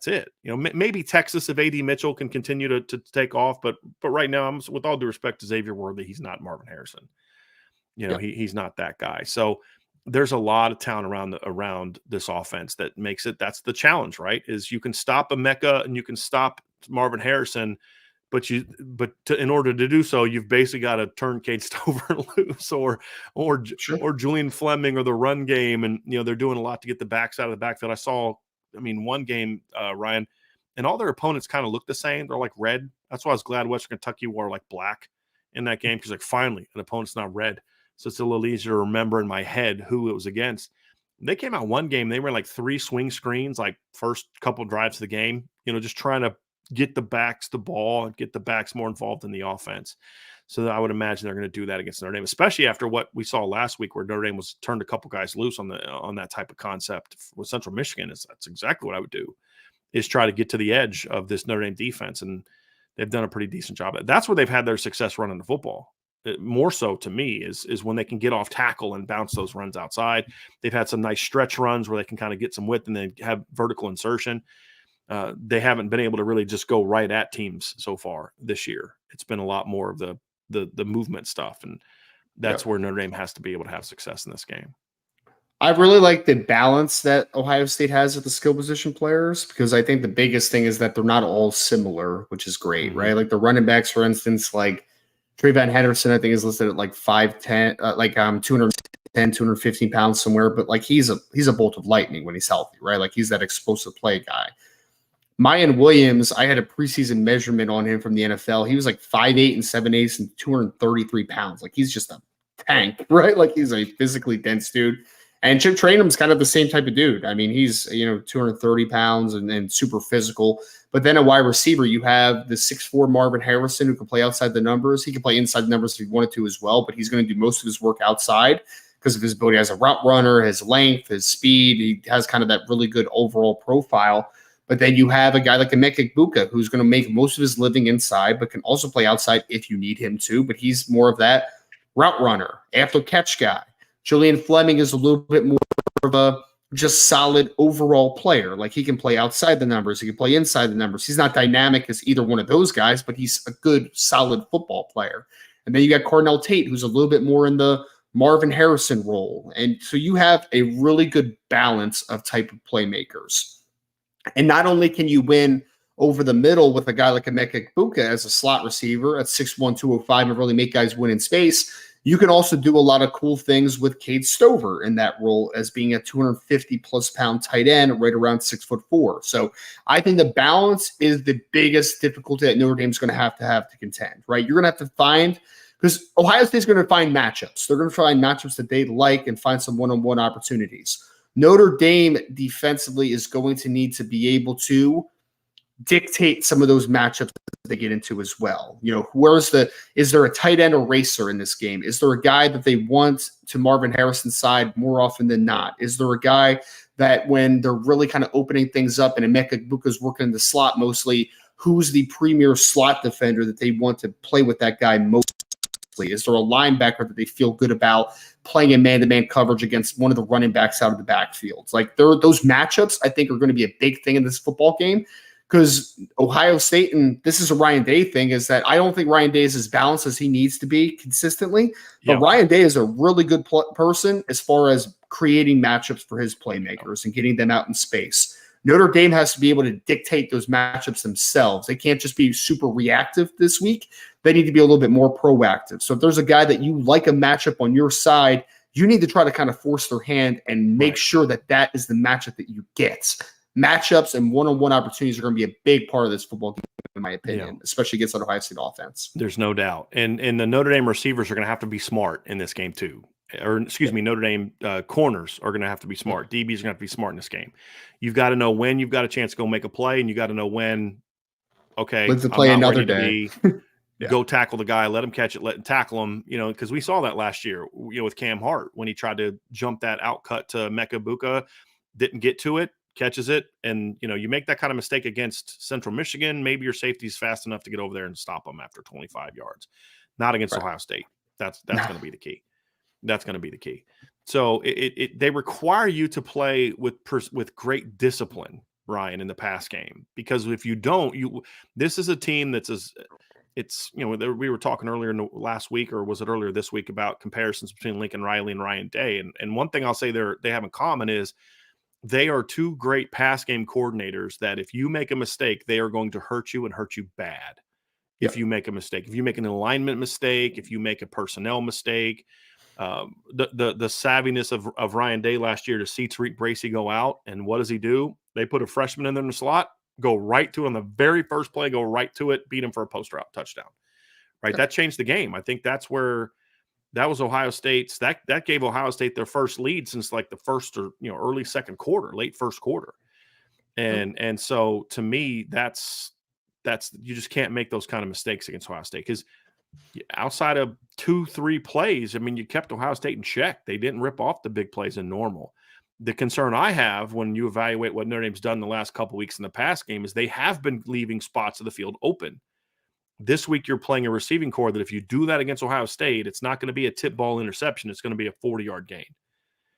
it. Maybe Texas, if A.D. Mitchell can continue to take off, but right now, with all due respect to Xavier Worthy, he's not Marvin Harrison. He's not that guy. So there's a lot of talent around this offense that makes it. That's the challenge, right? Is you can stop Emeka and you can stop Marvin Harrison, but in order to do so, you've basically got to turn Cade Stover loose or Julian Fleming, or the run game, and they're doing a lot to get the backs out of the backfield. I saw, one game, Ryan, and all their opponents kind of look the same. They're like red. That's why I was glad Western Kentucky wore like black in that game, because like finally an opponent's not red. So it's a little easier to remember in my head who it was against. They came out one game, they were like 3 swing screens, like first couple drives of the game, just trying to get the backs the ball and get the backs more involved in the offense. So I would imagine they're going to do that against Notre Dame, especially after what we saw last week, where Notre Dame was turned a couple guys loose on that type of concept with Central Michigan. That's exactly what I would do, is try to get to the edge of this Notre Dame defense. And they've done a pretty decent job. That's where they've had their success running the football. More so to me is when they can get off tackle and bounce those runs outside. They've had some nice stretch runs where they can kind of get some width and then have vertical insertion. They haven't been able to really just go right at teams so far this year. It's been a lot more of the movement stuff, and that's where Notre Dame has to be able to have success in this game. I really like the balance that Ohio State has with the skill position players, because I think the biggest thing is that they're not all similar, which is great, right? Like the running backs, for instance, like Travion Henderson, I think, is listed at like 5'10", 210, 215 pounds somewhere, but like he's a bolt of lightning when he's healthy, right? Like he's that explosive play guy. Mayan Williams, I had a preseason measurement on him from the NFL. He was like 5'8" and 7/8 and 233 pounds. Like he's just a tank, right? Like he's a physically dense dude. And Chip Trayanum's kind of the same type of dude. I mean, he's 230 pounds and super physical. But then a wide receiver, you have the 6'4" Marvin Harrison, who can play outside the numbers. He can play inside the numbers if he wanted to as well, but he's going to do most of his work outside because of his ability as a route runner, his length, his speed. He has kind of that really good overall profile. But then you have a guy like Emeka Egbuka, who's going to make most of his living inside, but can also play outside if you need him to. But he's more of that route runner, after catch guy. Julian Fleming is a little bit more of a just solid overall player. Like, he can play outside the numbers, he can play inside the numbers. He's not dynamic as either one of those guys, but he's a good, solid football player. And then you got Cardinal Tate, who's a little bit more in the Marvin Harrison role. And so you have a really good balance of type of playmakers. And not only can you win over the middle with a guy like Emeka Egbuka as a slot receiver at 6'1", 205 and really make guys win in space, you can also do a lot of cool things with Cade Stover in that role as being a 250-plus pound tight end right around 6'4". So I think the balance is the biggest difficulty that Notre Dame's going to have to contend, right? You're going to have to find – because Ohio State's going to find matchups. They're going to find matchups that they like and find some one-on-one opportunities. Notre Dame defensively is going to need to be able to dictate some of those matchups that they get into as well. You know, is there a tight end eraser in this game? Is there a guy that they want to Marvin Harrison's side more often than not? Is there a guy that when they're really kind of opening things up and Emeka Egbuka's working in the slot mostly, who's the premier slot defender that they want to play with that guy mostly? Is there a linebacker that they feel good about playing in man-to-man coverage against one of the running backs out of the backfield? Like, those matchups, I think, are going to be a big thing in this football game, because Ohio State, and this is a Ryan Day thing, is that I don't think Ryan Day is as balanced as he needs to be consistently. But Ryan Day is a really good person as far as creating matchups for his playmakers and getting them out in space. Notre Dame has to be able to dictate those matchups themselves. They can't just be super reactive this week. They need to be a little bit more proactive. So if there's a guy that you like a matchup on your side, you need to try to kind of force their hand and make sure that that is the matchup that you get. Matchups and one-on-one opportunities are going to be a big part of this football game, in my opinion, especially against that Ohio State offense. There's no doubt. And the Notre Dame receivers are going to have to be smart in this game too. Or excuse me, Notre Dame corners are going to have to be smart. DBs are going to have to be smart in this game. You've got to know when you've got a chance to go make a play, and you got to know when, okay, let's play another day. Go tackle the guy, let him catch it, tackle him, you know, because we saw that last year, you know, with Cam Hart when he tried to jump that out cut to Emeka Egbuka, didn't get to it, catches it, and, you know, you make that kind of mistake against Central Michigan, maybe your safety's fast enough to get over there and stop them after 25 yards. Not against Ohio State. That's going to be the key. That's going to be the key. So they require you to play with great discipline, Ryan, in the pass game, because if you don't, this is a team it's, you know, we were talking earlier in the last week, or was it earlier this week, about comparisons between Lincoln Riley and Ryan Day. And one thing I'll say they have in common is they are two great pass game coordinators that if you make a mistake, they are going to hurt you and hurt you bad. If you make a mistake, if you make an alignment mistake, if you make a personnel mistake, the savviness of Ryan Day last year to see Tariq Bracy go out, and what does he do? They put a freshman in there in the slot, go right to him the very first play, go right to it, beat him for a post route touchdown. Right, that changed the game. I think that's where that was Ohio State's. That gave Ohio State their first lead since like the first or early second quarter, late first quarter, and so to me that's you just can't make those kind of mistakes against Ohio State, because outside of 2-3 plays, I mean, you kept Ohio State in check. They didn't rip off the big plays in normal. The concern I have when you evaluate what Notre Dame's done the last couple of weeks in the pass game is they have been leaving spots of the field open. This week you're playing a receiving core that if you do that against Ohio State, it's not going to be a tip ball interception. It's going to be a 40-yard gain.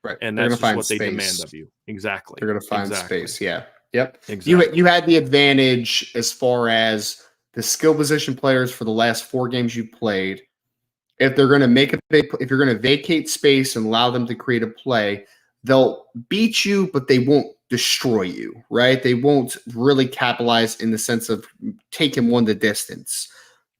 Right. And that's just what they demand of you. Exactly. They're going to find space. Yeah. Yep. Exactly. You had the advantage as far as the skill position players for the last 4 games you played. If they're going to if you're going to vacate space and allow them to create a play, they'll beat you, but they won't destroy you, right? They won't really capitalize in the sense of taking one the distance.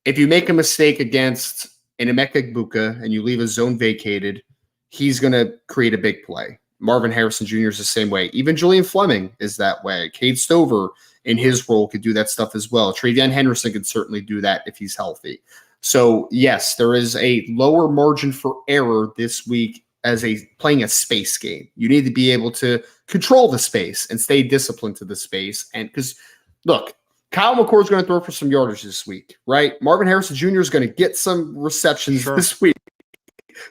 If you make a mistake against an Emeka Egbuka and you leave a zone vacated, he's going to create a big play. Marvin Harrison Jr. is the same way. Even Julian Fleming is that way. Cade Stover in his role could do that stuff as well. Travion Henderson could certainly do that if he's healthy. So yes, there is a lower margin for error this week as playing a space game. You need to be able to control the space and stay disciplined to the space. And because look, Kyle McCord is going to throw for some yardage this week, right? Marvin Harrison Jr. is going to get some receptions this week.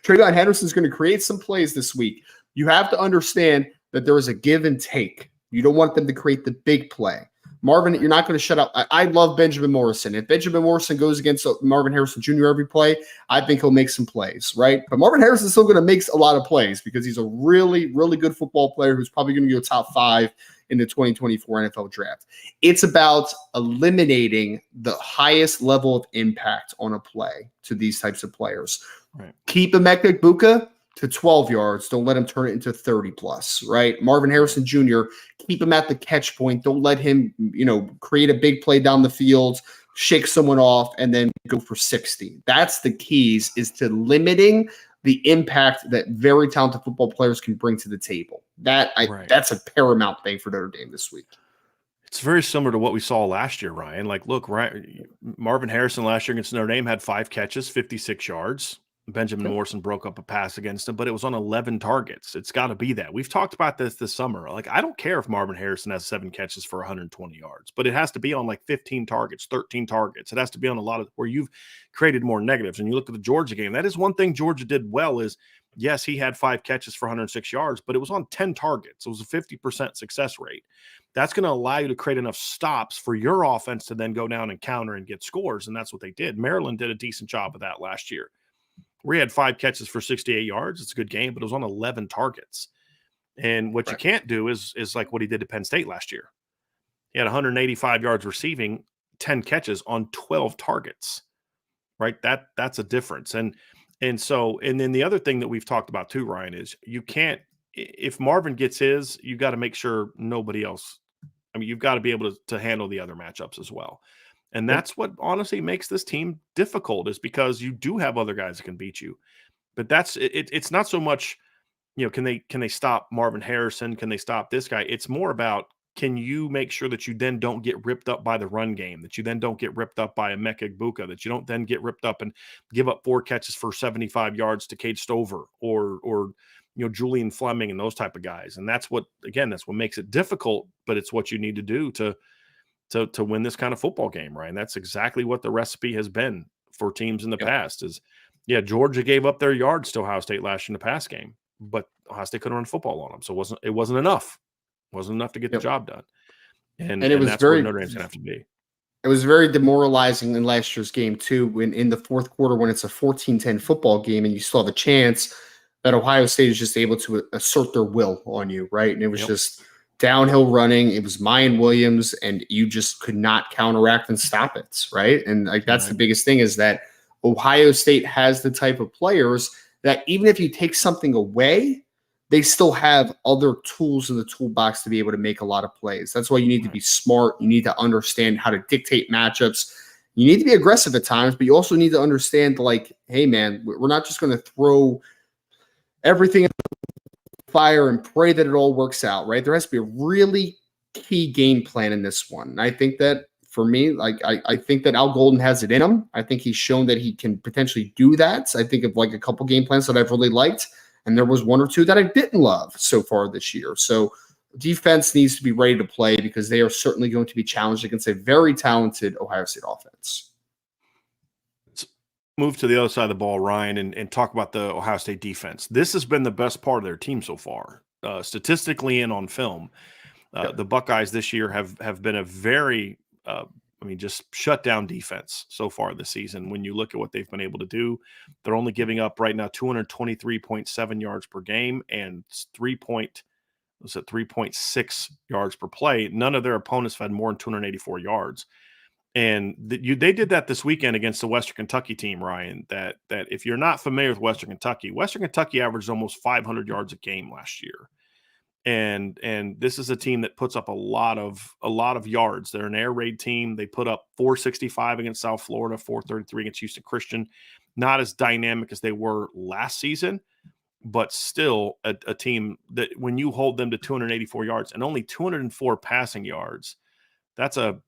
Travion Henderson is going to create some plays this week. You have to understand that there is a give and take. You don't want them to create the big play. Marvin, you're not going to shut up. I love Benjamin Morrison. If Benjamin Morrison goes against Marvin Harrison Jr. every play, I think he'll make some plays, right? But Marvin Harrison's still going to make a lot of plays because he's a really, really good football player who's probably going to go top 5 in the 2024 NFL draft. It's about eliminating the highest level of impact on a play to these types of players. Right. Keep Emeka Egbuka to 12 yards. Don't let him turn it into 30 plus, right? Marvin Harrison Jr., keep him at the catch point. Don't let him, create a big play down the field, shake someone off, and then go for 60. That's the keys, is to limiting the impact that very talented football players can bring to the table. That's a paramount thing for Notre Dame this week. It's very similar to what we saw last year, Ryan. Like, look, Marvin Harrison last year against Notre Dame had 5 catches, 56 yards. Benjamin Morrison broke up a pass against him, but it was on 11 targets. It's got to be that. We've talked about this summer. Like, I don't care if Marvin Harrison has 7 catches for 120 yards, but it has to be on like 15 targets, 13 targets. It has to be on a lot of where you've created more negatives. And you look at the Georgia game, that is one thing Georgia did well is, yes, he had 5 catches for 106 yards, but it was on 10 targets. It was a 50% success rate. That's going to allow you to create enough stops for your offense to then go down and counter and get scores. And that's what they did. Maryland did a decent job of that last year. We had 5 catches for 68 yards. It's a good game, but it was on 11 targets. And what you can't do is like what he did to Penn State last year. He had 185 yards receiving, 10 catches on 12 targets, right? That's a difference. And then the other thing that we've talked about too, Ryan, is you can't, if Marvin gets his, you got to make sure nobody else, you've got to be able to handle the other matchups as well. And that's what honestly makes this team difficult, is because you do have other guys that can beat you. But it's not so much, can they stop Marvin Harrison? Can they stop this guy? It's more about, can you make sure that you then don't get ripped up by the run game, that you then don't get ripped up by Emeka Egbuka, that you don't then get ripped up and give up 4 catches for 75 yards to Cade Stover or Julian Fleming and those type of guys. And that's what makes it difficult, but it's what you need to do to win this kind of football game, right? And that's exactly what the recipe has been for teams in the past is, Georgia gave up their yards to Ohio State last year in the pass game, but Ohio State couldn't run football on them. So it wasn't enough. It wasn't enough to get the job done. And that's where Notre Dame's going to have to be. It was very demoralizing in last year's game too, when in the fourth quarter, when it's a 14-10 football game and you still have a chance, that Ohio State is just able to assert their will on you, right? And it was just downhill running. It was Mayan Williams, and you just could not counteract and stop it, right? And that's the biggest thing, is that Ohio State has the type of players that even if you take something away, they still have other tools in the toolbox to be able to make a lot of plays. That's why you need to be smart. You need to understand how to dictate matchups. You need to be aggressive at times, but you also need to understand, like, hey, man, we're not just going to throw everything in the fire and pray that it all works out, right? There has to be a really key game plan in this one. And I think that, for me, I think that Al Golden has it in him. I think he's shown that he can potentially do that. I think of a couple game plans that I've really liked, and there was 1 or 2 that I didn't love so far this year. So defense needs to be ready to play, because they are certainly going to be challenged against a very talented Ohio State offense. Let's move to the other side of the ball, Ryan, and talk about the Ohio State defense. This has been the best part of their team so far, statistically and on film. The Buckeyes this year have been a very just shut down defense so far this season. When you look at what they've been able to do, they're only giving up right now 223.7 yards per game and 3.6 yards per play. None of their opponents have had more than 284 yards. And they did that this weekend against the Western Kentucky team, Ryan, that if you're not familiar with Western Kentucky averaged almost 500 yards a game last year. And this is a team that puts up a lot of yards. They're an air raid team. They put up 465 against South Florida, 433 against Houston Christian. Not as dynamic as they were last season, but still a team that when you hold them to 284 yards and only 204 passing yards, that's a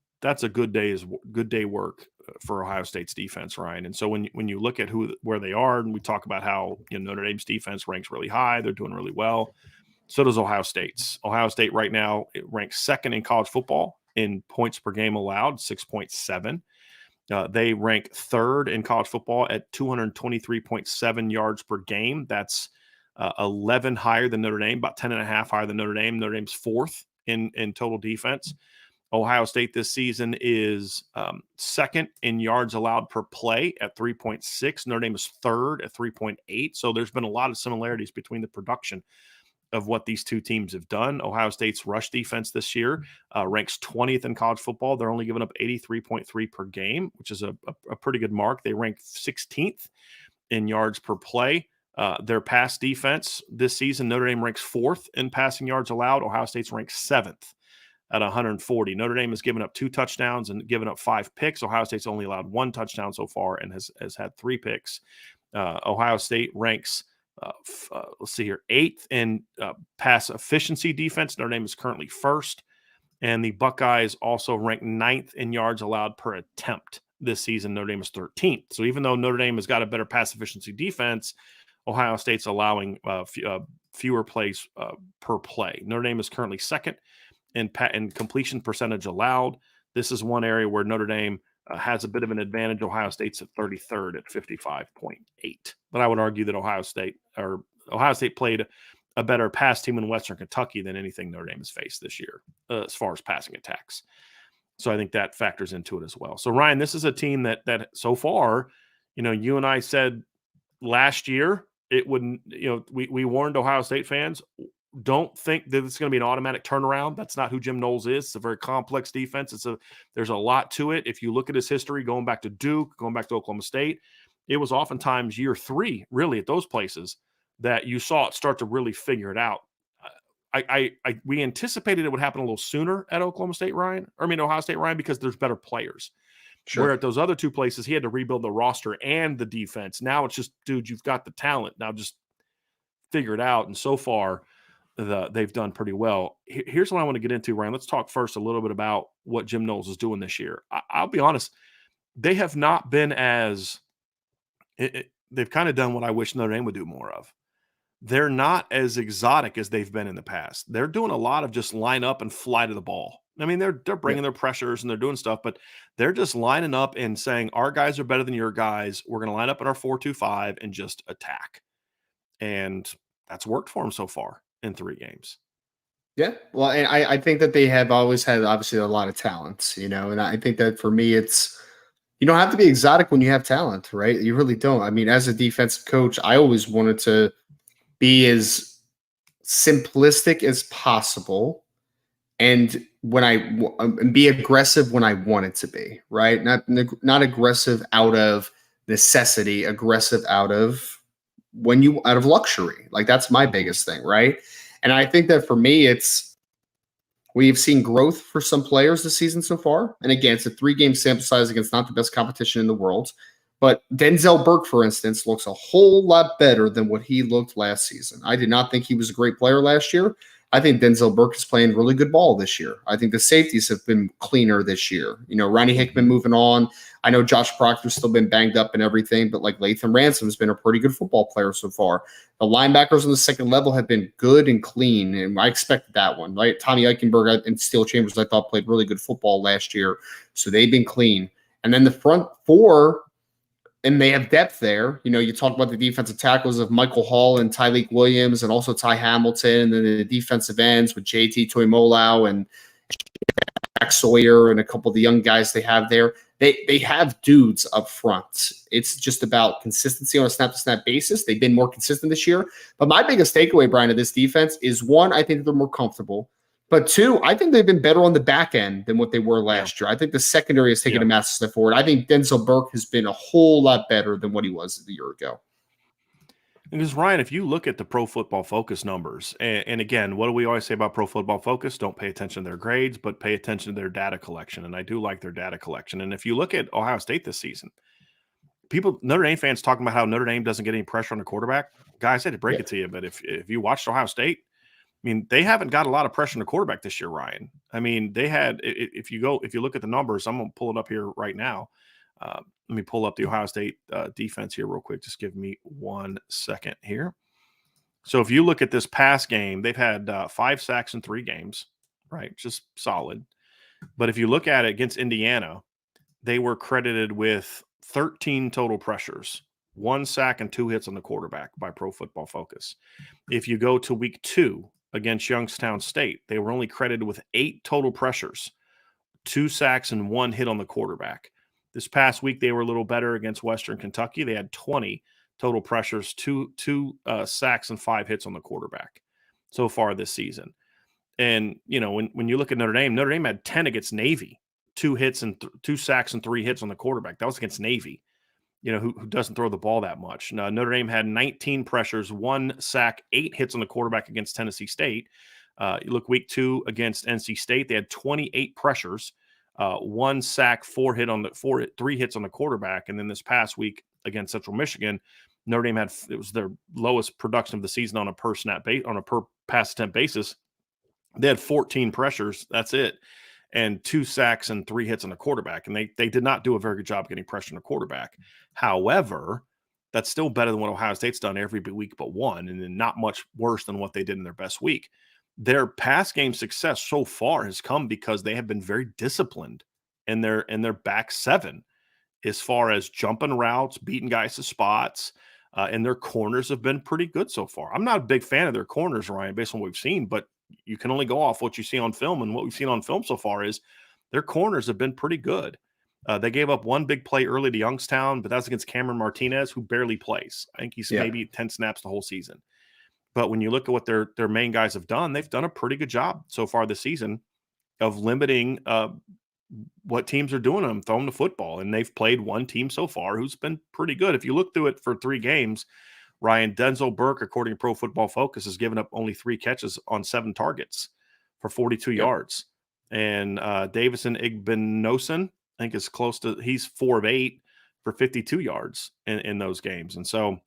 good day work for Ohio State's defense, Ryan. And so when you look at where they are, and we talk about how Notre Dame's defense ranks really high, they're doing really well. So does Ohio State's. Ohio State right now, it ranks 2nd in college football in points per game allowed, 6.7. They rank 3rd in college football at 223.7 yards per game. That's 11 higher than Notre Dame, about 10.5 higher than Notre Dame. Notre Dame's 4th in total defense. Ohio State this season is second in yards allowed per play at 3.6. Notre Dame is third at 3.8. So there's been a lot of similarities between the production of what these two teams have done. Ohio State's rush defense this year ranks 20th in college football. They're only giving up 83.3 per game, which is a pretty good mark. They rank 16th in yards per play. Their pass defense this season, Notre Dame ranks 4th in passing yards allowed. Ohio State's ranked 7th at 140. Notre Dame has given up 2 touchdowns and given up 5 picks. Ohio State's only allowed 1 touchdown so far and has had 3 picks. Ohio State ranks, let's see here, 8th in pass efficiency defense. Notre Dame is currently 1st. And the Buckeyes also rank 9th in yards allowed per attempt this season. Notre Dame is 13th. So even though Notre Dame has got a better pass efficiency defense, Ohio State's allowing fewer plays per play. Notre Dame is currently 2nd in completion percentage allowed. This is one area where Notre Dame has a bit of an advantage. Ohio State's at 33rd at 55.8. But I would argue that Ohio State played a better pass team in Western Kentucky than anything Notre Dame has faced this year as far as passing attacks. So I think that factors into it as well. So Ryan, this is a team that so far, you and I said last year it wouldn't, we warned Ohio State fans, don't think that it's going to be an automatic turnaround. That's not who Jim Knowles is. It's a very complex defense. There's a lot to it. If you look at his history, going back to Duke, going back to Oklahoma State, it was oftentimes year 3, really, at those places that you saw it start to really figure it out. We anticipated it would happen a little sooner at Ohio State, Ryan, because there's better players. Sure. Where at those other 2 places, he had to rebuild the roster and the defense. Now it's just, dude, you've got the talent. Now just figure it out. And so far, they've done pretty well. Here's what I want to get into, Ryan. Let's talk first a little bit about what Jim Knowles is doing this year. I'll be honest, they have not been as they've kind of done what I wish Notre Dame would do more of. They're not as exotic as they've been in the past. They're doing a lot of just line up and fly to the ball. I mean, they're bringing their pressures and they're doing stuff, but they're just lining up and saying, our guys are better than your guys. We're going to line up in our 4-2-5 and just attack. And that's worked for them so far in 3 games. Yeah. Well, and I think that they have always had obviously a lot of talents, and I think that for me, it's, you don't have to be exotic when you have talent, right? You really don't. I mean, as a defensive coach, I always wanted to be as simplistic as possible and be aggressive when I wanted to be, right? Not aggressive out of necessity, aggressive out of luxury. Like, that's my biggest thing, right? And I think that for me, we've seen growth for some players this season so far. And again, it's a 3-game sample size against not the best competition in the world. But Denzel Burke, for instance, looks a whole lot better than what he looked last season. I did not think he was a great player last year. I think Denzel Burke is playing really good ball this year. I think the safeties have been cleaner this year. Ronnie Hickman moving on. I know Josh Proctor's still been banged up and everything, but like Latham Ransom has been a pretty good football player so far. The linebackers on the second level have been good and clean, and I expected that one, right? Tommy Eichenberg and Steel Chambers, I thought, played really good football last year, so they've been clean. And then the front 4, and they have depth there. You talk about the defensive tackles of Michael Hall and Tyleik Williams and also Ty Hamilton, and then the defensive ends with JT Toimolo and Jack Sawyer and a couple of the young guys they have there. They have dudes up front. It's just about consistency on a snap-to-snap basis. They've been more consistent this year. But my biggest takeaway, Brian, of this defense is, 1, I think they're more comfortable. But 2, I think they've been better on the back end than what they were last year. I think the secondary has taken a massive step forward. I think Denzel Burke has been a whole lot better than what he was a year ago. Because, Ryan, if you look at the Pro Football Focus numbers, and again, what do we always say about Pro Football Focus? Don't pay attention to their grades, but pay attention to their data collection. And I do like their data collection. And if you look at Ohio State this season, Notre Dame fans talking about how Notre Dame doesn't get any pressure on the quarterback. Guys, I had to break it to you, but if you watched Ohio State, I mean, they haven't got a lot of pressure on the quarterback this year, Ryan. I mean, they had, if you look at the numbers, I'm going to pull it up here right now. Let me pull up the Ohio State defense here real quick. Just give me 1 second here. So if you look at this past game, they've had 5 sacks in 3 games, right? Just solid. But if you look at it against Indiana, they were credited with 13 total pressures, 1 sack and 2 hits on the quarterback by Pro Football Focus. If you go to week 2 against Youngstown State, they were only credited with 8 total pressures, 2 sacks and 1 hit on the quarterback. This past week, they were a little better against Western Kentucky. They had 20 total pressures, two sacks and 5 hits on the quarterback so far this season. And, when you look at Notre Dame had 10 against Navy, 2 hits and 2 sacks and 3 hits on the quarterback. That was against Navy, who doesn't throw the ball that much. Now, Notre Dame had 19 pressures, 1 sack, 8 hits on the quarterback against Tennessee State. You look week 2 against NC State, they had 28 pressures, 1 sack, 3 hits on the quarterback. And then this past week against Central Michigan, Notre Dame it was their lowest production of the season on a per pass attempt basis. They had 14 pressures. That's it. And 2 sacks and 3 hits on the quarterback. And they did not do a very good job getting pressure on the quarterback. However, that's still better than what Ohio State's done every week but one, and then not much worse than what they did in their best week. Their pass game success so far has come because they have been very disciplined in their back seven as far as jumping routes, beating guys to spots, and their corners have been pretty good so far. I'm not a big fan of their corners, Ryan, based on what we've seen, but you can only go off what you see on film, and what we've seen on film so far is their corners have been pretty good. They gave up 1 big play early to Youngstown, but that's against Cameron Martinez, who barely plays. I think he's maybe 10 snaps the whole season. But when you look at what their main guys have done, they've done a pretty good job so far this season of limiting what teams are doing to them, throwing the football. And they've played one team so far who's been pretty good. If you look through it for 3 games, Ryan, Denzel Burke, according to Pro Football Focus, has given up only 3 catches on 7 targets for 42 yards. And Davison Igbinosun, I think, is he's 4 of 8 for 52 yards in those games. And so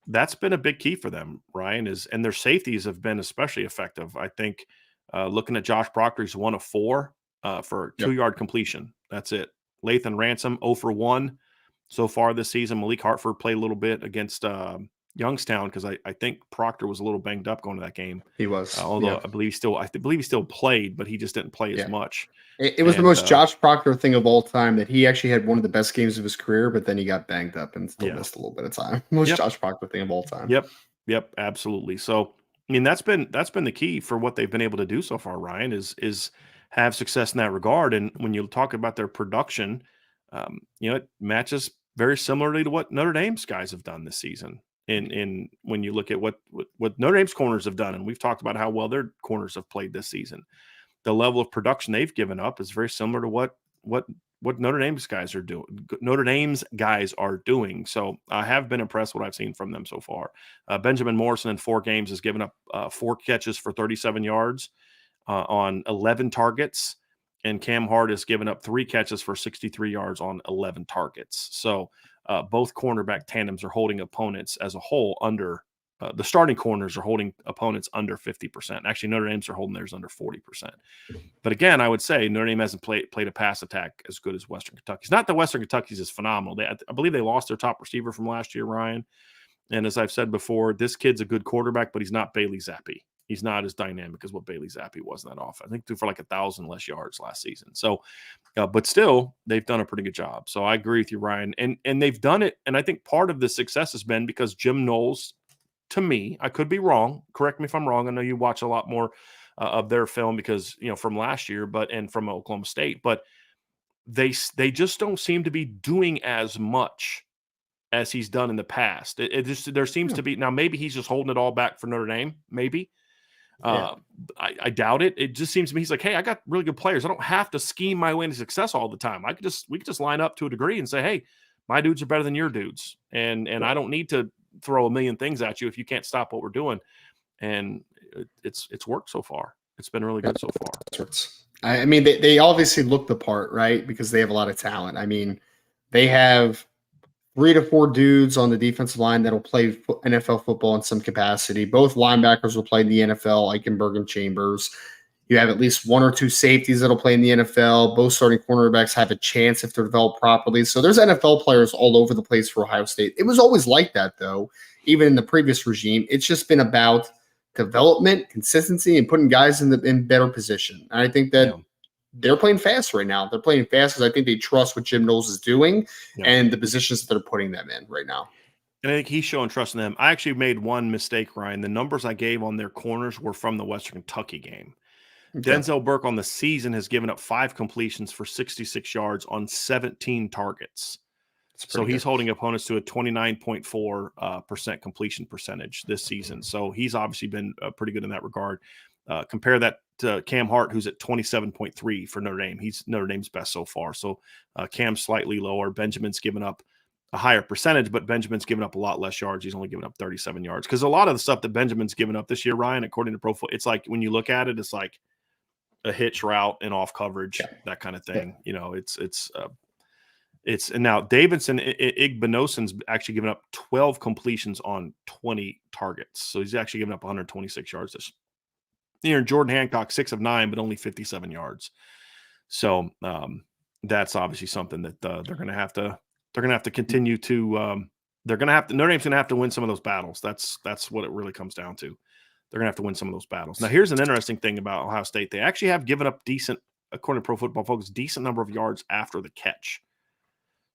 that's been a big key for them, Ryan, and their safeties have been especially effective. I think looking at Josh Proctor, he's 1 of 4 for 2-yard completion. That's it. Lathan Ransom, 0 for 1 so far this season. Malik Hartford played a little bit against Youngstown because I think Proctor was a little banged up going to that game. He was, although I believe he still played, but he just didn't play as much. It was the most Josh Proctor thing of all time, that he actually had one of the best games of his career, but then he got banged up and still missed a little bit of time. Most Josh Proctor thing of all time. Yep, absolutely. So I mean, that's been the key for what they've been able to do so far, Ryan, is have success in that regard. And when you talk about their production, it matches very similarly to what Notre Dame's guys have done this season. In when you look at what Notre Dame's corners have done, and we've talked about how well their corners have played this season, the level of production they've given up is very similar to what Notre Dame's guys are doing. Notre Dame's guys are doing. So I have been impressed what I've seen from them so far. Benjamin Morrison in 4 games has given up 4 catches for 37 yards on 11 targets, and Cam Hart has given up 3 catches for 63 yards on 11 targets. So both cornerback tandems are holding opponents as a whole under the starting corners are holding opponents under 50%. Actually, Notre Dame's are holding theirs under 40%. But again, I would say Notre Dame hasn't played a pass attack as good as Western Kentucky's. Not that Western Kentucky's is phenomenal. I believe they lost their top receiver from last year, Ryan. And as I've said before, this kid's a good quarterback, but he's not Bailey Zappi. He's not as dynamic as what Bailey Zappi was in that offense. I think threw for like 1,000 less yards last season. So, but still, they've done a pretty good job. So I agree with you, Ryan. And they've done it. And I think part of the success has been because Jim Knowles, to me, I could be wrong. Correct me if I'm wrong. I know you watch a lot more of their film because, from last year, and from Oklahoma State, but they just don't seem to be doing as much as he's done in the past. There seems to be, now maybe he's just holding it all back for Notre Dame. Maybe. I doubt it. It just seems to me he's like, hey, I got really good players. I don't have to scheme my way into success all the time. We could just line up to a degree and say, hey, my dudes are better than your dudes. And I don't need to throw a million things at you if you can't stop what we're doing. And it's worked so far. It's been really good so far. I mean, they obviously look the part, right? Because they have a lot of talent. I mean, they have 3 to 4 dudes on the defensive line that'll play NFL football in some capacity. Both linebackers will play in the NFL, Eichenberg and Chambers. You have at least 1 or 2 safeties that'll play in the NFL. Both starting cornerbacks have a chance if they're developed properly. So there's NFL players all over the place for Ohio State. It was always like that, though, even in the previous regime. It's just been about development, consistency, and putting guys in better position. And I think that they're playing fast right now. They're playing fast because I think they trust what Jim Knowles is doing and the positions that they're putting them in right now. And I think he's showing trust in them. I actually made one mistake, Ryan. The numbers I gave on their corners were from the Western Kentucky game. Okay. Denzel Burke on the season has given up 5 completions for 66 yards on 17 targets. That's So pretty he's good. holding opponents to a 29.4% completion percentage this season. So he's obviously been pretty good in that regard. Compare that to Cam Hart, who's at 27.3 for Notre Dame. He's Notre Dame's best so far. So Cam's slightly lower. Benjamin's given up a higher percentage, but Benjamin's given up a lot less yards. He's only given up 37 yards. Because a lot of the stuff that Benjamin's given up this year, Ryan, according to Pro Football, it's like when you look at it, it's like a hitch route and off coverage, Yeah. that kind of thing. You know, and now Davidson Igbinosun's actually given up 12 completions on 20 targets. So he's actually given up 126 yards this year. And Jordan Hancock, 6 of 9, but only 57 yards. So that's obviously something that they're going to have to continue to Notre Dame's going to have to win some of those battles. That's what it really comes down to. They're going to have to win some of those battles. Now, here's an interesting thing about Ohio State. They actually have given up decent, according to Pro Football Focus, decent number of yards after the catch.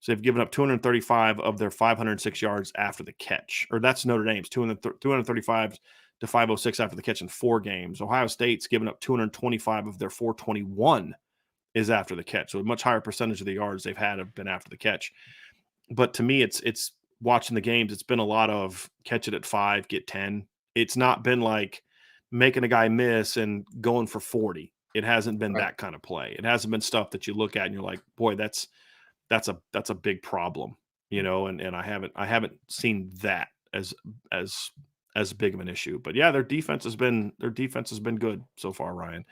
So they've given up 235 of their 506 yards after the catch. Or that's Notre Dame's, 235 to 506 after the catch in 4 games. Ohio State's given up 225 of their 421 is after the catch. So a much higher percentage of the yards they've had have been after the catch. But to me, it's watching the games, it's been a lot of catch it at 5, get 10. It's not been like making a guy miss and going for 40. It hasn't been that kind of play. It hasn't been stuff that you look at and you're like, boy, that's a big problem, you know, and I haven't seen that as big of an issue. But yeah, their defense has been good so far, Ryan.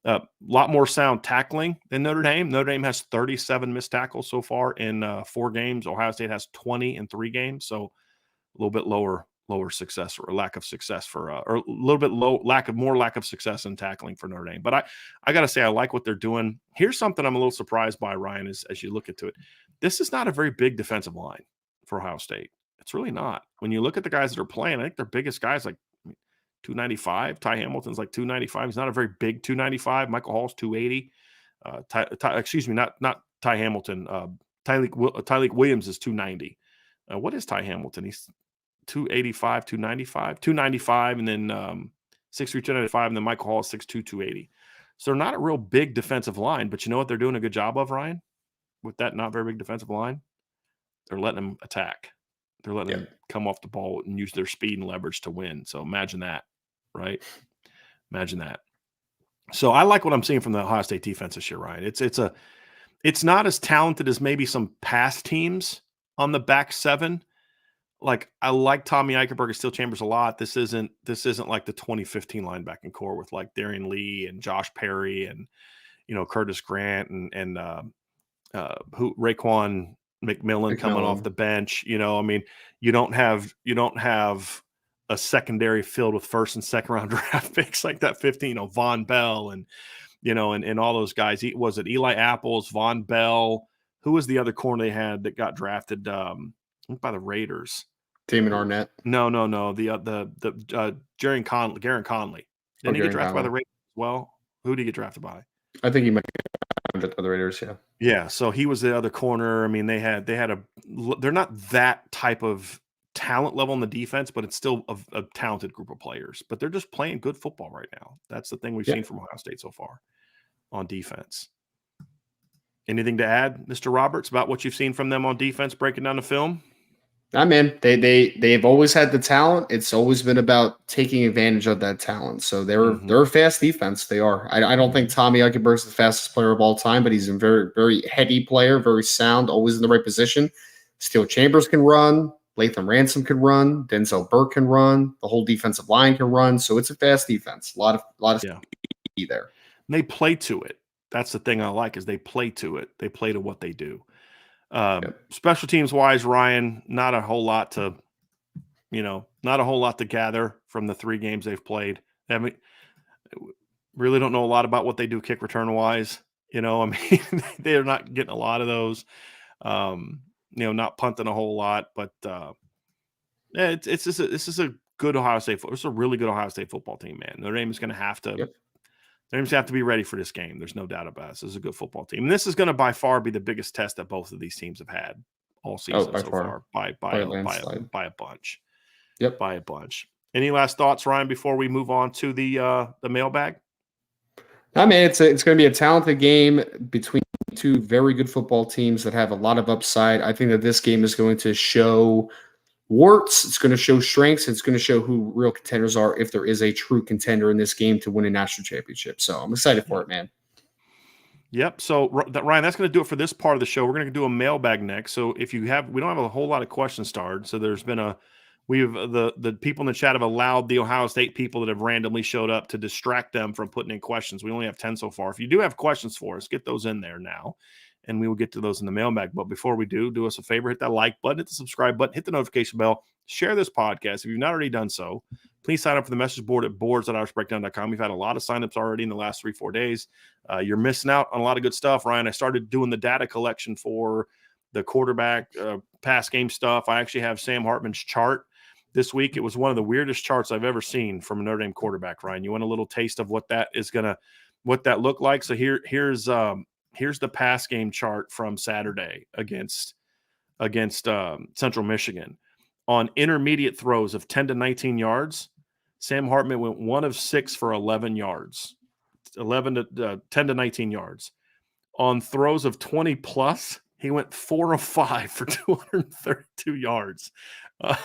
A lot more sound tackling than Notre Dame. Notre Dame has 37 missed tackles so far in 4 games. Ohio State has 20 in 3 games, so a little bit lower success or lack of success for or a little bit lack of success in tackling for Notre Dame. But I got to say, I like what they're doing. Here's something I'm a little surprised by, Ryan, as you look into it. This is not a very big defensive line for Ohio State. It's really not. When you look at the guys that are playing, I think their biggest guys like 295. Ty Hamilton's like 295. He's not a very big 295. Michael Hall's 280. Not Ty Hamilton. Tyleik Williams is 290. What is Ty Hamilton? He's 285, 295, and then 6'3", 295, and then Michael Hall is 6'2", 280. So they're not a real big defensive line, but you know what they're doing a good job of, Ryan? With that not very big defensive line, they're letting them attack. They're letting them come off the ball and use their speed and leverage to win. So imagine that, right? Imagine that. So I like what I'm seeing from the Ohio State defense this year, Ryan. It's not as talented as maybe some past teams on the back 7. Like I like Tommy Eichenberg and Steel Chambers a lot. This isn't like the 2015 linebacking core with like Darian Lee and Josh Perry and Curtis Grant and Raekwon McMillan coming off the bench. You don't have a secondary filled with first and second round draft picks like that 15. Von Bell and all those guys. Was it Eli Apples, Von Bell? Who was the other corner they had that got drafted by the Raiders? Damon Arnett. No. The Garen Conley. Didn't he get drafted by the Raiders as well? Who did he get drafted by? I think he might get drafted by the Raiders, yeah. Yeah, so he was the other corner. I mean, they're not that type of talent level in the defense, but it's still a talented group of players. But they're just playing good football right now. That's the thing we've seen from Ohio State so far on defense. Anything to add, Mr. Roberts, about what you've seen from them on defense, breaking down the film? I mean, they've always had the talent. It's always been about taking advantage of that talent. So they're a fast defense. They are. I don't think Tommy Eichenberg is the fastest player of all time, but he's a very, very heady player, very sound, always in the right position. Steel Chambers can run. Latham Ransom can run. Denzel Burke can run. The whole defensive line can run. So it's a fast defense. A lot of speed there. And they play to it. That's the thing I like is they play to it. They play to what they do. Special teams wise, Ryan, not a whole lot to gather from the 3 games they've played. I mean, really don't know a lot about what they do kick return wise. They're not getting a lot of those. Not punting a whole lot, but this is a good Ohio State. It's a really good Ohio State football team, man. Notre Dame is going to have to. Yep. They have to be ready for this game. There's no doubt about it. This is a good football team. And this is going to by far be the biggest test that both of these teams have had all season so far by a bunch. Yep. By a bunch. Any last thoughts, Ryan, before we move on to the mailbag? I mean, it's going to be a talented game between two very good football teams that have a lot of upside. I think that this game is going to show warts. It's going to show strengths. It's going to show who real contenders are if there is a true contender in this game to win a national championship. So I'm excited for it, man. Yep. So Ryan, that's going to do it for this part of the show. We're going to do a mailbag next. So if we don't have a whole lot of questions starred. So there's been the people in the chat have allowed the Ohio State people that have randomly showed up to distract them from putting in questions. We only have 10 so far. If you do have questions for us, get those in there now, and we will get to those in the mailbag. But before we do us a favor, hit that like button, hit the subscribe button, hit the notification bell, share this podcast. If you've not already done so, please sign up for the message board at boards.irishbreakdown.com. We've had a lot of signups already in the last 3-4 days. You're missing out on a lot of good stuff, Ryan. I started doing the data collection for the quarterback pass game stuff. I actually have Sam Hartman's chart this week. It was one of the weirdest charts I've ever seen from a Notre Dame quarterback, Ryan. You want a little taste of what that looked like? So here's the pass game chart from Saturday against Central Michigan. On intermediate throws of 10 to 19 yards, Sam Hartman went 1 of 6 for 11 yards, 10 to 19 yards. On throws of 20 plus, he went 4 of 5 for 232 yards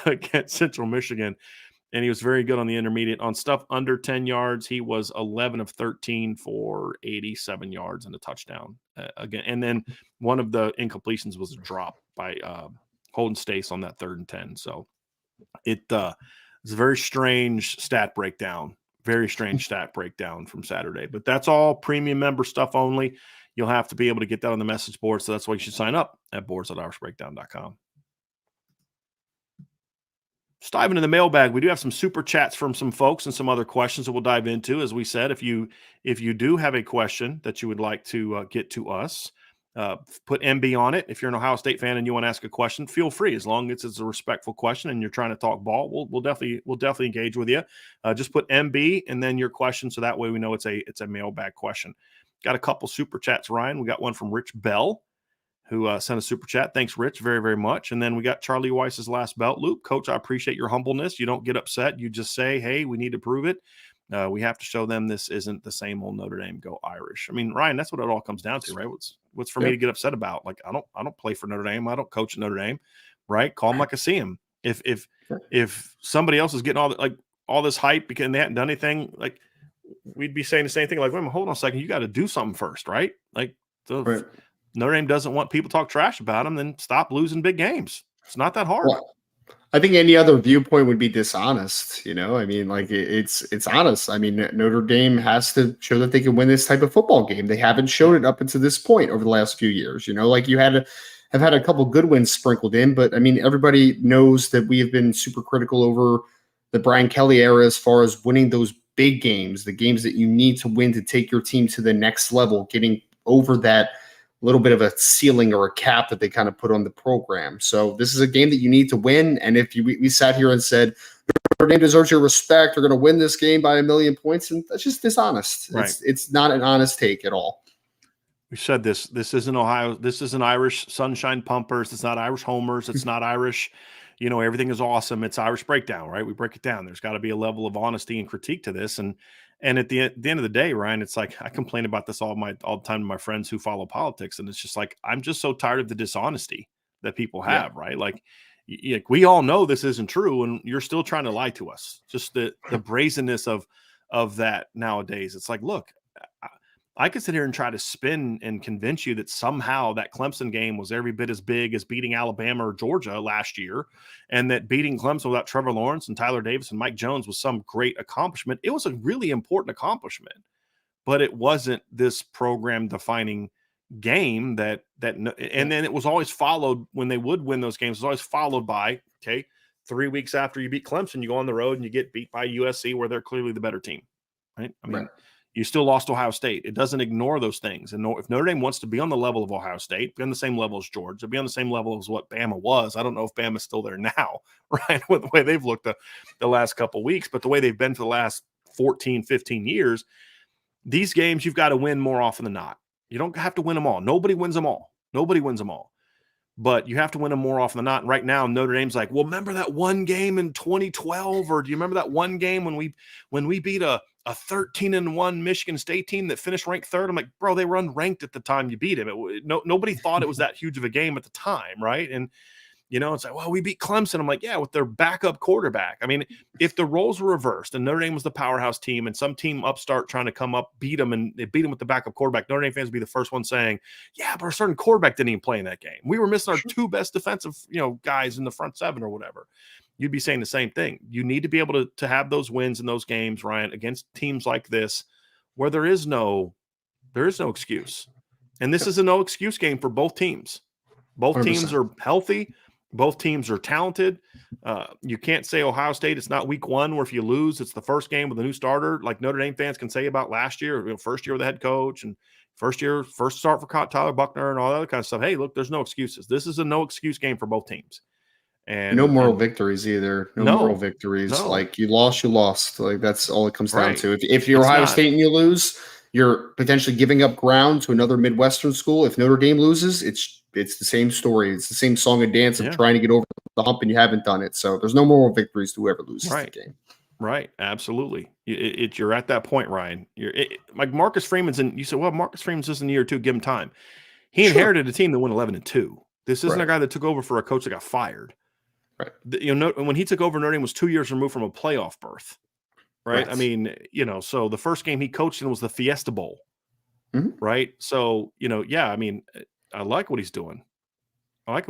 against Central Michigan. And he was very good on the intermediate. On stuff under 10 yards, he was 11 of 13 for 87 yards and a touchdown again. And then one of the incompletions was a drop by Holden Stace on that 3rd and 10. So it's a very strange stat breakdown. Very strange stat breakdown from Saturday. But that's all premium member stuff only. You'll have to be able to get that on the message board. So that's why you should sign up at boards.irishbreakdown.com. Just dive into the mailbag. We do have some super chats from some folks and some other questions that we'll dive into. As we said, if you do have a question that you would like to get to us, put MB on it. If you're an Ohio State fan and you want to ask a question, feel free. As long as it's a respectful question and you're trying to talk ball, we'll definitely engage with you. Just put MB and then your question, so that way we know it's a mailbag question. Got a couple super chats, Ryan. We got one from Rich Bell, who sent a super chat. Thanks, Rich, very, very much. And then we got Charlie Weiss's last belt loop. Coach, I appreciate your humbleness. You don't get upset. You just say, hey, we need to prove it. We have to show them this isn't the same old Notre Dame, go Irish. I mean, Ryan, that's what it all comes down to, right? What's for me to get upset about? Like, I don't play for Notre Dame. I don't coach at Notre Dame, right? Call them like I see them. If somebody else is getting all this hype because they hadn't done anything, like we'd be saying the same thing. Like, wait a minute, hold on a second. You got to do something first, right? Like Notre Dame doesn't want people to talk trash about them, then stop losing big games. It's not that hard. Well, I think any other viewpoint would be dishonest. I mean, like it's honest. I mean, Notre Dame has to show that they can win this type of football game. They haven't shown it up until this point over the last few years. Like you have had a couple good wins sprinkled in, but I mean, everybody knows that we have been super critical over the Brian Kelly era as far as winning those big games, the games that you need to win to take your team to the next level, getting over that little bit of a ceiling or a cap that they kind of put on the program. So this is a game that you need to win. And if we sat here and said, Notre Dame deserves your respect, they're going to win this game by 1 million points, and that's just dishonest. Right. It's not an honest take at all. We said this isn't Ohio. This isn't Irish sunshine pumpers. It's not Irish homers. It's not Irish, everything is awesome. It's Irish breakdown, right? We break it down. There's got to be a level of honesty and critique to this. And at the end of the day, Ryan, it's like I complain about this all the time to my friends who follow politics, and it's just like I'm just so tired of the dishonesty that people have, right? Like we all know this isn't true, and you're still trying to lie to us. Just the brazenness of that nowadays. It's like, look, I could sit here and try to spin and convince you that somehow that Clemson game was every bit as big as beating Alabama or Georgia last year, and that beating Clemson without Trevor Lawrence and Tyler Davis and Mike Jones was some great accomplishment. It was a really important accomplishment, but it wasn't this program-defining game and then it was always followed when they would win those games. It was always followed by, 3 weeks after you beat Clemson, you go on the road and you get beat by USC, where they're clearly the better team, right? I mean, you still lost Ohio State. It doesn't ignore those things. And if Notre Dame wants to be on the level of Ohio State, be on the same level as Georgia, be on the same level as what Bama was. I don't know if Bama's still there now, right, with the way they've looked the last couple of weeks, but the way they've been for the last 14, 15 years, these games you've got to win more often than not. You don't have to win them all. Nobody wins them all. but you have to win them more often than not. And right now, Notre Dame's like, well, remember that one game in 2012, or do you remember that one game when we beat a 13-1 Michigan State team that finished ranked third? I'm like, bro, they were unranked at the time you beat him. Nobody thought it was that huge of a game at the time, right? And it's like, well, we beat Clemson. I'm like, yeah, with their backup quarterback. I mean, if the roles were reversed and Notre Dame was the powerhouse team and some team upstart trying to come up, beat them, and they beat them with the backup quarterback, Notre Dame fans would be the first one saying, yeah, but our certain quarterback didn't even play in that game. We were missing our two best defensive, guys in the front seven or whatever. You'd be saying the same thing. You need to be able to have those wins in those games, Ryan, against teams like this where there is no excuse. And this is a no excuse game for both teams. Both 100%. teams are healthy. Both teams are talented. You can't say Ohio State, it's not week one where if you lose, it's the first game with a new starter, like Notre Dame fans can say about last year, first year with the head coach and first start for Tyler Buckner and all that other kind of stuff. Hey, look, there's no excuses. This is a no excuse game for both teams. And no moral victories either. No moral victories. No. Like you lost. Like that's all it comes down to. If you're Ohio State and you lose, you're potentially giving up ground to another Midwestern school. If Notre Dame loses, it's the same story. It's the same song and dance of trying to get over the hump, and you haven't done it. So there's no moral victories to whoever loses the game. Right. Absolutely. You're at that point, Ryan. Like Marcus Freeman's in. You said, well, Marcus Freeman's just in year two. Give him time. He inherited a team that went 11-2. This isn't a guy that took over for a coach that got fired. Right. When he took over, Notre Dame was 2 years removed from a playoff berth. Right. I mean, so the first game he coached in was the Fiesta Bowl. Mm-hmm. Right. So, I mean, I like what he's doing. And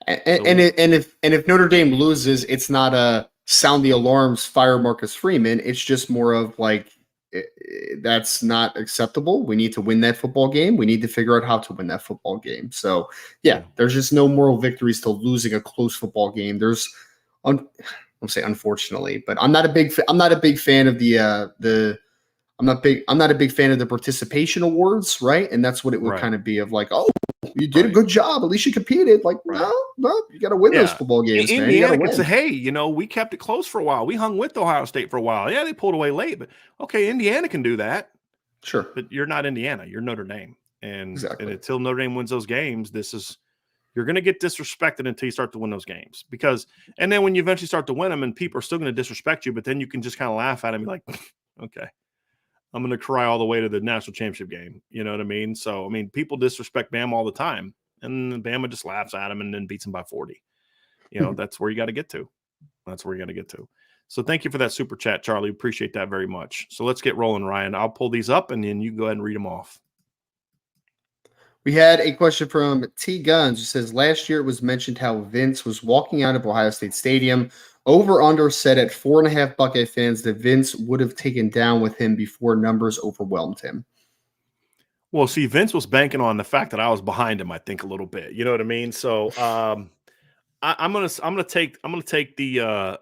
if Notre Dame loses, it's not a sound the alarms, fire Marcus Freeman. It's just more of like, that's not acceptable. We need to win that football game. We need to figure out how to win that football game. So there's just no moral victories to losing a close football game. There's, I'll say unfortunately, but I'm not a big fan of I'm not a big fan of the participation awards, right? And that's what it would kind of be of like, oh, you did a good job. At least you competed. Like, no, you got to win those football games, man. Indiana can say, hey, we kept it close for a while. We hung with Ohio State for a while. Yeah, they pulled away late, but okay, Indiana can do that. Sure. But you're not Indiana. You're Notre Dame. And until Notre Dame wins those games, you're going to get disrespected until you start to win those games. And then when you eventually start to win them and people are still going to disrespect you, but then you can just kind of laugh at them and be like, okay. I'm going to cry all the way to the national championship game. You know what I mean? So, I mean, people disrespect Bama all the time, and Bama just laughs at him and then beats him by 40. That's where you got to get to. So thank you for that super chat, Charlie. Appreciate that very much. So let's get rolling, Ryan. I'll pull these up, and then you go ahead and read them off. We had a question from T Guns who says, last year it was mentioned how Vince was walking out of Ohio State Stadium. Over under set at 4.5 Buckeye fans that Vince would have taken down with him before numbers overwhelmed him. Well, see, Vince was banking on the fact that I was behind him, I think, a little bit. You know what I mean? So I'm gonna take the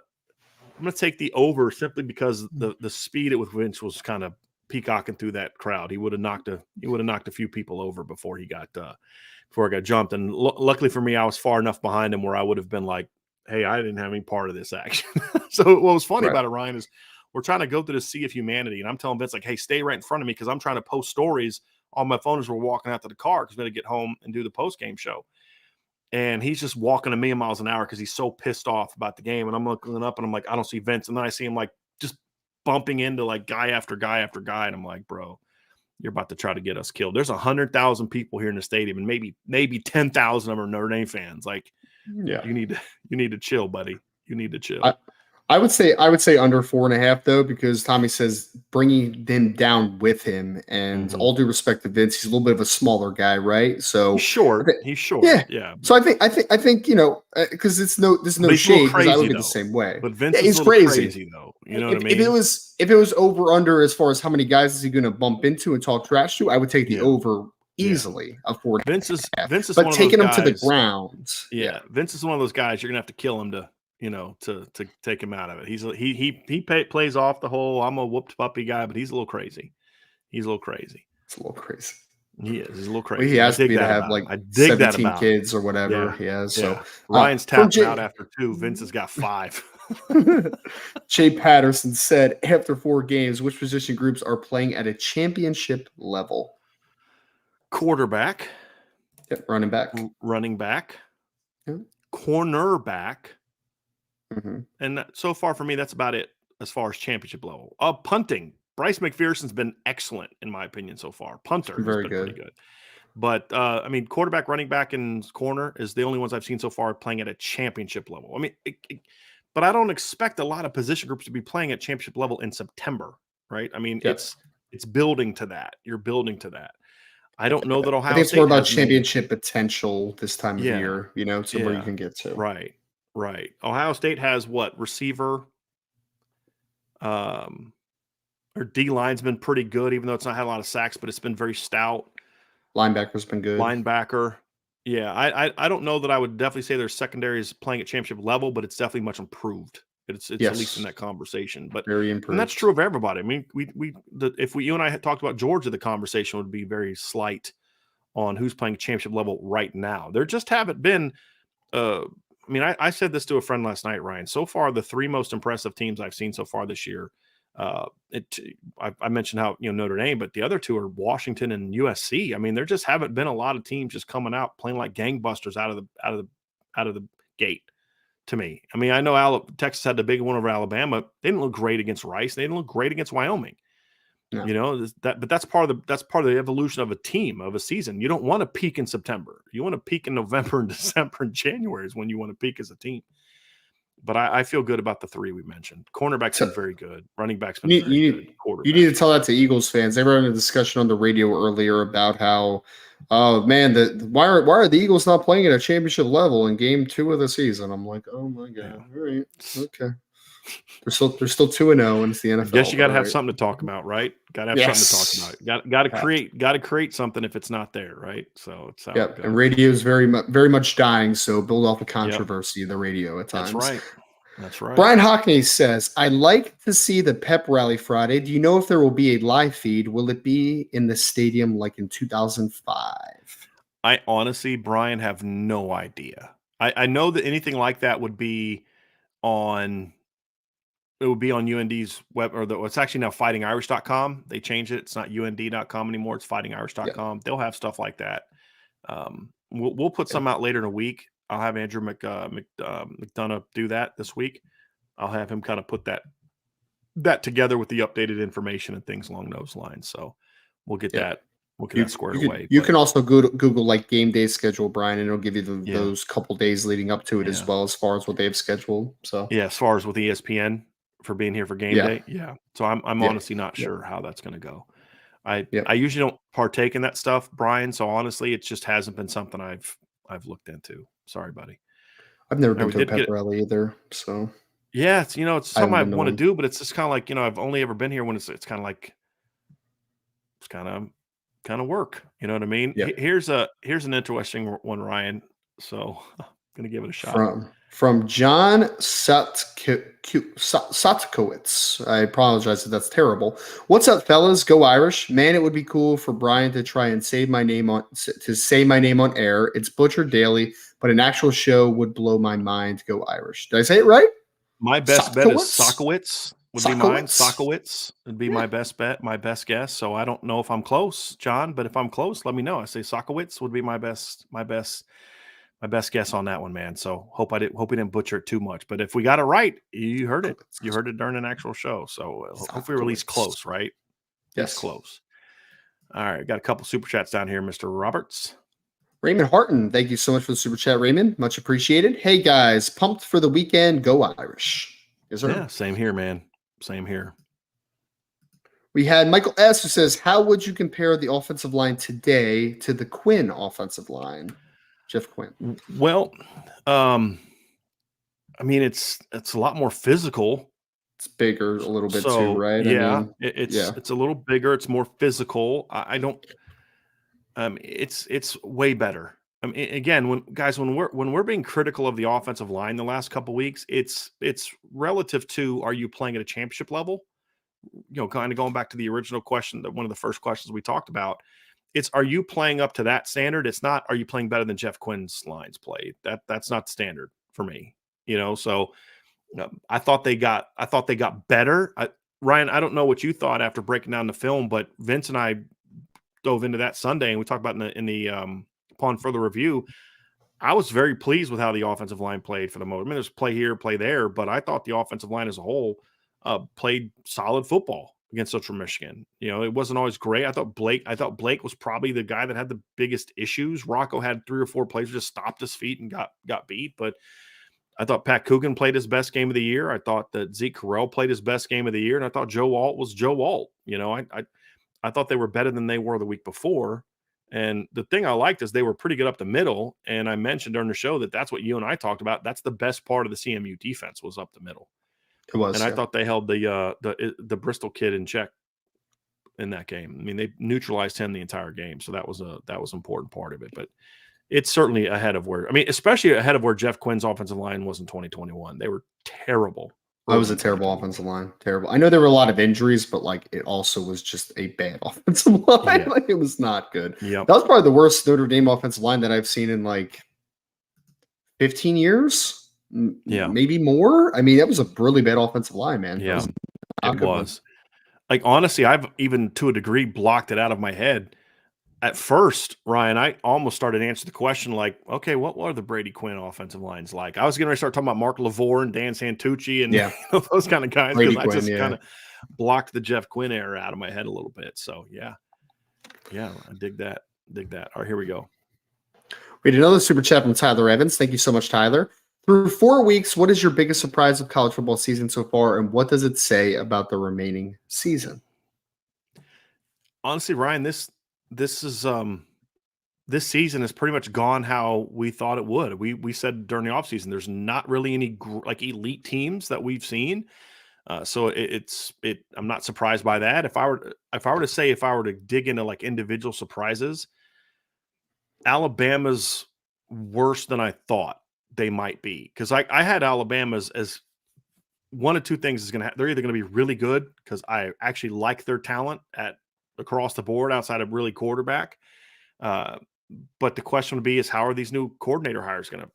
over simply because the speed with Vince was kind of peacocking through that crowd. He would have knocked a few people over before he got jumped. And luckily for me, I was far enough behind him where I would have been like, hey, I didn't have any part of this action. So what was funny about it, Ryan, is we're trying to go through the sea of humanity. And I'm telling Vince, like, hey, stay right in front of me because I'm trying to post stories on my phone as we're walking out to the car because we had to get home and do the post-game show. And he's just walking a million miles an hour because he's so pissed off about the game. And I'm looking up and I'm like, I don't see Vince. And then I see him like just bumping into like guy after guy after guy. And I'm like, bro, you're about to try to get us killed. There's 100,000 people here in the stadium and maybe 10,000 of them are Notre Dame fans. Like, you need to chill, buddy. You need to chill. I would say under 4.5 though, because Tommy says bringing them down with him, and all due respect to Vince, he's a little bit of a smaller guy, right? So he's short. Yeah. So I think because there's no shade. Because I look at the same way. But Vince is crazy though. You know what I mean? If it was over under as far as how many guys is he going to bump into and talk trash to, I would take the over. Easily afford Vince is but taking him to the ground. Yeah, Vince is one of those guys you're gonna have to kill him to take him out of it. He plays off the whole I'm a whooped puppy guy, but he's a little crazy. It's a little crazy. He is. He's a little crazy. Well, he asked me to have like 17 kids or whatever. Yeah. So Ryan's tapped out after 2. Vince has got 5. Jay Patterson said, after 4 games, which position groups are playing at a championship level? Quarterback, Yep. Running back. running back, Yep. cornerback, Mm-hmm. and so far for me, that's about it as far as championship level. Punting. Bryce McPherson's been excellent in my opinion so far. Punter has Very been pretty good. good. But, I mean, quarterback, running back, and corner is the only ones I've seen so far playing at a championship level. I mean, but I don't expect a lot of position groups to be playing at championship level in September, right? I mean, Yep. it's building to that. You're building to that. I don't know that I Ohio think it's more State about has many. championship potential this time of Yeah, year, to where you yeah, can get to. right. Ohio State has what? Receiver, um, or D line's been pretty good, even though it's not had a lot of sacks, but it's been very stout. Linebacker's been good. Linebacker. Yeah, I don't know that I would definitely say their secondary is playing at championship level, but it's definitely much improved. It's at least in Yes. that conversation. But Very and that's improved. true of everybody. I mean, if you and I had talked about Georgia, the conversation would be very slight on who's playing championship level right now. There just haven't been. I mean, I said this to a friend last night, Ryan. So far, the three most impressive teams I've seen so far this year. I mentioned how Notre Dame, but the other two are Washington and USC. I mean, there just haven't been a lot of teams just coming out playing like gangbusters out of the gate. To me, I mean, I know Texas had the big one over Alabama. They didn't look great against Rice. They didn't look great against Wyoming. No. But that's part of the evolution of a team, of a season. You don't want to peak in September. You want to peak in November and December and January is when you want to peak as a team. But I feel good about the three we mentioned. Cornerback's been very good. Running back's been very good. Quarterback. You need to tell that to Eagles fans. They were in a discussion on the radio earlier about how, oh man, why are the Eagles not playing at a championship level in game 2 of the season? I'm like, oh my god, all right, okay. They're still 2-0, and it's the NFL. I guess you got to have something to talk about, right? Got to have something to talk about. Got to create something if it's not there, right? So it's how it goes. And radio is very much dying. So build off the controversy of the radio at times. That's right. Brian Hockney says, "I like to see the pep rally Friday. Do you know if there will be a live feed? Will it be in the stadium like in 2005?" I honestly, Brian, have no idea. I know that anything like that would be on. It would be on UND's web, it's actually now fightingirish.com. They changed it. It's not UND.com anymore. It's fightingirish.com. They'll have stuff like that. We'll put some out later in a week. I'll have Andrew McDonough do that this week. I'll have him kind of put that together with the updated information and things along those lines. So we'll get that. We'll get that squared away. You can also Google like game day schedule, Brian, and it'll give you those couple days leading up to it as well, as far as what they have scheduled. So as far as with ESPN for being here for game day, So I'm honestly not sure how that's going to go. I usually don't partake in that stuff, Brian. So honestly, it just hasn't been something I've looked into. Sorry, buddy. I've never been to a pep rally either. So it's it's something I want to do, but it's just kind of like I've only ever been here when it's kind of like it's kind of work. You know what I mean? Here's an interesting one, Ryan. So I'm gonna give it a shot. From John Satkowitz. I apologize if that's terrible. What's up, fellas? Go Irish. Man, it would be cool for Brian to try and say my name on air. It's butchered daily, but an actual show would blow my mind. Go Irish. Did I say it right? My best bet is Sockowitz. Be mine. Sockowitz would be my best bet, my best guess. So I don't know if I'm close, John, but if I'm close, let me know. I say Sockowitz would be my best guess on that one, man. So hope we didn't butcher it too much. But if we got it right, you heard it. You heard it during an actual show. So hopefully we're at least close, right? Yes, close. All right, got a couple super chats down here, Mr. Roberts. Raymond Harton, thank you so much for the super chat, Raymond. Much appreciated. Hey guys, pumped for the weekend. Go Irish. Yes, sir. Yeah, same here, man. Same here. We had Michael S. who says, how would you compare the offensive line today to the Quinn offensive line? Jeff Quinn. Well, I mean, it's a lot more physical. It's bigger a little bit too, right? Yeah, it's a little bigger. It's more physical. It's way better. I mean, again, when we're being critical of the offensive line the last couple of weeks, it's relative to, are you playing at a championship level? Kind of going back to the original question, that one of the first questions we talked about, it's, are you playing up to that standard? It's not, are you playing better than Jeff Quinn's lines played? That's not the standard for me, So I thought they got better. Ryan, I don't know what you thought after breaking down the film, but Vince and I dove into that Sunday, and we talked about in the upon further review, I was very pleased with how the offensive line played for the most. I mean, there's play here, play there, but I thought the offensive line as a whole played solid football against Central Michigan. It wasn't always great. I thought Blake was probably the guy that had the biggest issues. Rocco had 3 or 4 plays just stopped his feet and got beat, but I thought Pat Coogan played his best game of the year. I thought that Zeke Correll played his best game of the year, and I thought Joe Alt was Joe Alt. I thought they were better than they were the week before. And the thing I liked is they were pretty good up the middle. And I mentioned during the show that that's what you and I talked about. That's the best part of the CMU defense was up the middle. It was, and I thought they held the Bristol kid in check in that game. I mean, they neutralized him the entire game, so that was an important part of it. But it's certainly ahead of especially ahead of where Jeff Quinn's offensive line was in 2021. They were terrible. That was a terrible offensive line. Terrible. I know there were a lot of injuries, but it also was just a bad offensive line. Yeah. It was not good. Yep. That was probably the worst Notre Dame offensive line that I've seen in 15 years. Yeah. Maybe more. I mean, that was a really bad offensive line, man. Yeah, it was. Honestly, I've even to a degree blocked it out of my head. At first, Ryan, I almost started to answer the question okay, what are the Brady Quinn offensive lines like? I was going to start talking about Mark LaVore and Dan Santucci and those kind of guys because I just kind of blocked the Jeff Quinn era out of my head a little bit. So, yeah, I dig that. All right, here we go. We had another super chat from Tyler Evans. Thank you so much, Tyler. Through 4 weeks, what is your biggest surprise of college football season so far, and what does it say about the remaining season? Honestly, Ryan, this season has pretty much gone how we thought it would. We said during the offseason, there's not really any elite teams that we've seen. So I'm not surprised by that. If I were to dig into individual surprises, Alabama's worse than I thought they might be. Because I had Alabama's as one of two things is they're either going to be really good because I actually like their talent across the board outside of really quarterback. But the question would be is how are these new coordinator hires going to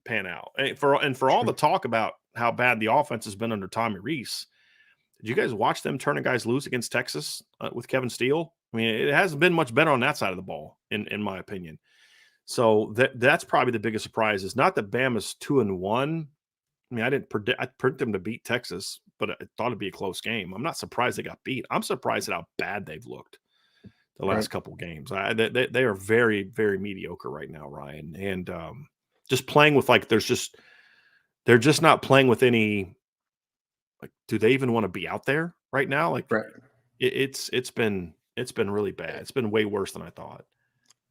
pan out? And for all the talk about how bad the offense has been under Tommy Rees, did you guys watch them turning guys loose against Texas with Kevin Steele? I mean, it hasn't been much better on that side of the ball, in my opinion. So that's probably the biggest surprise. Is not that Bama's 2-1. I mean, I predicted them to beat Texas, but I thought it'd be a close game. I'm not surprised they got beat. I'm surprised at how bad they've looked the last couple of games. They are very, very mediocre right now, Ryan. And just playing with they're just not playing with any. Do they even want to be out there right now? It's been really bad. It's been way worse than I thought.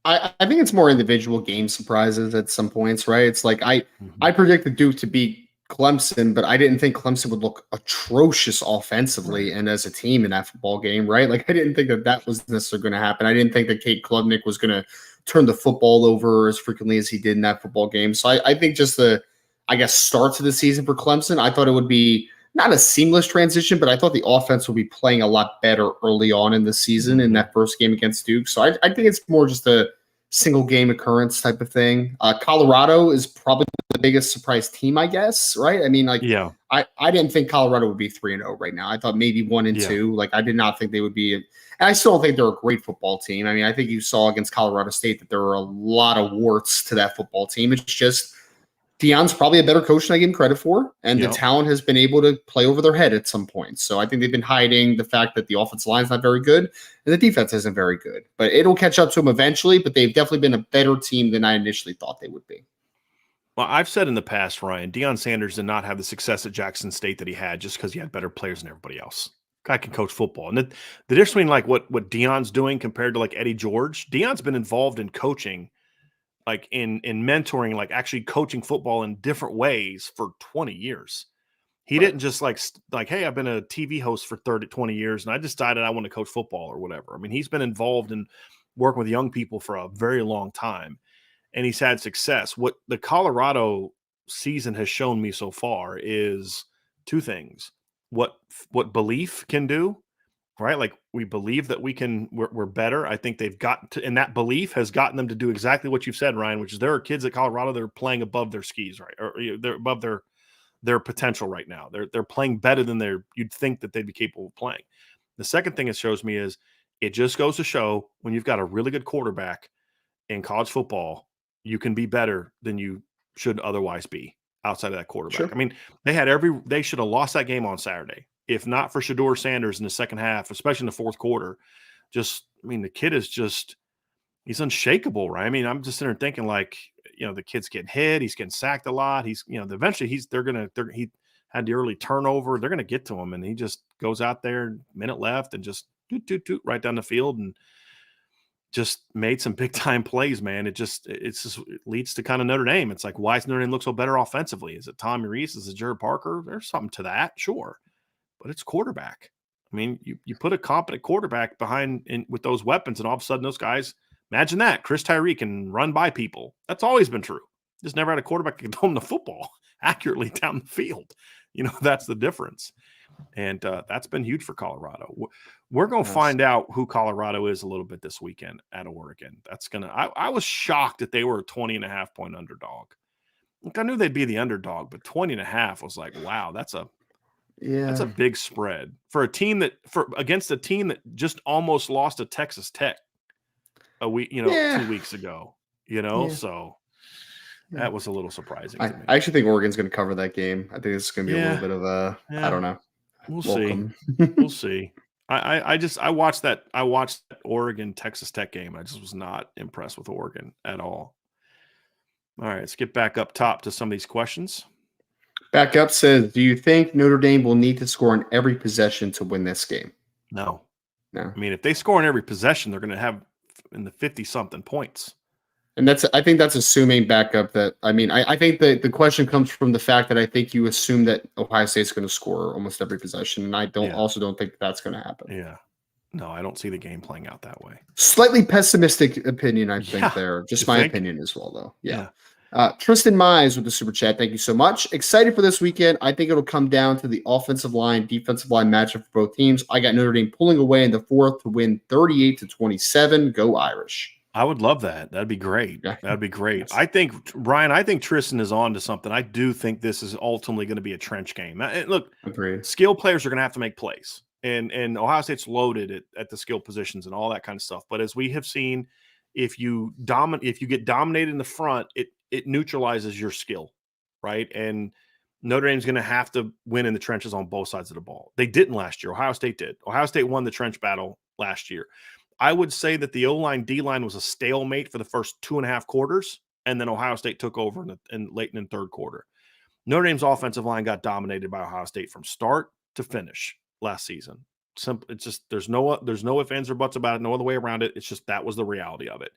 I think it's more individual game surprises at some points, right? It's I predicted Duke to beat Clemson, but I didn't think Clemson would look atrocious offensively and as a team in that football game, right? I didn't think that was necessarily going to happen. I didn't think that Kate Klubnik was going to turn the football over as frequently as he did in that football game. So I think just start to the season for Clemson, I thought it would be not a seamless transition, but I thought the offense would be playing a lot better early on in the season in that first game against Duke. So I think it's more just a single game occurrence type of thing. Colorado is probably the biggest surprise team, I guess, right? I mean, I didn't think Colorado would be 3-0 right now. I thought maybe 1-2. I did not think they would be. And I still don't think they're a great football team. I mean, I think you saw against Colorado State that there were a lot of warts to that football team. It's just Deion's probably a better coach than I give him credit for, and the talent has been able to play over their head at some point. So I think they've been hiding the fact that the offensive line is not very good and the defense isn't very good. But it'll catch up to them eventually, but they've definitely been a better team than I initially thought they would be. Well, I've said in the past, Ryan, Deion Sanders did not have the success at Jackson State that he had just because he had better players than everybody else. Guy can coach football. And the difference between what Deion's doing compared to Eddie George, Deion's been involved in coaching in mentoring, actually coaching football in different ways for 20 years. He didn't just hey, I've been a TV host for 20 years and I decided I want to coach football or whatever. I mean, he's been involved in working with young people for a very long time and he's had success. What the Colorado season has shown me so far is two things. What belief can do, right? We believe that we're better. I think they've got to, and that belief has gotten them to do exactly what you've said, Ryan, which is there are kids at Colorado that are playing above their skis, right? Or they're above their potential right now. They're playing better than you'd think that they'd be capable of playing. The second thing it shows me is it just goes to show when you've got a really good quarterback in college football, you can be better than you should otherwise be outside of that quarterback. Sure. I mean, they should have lost that game on Saturday. If not for Shedeur Sanders in the second half, especially in the fourth quarter, the kid is he's unshakable, right? I mean, I'm just sitting there thinking like, the kid's getting hit, he's getting sacked a lot. He had the early turnover. They're going to get to him. And he just goes out there, minute left, and just toot right down the field and just made some big time plays, man. It leads to kind of Notre Dame. It's like, why does Notre Dame look so better offensively? Is it Tommy Reese? Is it Jared Parker? There's something to that, sure. But it's quarterback. I mean, you put a competent quarterback behind with those weapons, and all of a sudden those guys, imagine that. Chris Tyree can run by people. That's always been true. Just never had a quarterback that can throw him the football accurately down the field. That's the difference. And that's been huge for Colorado. We're going to find out who Colorado is a little bit this weekend at Oregon. I was shocked that they were a 20.5-point underdog. Look, I knew they'd be the underdog, but 20.5 was like, wow, that's a big spread for against a team that just almost lost to Texas Tech 2 weeks ago. So that was a little surprising to me. I actually think Oregon's going to cover that game. I think it's going to be a little bit of I don't know. We'll see. We'll see. I watched that Oregon Texas Tech game. I just was not impressed with Oregon at all. All right, let's get back up top to some of these questions. Back up says, do you think Notre Dame will need to score in every possession to win this game? No. I mean, if they score in every possession, they're going to have in the 50-something points. And I think that's assuming backup that, I think that the question comes from the fact that I think you assume that Ohio State's going to score almost every possession. And I also don't think that's going to happen. Yeah. No, I don't see the game playing out that way. Slightly pessimistic opinion, I think there. Just my opinion as well, though. Yeah. Tristan Mize with the super chat. Thank you so much. Excited for this weekend. I think it'll come down to the offensive line, defensive line matchup for both teams. I got Notre Dame pulling away in the fourth to win 38-27. Go Irish. I would love that. That'd be great. Yeah. That'd be great. Yes. I think Tristan is on to something. I do think this is ultimately going to be a trench game. Look, skill players are going to have to make plays. And Ohio State's loaded at the skill positions and all that kind of stuff. But as we have seen, if you get dominated in the front, it neutralizes your skill, right? And Notre Dame's going to have to win in the trenches on both sides of the ball. They didn't last year. Ohio State did. Ohio State won the trench battle last year. I would say that the O-line, D-line was a stalemate for the first 2.5 quarters, and then Ohio State took over late in the third quarter. Notre Dame's offensive line got dominated by Ohio State from start to finish last season. Simple. It's just there's no ifs, ands, or buts about it. No other way around it. It's just that was the reality of it,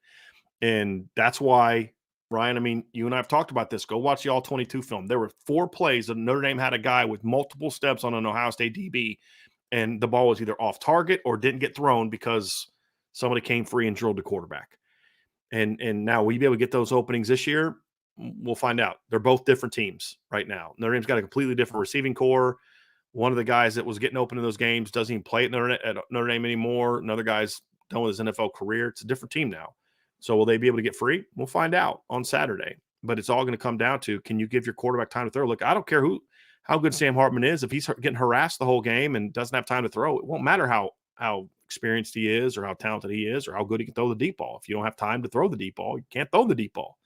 and that's why, Ryan. You and I have talked about this. Go watch the All-22 film. There were 4 plays that Notre Dame had a guy with multiple steps on an Ohio State DB, and the ball was either off target or didn't get thrown because somebody came free and drilled the quarterback. And now will you be able to get those openings this year? We'll find out. They're both different teams right now. Notre Dame's got a completely different receiving core. One of the guys that was getting open in those games doesn't even play at Notre Dame anymore. Another guy's done with his NFL career. It's a different team now. So will they be able to get free? We'll find out on Saturday. But it's all going to come down to, can you give your quarterback time to throw? Look, I don't care how good Sam Hartman is. If he's getting harassed the whole game and doesn't have time to throw, it won't matter how experienced he is or how talented he is or how good he can throw the deep ball. If you don't have time to throw the deep ball, you can't throw the deep ball.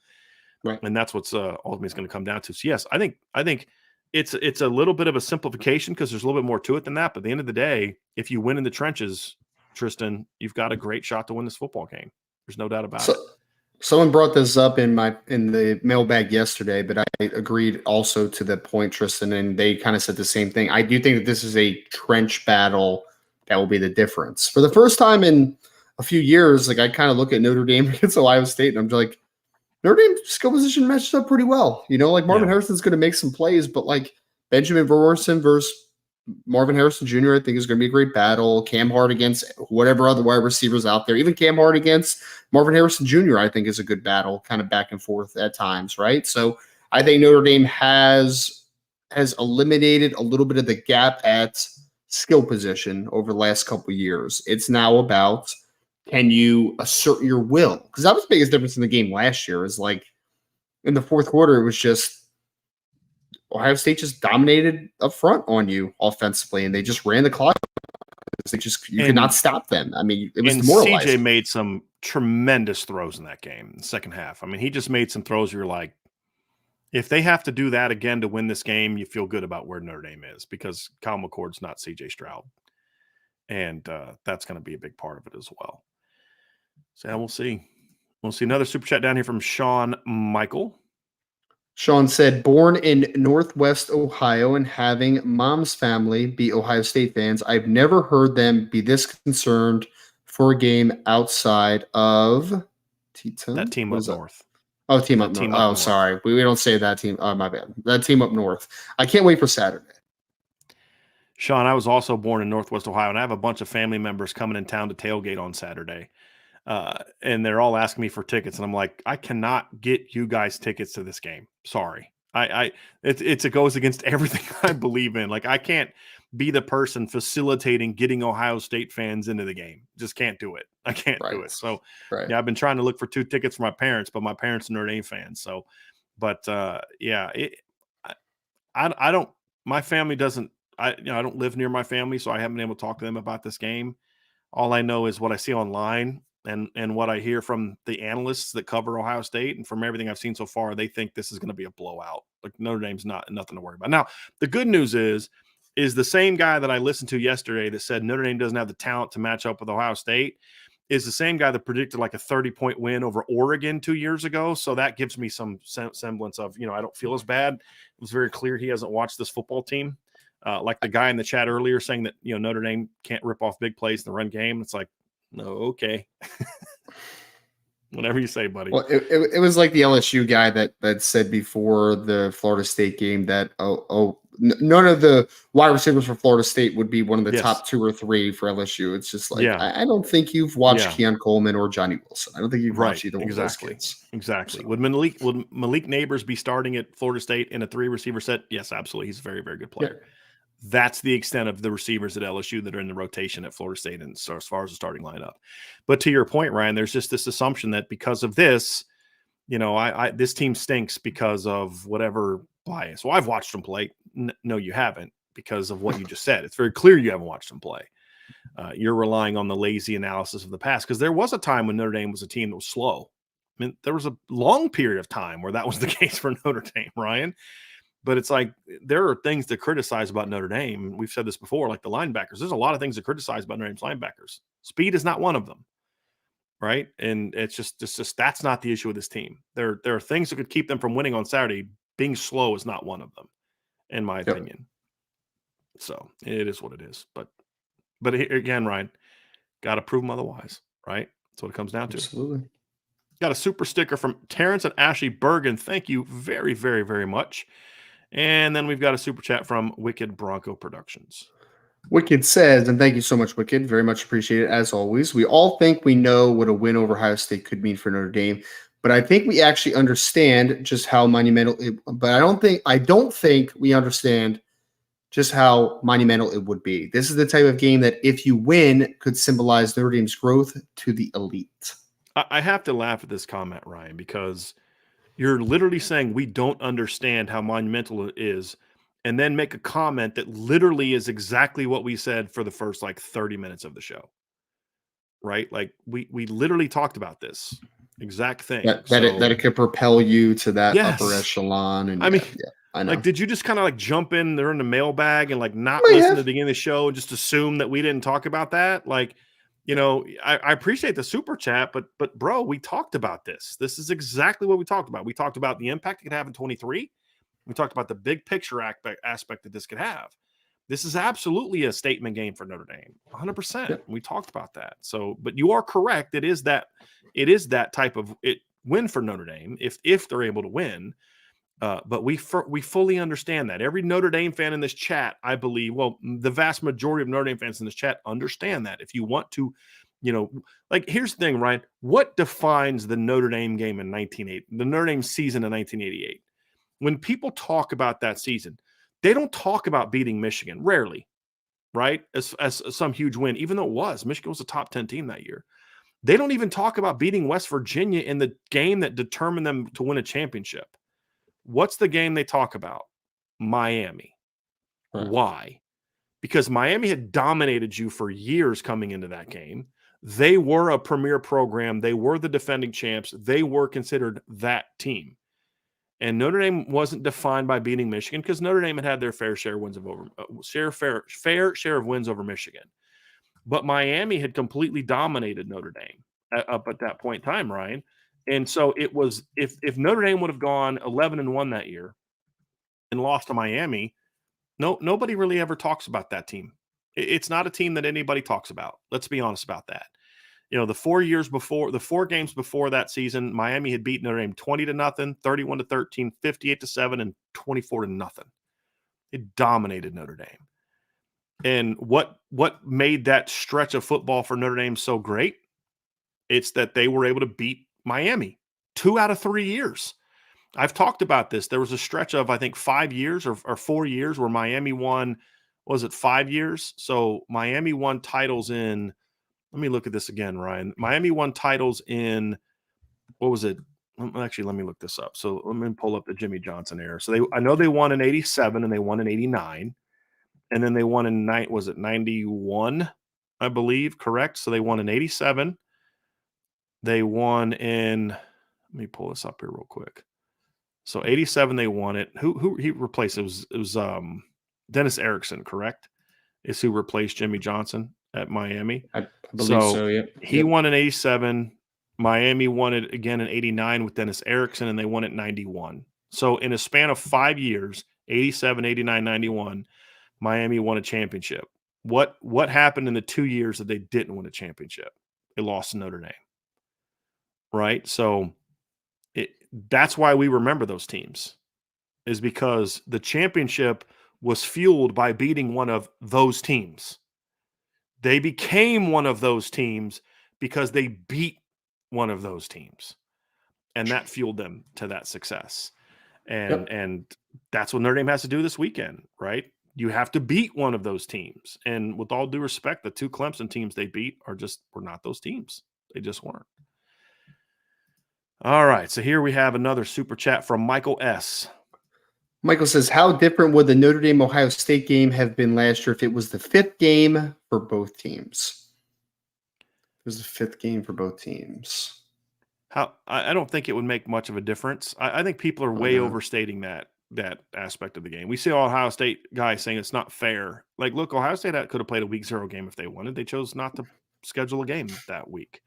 Right. And that's what's ultimately going to come down to. So yes, I think it's a little bit of a simplification because there's a little bit more to it than that. But at the end of the day, if you win in the trenches, Tristan, you've got a great shot to win this football game. There's no doubt about it. Someone brought this up in the mailbag yesterday, but I agreed also to the point, Tristan, and they kind of said the same thing. I do think that this is a trench battle that will be the difference. For the first time in a few years, I kind of look at Notre Dame against Ohio State, and I'm like, Notre Dame's skill position matched up pretty well. Marvin Harrison's going to make some plays, but Benjamin Verwerson versus Marvin Harrison Jr., I think is going to be a great battle. Cam Hart against whatever other wide receivers out there. Even Cam Hart against Marvin Harrison Jr., I think is a good battle, kind of back and forth at times, right? So I think Notre Dame has eliminated a little bit of the gap at skill position over the last couple of years. It's now about, can you assert your will? Because that was the biggest difference in the game last year is in the fourth quarter, it was just Ohio State just dominated up front on you offensively, and they just ran the clock You could not stop them. I mean, it was and demoralizing. CJ made some tremendous throws in that game in the second half. I mean, he just made some throws where you're like, if they have to do that again to win this game, you feel good about where Notre Dame is because Kyle McCord's not CJ Stroud. And that's going to be a big part of it as well. So yeah, we'll see. We'll see another super chat down here from Sean Michael. Sean said, born in Northwest Ohio and having mom's family be Ohio State fans, I've never heard them be this concerned for a game outside of T-Town? That team up north. Oh, team up north. Oh, sorry. We don't say that team. Oh, my bad. That team up north. I can't wait for Saturday. Sean, I was also born in Northwest Ohio, and I have a bunch of family members coming in town to tailgate on Saturday. And they're all asking me for tickets, and I'm like, I cannot get you guys tickets to this game. Sorry. It goes against everything I believe in. Like, I can't be the person facilitating getting Ohio State fans into the game. Just can't do it. I can't do it. So yeah, I've been trying to look for 2 tickets for my parents, but my parents are Notre Dame fans. So, but yeah, I don't, my family doesn't, I don't live near my family, so I haven't been able to talk to them about this game. All I know is what I see online and what I hear from the analysts that cover Ohio State, and from everything I've seen so far, they think this is going to be a blowout. Like, Notre Dame's nothing to worry about. Now, the good news is the same guy that I listened to yesterday that said Notre Dame doesn't have the talent to match up with Ohio State is the same guy that predicted like a 30-point win over Oregon 2 years ago. So that gives me some semblance of, I don't feel as bad. It was very clear he hasn't watched this football team. Like the guy in the chat earlier saying that, Notre Dame can't rip off big plays in the run game. It's like, no, okay. Whatever you say, buddy. Well, it was like the LSU guy that said before the Florida State game that, none of the wide receivers for Florida State would be one of the top 2 or 3 for LSU. It's just like, I don't think you've watched Keon Coleman or Johnny Wilson. I don't think you've watched either one of those kids. Exactly. So. Would Malik Neighbors be starting at Florida State in a 3-receiver set? Yes, absolutely. He's a very, very good player. Yeah. That's the extent of the receivers at LSU that are in the rotation at Florida State, and so as far as the starting lineup. But to your point, Ryan, there's just this assumption that because of this, this team stinks because of whatever bias. Well, I've watched them play. No, you haven't, because of what you just said. It's very clear you haven't watched them play. You're relying on the lazy analysis of the past, because there was a time when Notre Dame was a team that was slow. I mean, there was a long period of time where that was the case for Notre Dame, Ryan. But it's like, there are things to criticize about Notre Dame. We've said this before, like the linebackers. There's a lot of things to criticize about Notre Dame's linebackers. Speed is not one of them, right? And it's just that's not the issue with this team. There are things that could keep them from winning on Saturday. Being slow is not one of them, in my opinion. So it is what it is. But again, Ryan, got to prove them otherwise, right? That's what it comes down to. Absolutely. Got a super sticker from Terrence and Ashley Bergen. Thank you very, very, very much. And then we've got a super chat from Wicked Bronco Productions. Wicked says, and thank you so much, Wicked. Very much appreciated, as always. We all think we know what a win over Ohio State could mean for Notre Dame, but I think we actually understand just how monumental but I don't think we understand just how monumental it would be. This is the type of game that, if you win, could symbolize Notre Dame's growth to the elite. I have to laugh at this comment, Ryan, because you're literally saying we don't understand how monumental it is, and then make a comment that literally is exactly what we said for the first 30 minutes of the show. Right? Like we literally talked about this exact thing. That it could propel you to that upper echelon. And I mean, I know. Did you just kind of jump in there in the mailbag and not listen to the beginning of the show and just assume that we didn't talk about that? I appreciate the super chat, but bro, we talked about this. This is exactly what we talked about. We talked about the impact it could have in 23. We talked about the big picture aspect that this could have. This is absolutely a statement game for Notre Dame, 100%. Yeah. We talked about that. So, but you are correct. It is that type of win for Notre Dame if they're able to win. But we fully understand that. Every Notre Dame fan in this chat, I believe, well, the vast majority of Notre Dame fans in this chat understand that. If you want to, here's the thing, Ryan. What defines the Notre Dame game in 1980, the Notre Dame season in 1988? When people talk about that season, they don't talk about beating Michigan, rarely, right? As some huge win, even though Michigan was a top 10 team that year. They don't even talk about beating West Virginia in the game that determined them to win a championship. What's the game they talk about? Miami. Right. Why? because Miami had dominated you for years coming into that game. They were a premier program. They were the defending champs. They were considered that team. And Notre Dame wasn't defined by beating Michigan because Notre Dame had their fair share of wins fair share of wins over Michigan. But Miami had completely dominated Notre Dame up at that point in time, Ryan. And so it was if Notre Dame would have gone 11-1 that year and lost to Miami, nobody really ever talks about that team. It's not a team that anybody talks about. Let's be honest about that. The 4 games before that season, Miami had beaten Notre Dame 20-0, 31-13, 58-7, and 24-0. It dominated Notre Dame. And what made that stretch of football for Notre Dame so great? It's that they were able to beat Miami 2 out of 3 years. I've talked about this. There was a stretch of, I think, 5 years or 4 years where Miami won, was it 5 years? So Miami won titles in, let me look at this again, Ryan. Miami won titles in, what was it? Actually, let me look this up. So let me pull up the Jimmy Johnson era. So I know they won in 87 and they won in 89. And then they won in 91, I believe, correct? So they won in 87. They won in, let me pull this up here real quick. So 87, they won it. Who he replaced? It was Dennis Erickson, correct? Is who replaced Jimmy Johnson at Miami. I believe so, yeah. He won in 87. Miami won it again in 89 with Dennis Erickson, and they won it in 91. So in a span of 5 years, 87, 89, 91, Miami won a championship. What happened in the 2 years that they didn't win a championship? They lost to Notre Dame. Right? So that's why we remember those teams, is because the championship was fueled by beating one of those teams. They became one of those teams because they beat one of those teams, and that fueled them to that success. And that's what Notre Dame has to do this weekend, right? You have to beat one of those teams. And with all due respect, the 2 Clemson teams they beat were not those teams. They just weren't. All right, so here we have another super chat from Michael S. Michael says, how different would the Notre Dame-Ohio State game have been last year if it was the 5th game for both teams? It was the 5th game for both teams. I don't think it would make much of a difference. I think people are way overstating that aspect of the game. We see all Ohio State guys saying it's not fair. Like, look, Ohio State could have played a week 0 game if they wanted. They chose not to schedule a game that week.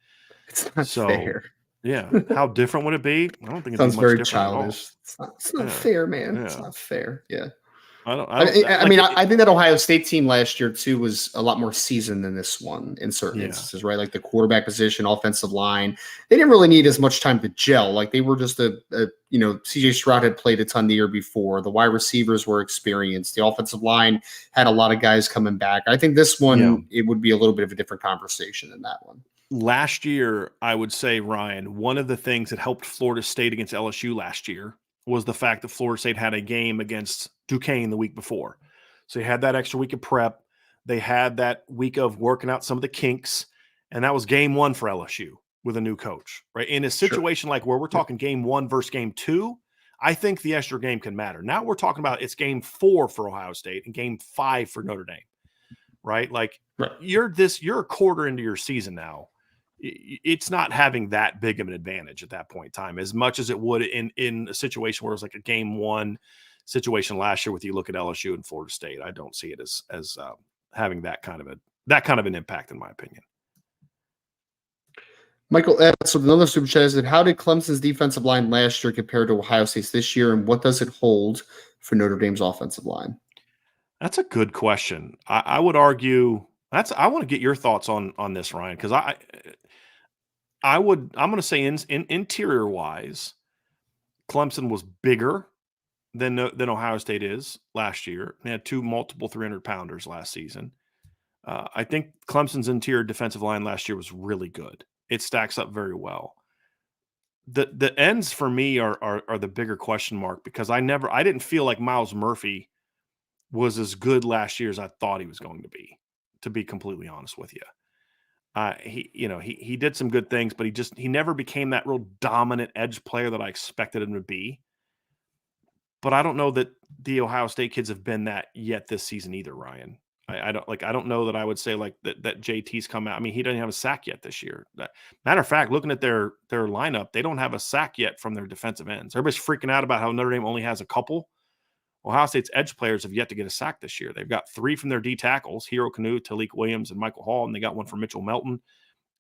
It's not fair. Yeah. How different would it be? I don't think it'd Sounds be much very different childish. It's not fair, man. Yeah. It's not fair. Yeah. I think that Ohio State team last year too was a lot more seasoned than this one in certain instances, right? Like the quarterback position, offensive line, they didn't really need as much time to gel. Like they were just CJ Stroud had played a ton the year before. The wide receivers were experienced. The offensive line had a lot of guys coming back. I think this one, it would be a little bit of a different conversation than that one. Last year, I would say, Ryan, one of the things that helped Florida State against LSU last year was the fact that Florida State had a game against Duquesne the week before. So they had that extra week of prep. They had that week of working out some of the kinks, and that was game 1 for LSU with a new coach, right? In a situation like where we're talking game 1 versus game 2, I think the extra game can matter. Now we're talking about it's game 4 for Ohio State and game 5 for Notre Dame, right? Like you're a quarter into your season now. It's not having that big of an advantage at that point in time as much as it would in a situation where it was like a game 1 situation last year with you look at LSU and Florida State. I don't see it as having that kind of an impact, in my opinion. Michael, so another super chat is, how did Clemson's defensive line last year compare to Ohio State's this year, and what does it hold for Notre Dame's offensive line? That's a good question. I would argue I want to get your thoughts on this, Ryan, because I'm going to say in interior wise, Clemson was bigger than Ohio State is last year. They had 2 multiple 300-pounders last season. I think Clemson's interior defensive line last year was really good. It stacks up very well. The ends for me are the bigger question mark, because I didn't feel like Miles Murphy was as good last year as I thought he was going to be completely honest with you. He did some good things, but he never became that real dominant edge player that I expected him to be. But I don't know that the Ohio State kids have been that yet this season either, Ryan. I don't know that I would say like that JT's come out. I mean, he doesn't have a sack yet this year. Matter of fact, looking at their lineup, they don't have a sack yet from their defensive ends. Everybody's freaking out about how Notre Dame only has a couple. Ohio State's edge players have yet to get a sack this year. They've got 3 from their D tackles, Hero Kanu, Talik Williams, and Michael Hall, and they got 1 from Mitchell Melton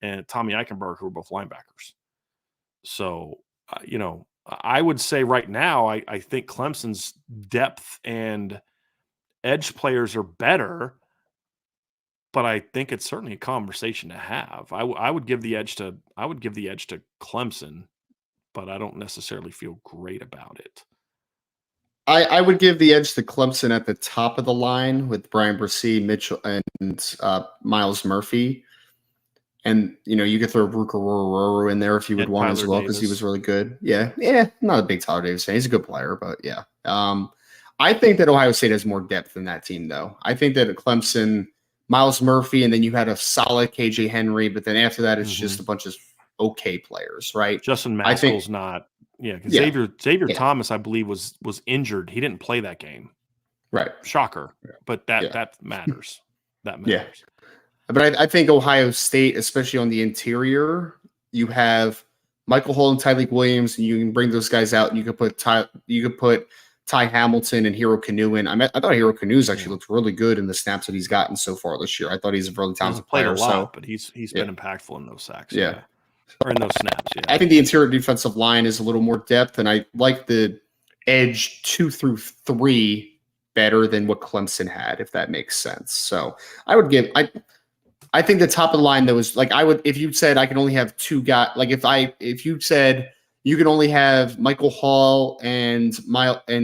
and Tommy Eichenberg, who are both linebackers. So, I would say right now, I think Clemson's depth and edge players are better, but I think it's certainly a conversation to have. I would give the edge to Clemson, but I don't necessarily feel great about it. I would give the edge to Clemson at the top of the line with Brian Bresee, Mitchell, and Miles Murphy. And, you could throw Ruru in there if you would want as well, because he was really good. Yeah. Not a big Tyler Davis fan. He's a good player, but yeah. I think that Ohio State has more depth than that team, though. I think that at Clemson, Miles Murphy, and then you had a solid KJ Henry, but then after that, it's just a bunch of okay players, right? Justin Maskell's not. Yeah, because Xavier Thomas, I believe, was injured. He didn't play that game. Right. Shocker. Yeah. But that matters. That matters. Yeah. But I think Ohio State, especially on the interior, you have Michael Hall and Tyleik Williams, and you can bring those guys out, and you could put Ty Hamilton and Hero Kanu in. I thought Hero Kanu's actually looked really good in the snaps that he's gotten so far this year. I thought he's a really talented player. He's played a lot, but he's been impactful in those sacks. Yeah. Or in those snaps, yeah. I think the interior defensive line is a little more depth, and I like the edge 2 through 3 better than what Clemson had, if that makes sense. So I would give I think the top of the line though is like if you said I can only have 2 guys, like if you said you can only have Michael Hall and JT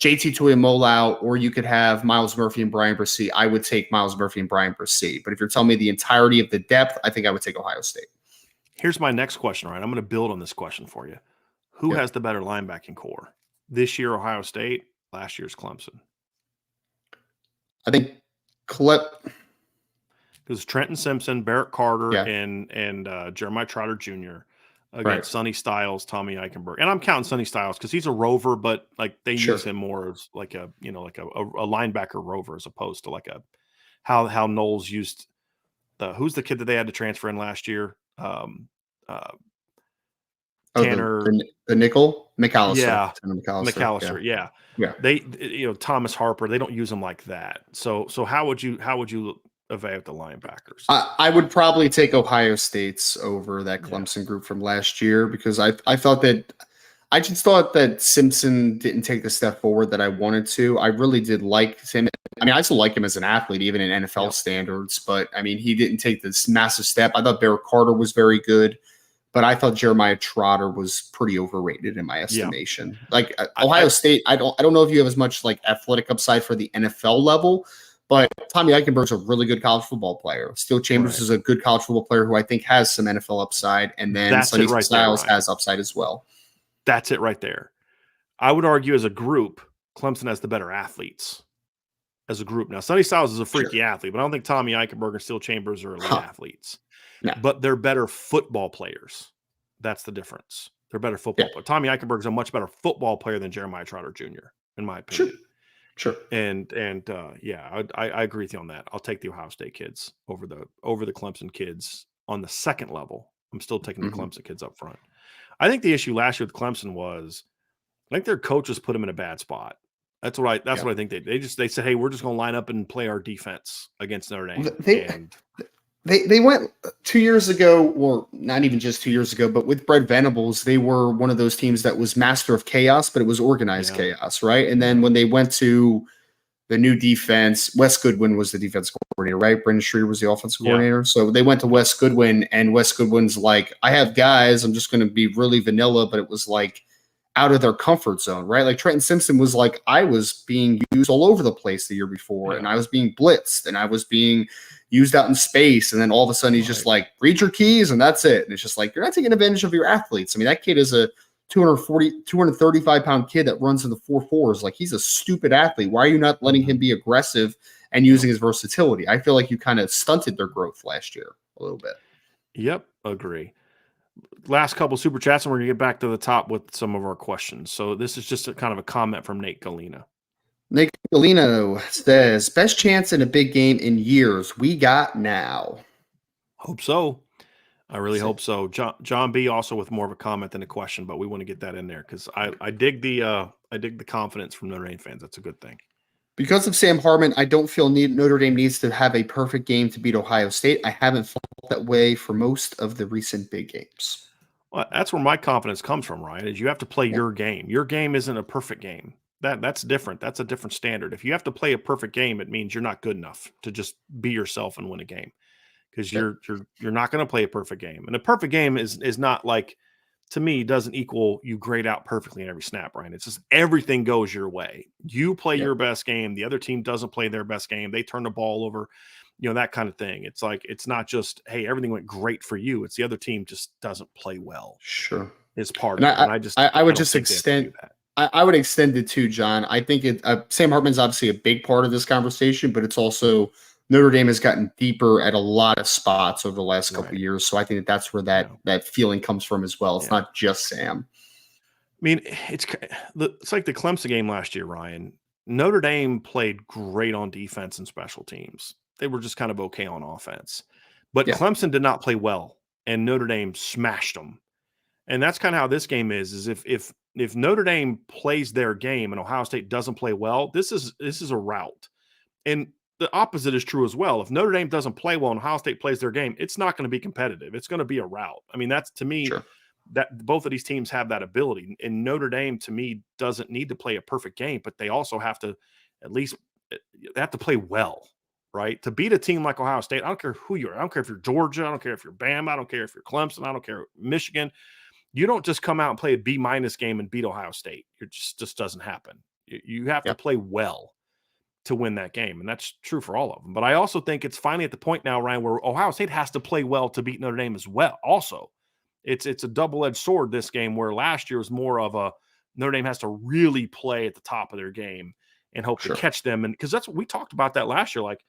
Tuimoloau, or you could have Miles Murphy and Brian Bresee, I would take Miles Murphy and Brian Bresee. But if you're telling me the entirety of the depth, I think I would take Ohio State. Here's my next question, Ryan. I'm going to build on this question for you. Who has the better linebacking core? This year, Ohio State. Last year's Clemson. I think because Trenton Simpson, Barrett Carter, and Jeremiah Trotter Jr. against Sonny Styles, Tommy Eichenberg, and I'm counting Sonny Styles because he's a rover, but like they use him more as like a linebacker rover as opposed to like how Knowles used who's the kid that they had to transfer in last year. Tanner, the nickel, McAllister. Yeah, McAllister. Yeah. They, Thomas Harper. They don't use them like that. So how would you evaluate the linebackers? I would probably take Ohio State's over that Clemson group from last year, because I just thought that Simpson didn't take the step forward that I wanted to. I really did like him. I mean, I still like him as an athlete, even in NFL standards, but I mean, he didn't take this massive step. I thought Barrett Carter was very good, but I thought Jeremiah Trotter was pretty overrated in my estimation. Like Ohio State, I don't know if you have as much like athletic upside for the NFL level, but Tommy Eichenberg's a really good college football player. Steele Chambers is a good college football player who I think has some NFL upside, and then Sonny Styles has upside as well. That's it right there. I would argue as a group, Clemson has the better athletes as a group. Now, Sonny Styles is a freaky athlete, but I don't think Tommy Eichenberg and Steele Chambers are elite athletes. No. But they're better football players. That's the difference. They're better football players. Tommy Eichenberg is a much better football player than Jeremiah Trotter Jr., in my opinion. Sure. And I agree with you on that. I'll take the Ohio State kids over the Clemson kids on the second level. I'm still taking the Clemson kids up front. I think the issue last year with Clemson was, I think their coaches put them in a bad spot. That's what I think they said, hey, we're just going to line up and play our defense against Notre Dame. They went 2 years ago, or not even just 2 years ago, but with Brett Venables, they were one of those teams that was master of chaos, but it was organized chaos, right? And then when they went to the new defense, Wes Goodwin was the defense coordinator, right? Brendan Streeter was the offensive coordinator. So they went to Wes Goodwin, and Wes Goodwin's like, I have guys, I'm just going to be really vanilla, but it was like out of their comfort zone, right? Like Trenton Simpson was like, I was being used all over the place the year before, and I was being blitzed, and I was being used out in space, and then all of a sudden he's just like, read your keys, and that's it. And it's just like, you're not taking advantage of your athletes. I mean, that kid is a 235-pound kid that runs in the 4.4s. Like, he's a stupid athlete. Why are you not letting him be aggressive and using his versatility? I feel like you kind of stunted their growth last year a little bit. Yep, agree. Last couple super chats, and we're going to get back to the top with some of our questions. So this is just a kind of a comment from Nate Galena. Nicolino says, best chance in a big game in years. We got now. Hope so. I really hope so. John B also with more of a comment than a question, but we want to get that in there because I dig the confidence from Notre Dame fans. That's a good thing. Because of Sam Hartman, I don't feel Notre Dame needs to have a perfect game to beat Ohio State. I haven't felt that way for most of the recent big games. Well, that's where my confidence comes from, Ryan, is you have to play your game. Your game isn't a perfect game. That's different. That's a different standard. If you have to play a perfect game, it means you're not good enough to just be yourself and win a game. Because you're not going to play a perfect game. And a perfect game is not like, to me, doesn't equal you grade out perfectly in every snap, Ryan. It's just everything goes your way. You play your best game. The other team doesn't play their best game. They turn the ball over, that kind of thing. It's like, it's not just, hey, everything went great for you. It's the other team just doesn't play well. Sure. Is part of it. And I would just extend that. I would extend it too, John. I think Sam Hartman's obviously a big part of this conversation, but it's also Notre Dame has gotten deeper at a lot of spots over the last couple of years. So I think that's where that feeling comes from as well. It's not just Sam. I mean, it's like the Clemson game last year, Ryan. Notre Dame played great on defense and special teams. They were just kind of okay on offense. But Clemson did not play well, and Notre Dame smashed them. And that's kind of how this game is if Notre Dame plays their game and Ohio State doesn't play well, this is a rout. And the opposite is true as well. If Notre Dame doesn't play well and Ohio State plays their game, it's not going to be competitive. It's going to be a rout. I mean, that's, to me, that both of these teams have that ability. And Notre Dame, to me, doesn't need to play a perfect game, but they also have to they have to play well, right? To beat a team like Ohio State, I don't care who you are. I don't care if you're Georgia. I don't care if you're Bama. I don't care if you're Clemson. I don't care Michigan. You don't just come out and play a B- game and beat Ohio State. It just doesn't happen. You have to play well to win that game, and that's true for all of them. But I also think it's finally at the point now, Ryan, where Ohio State has to play well to beat Notre Dame as well. Also, it's a double-edged sword this game, where last year was more of a Notre Dame has to really play at the top of their game and hope to catch them. And because that's what we talked about that last year. Like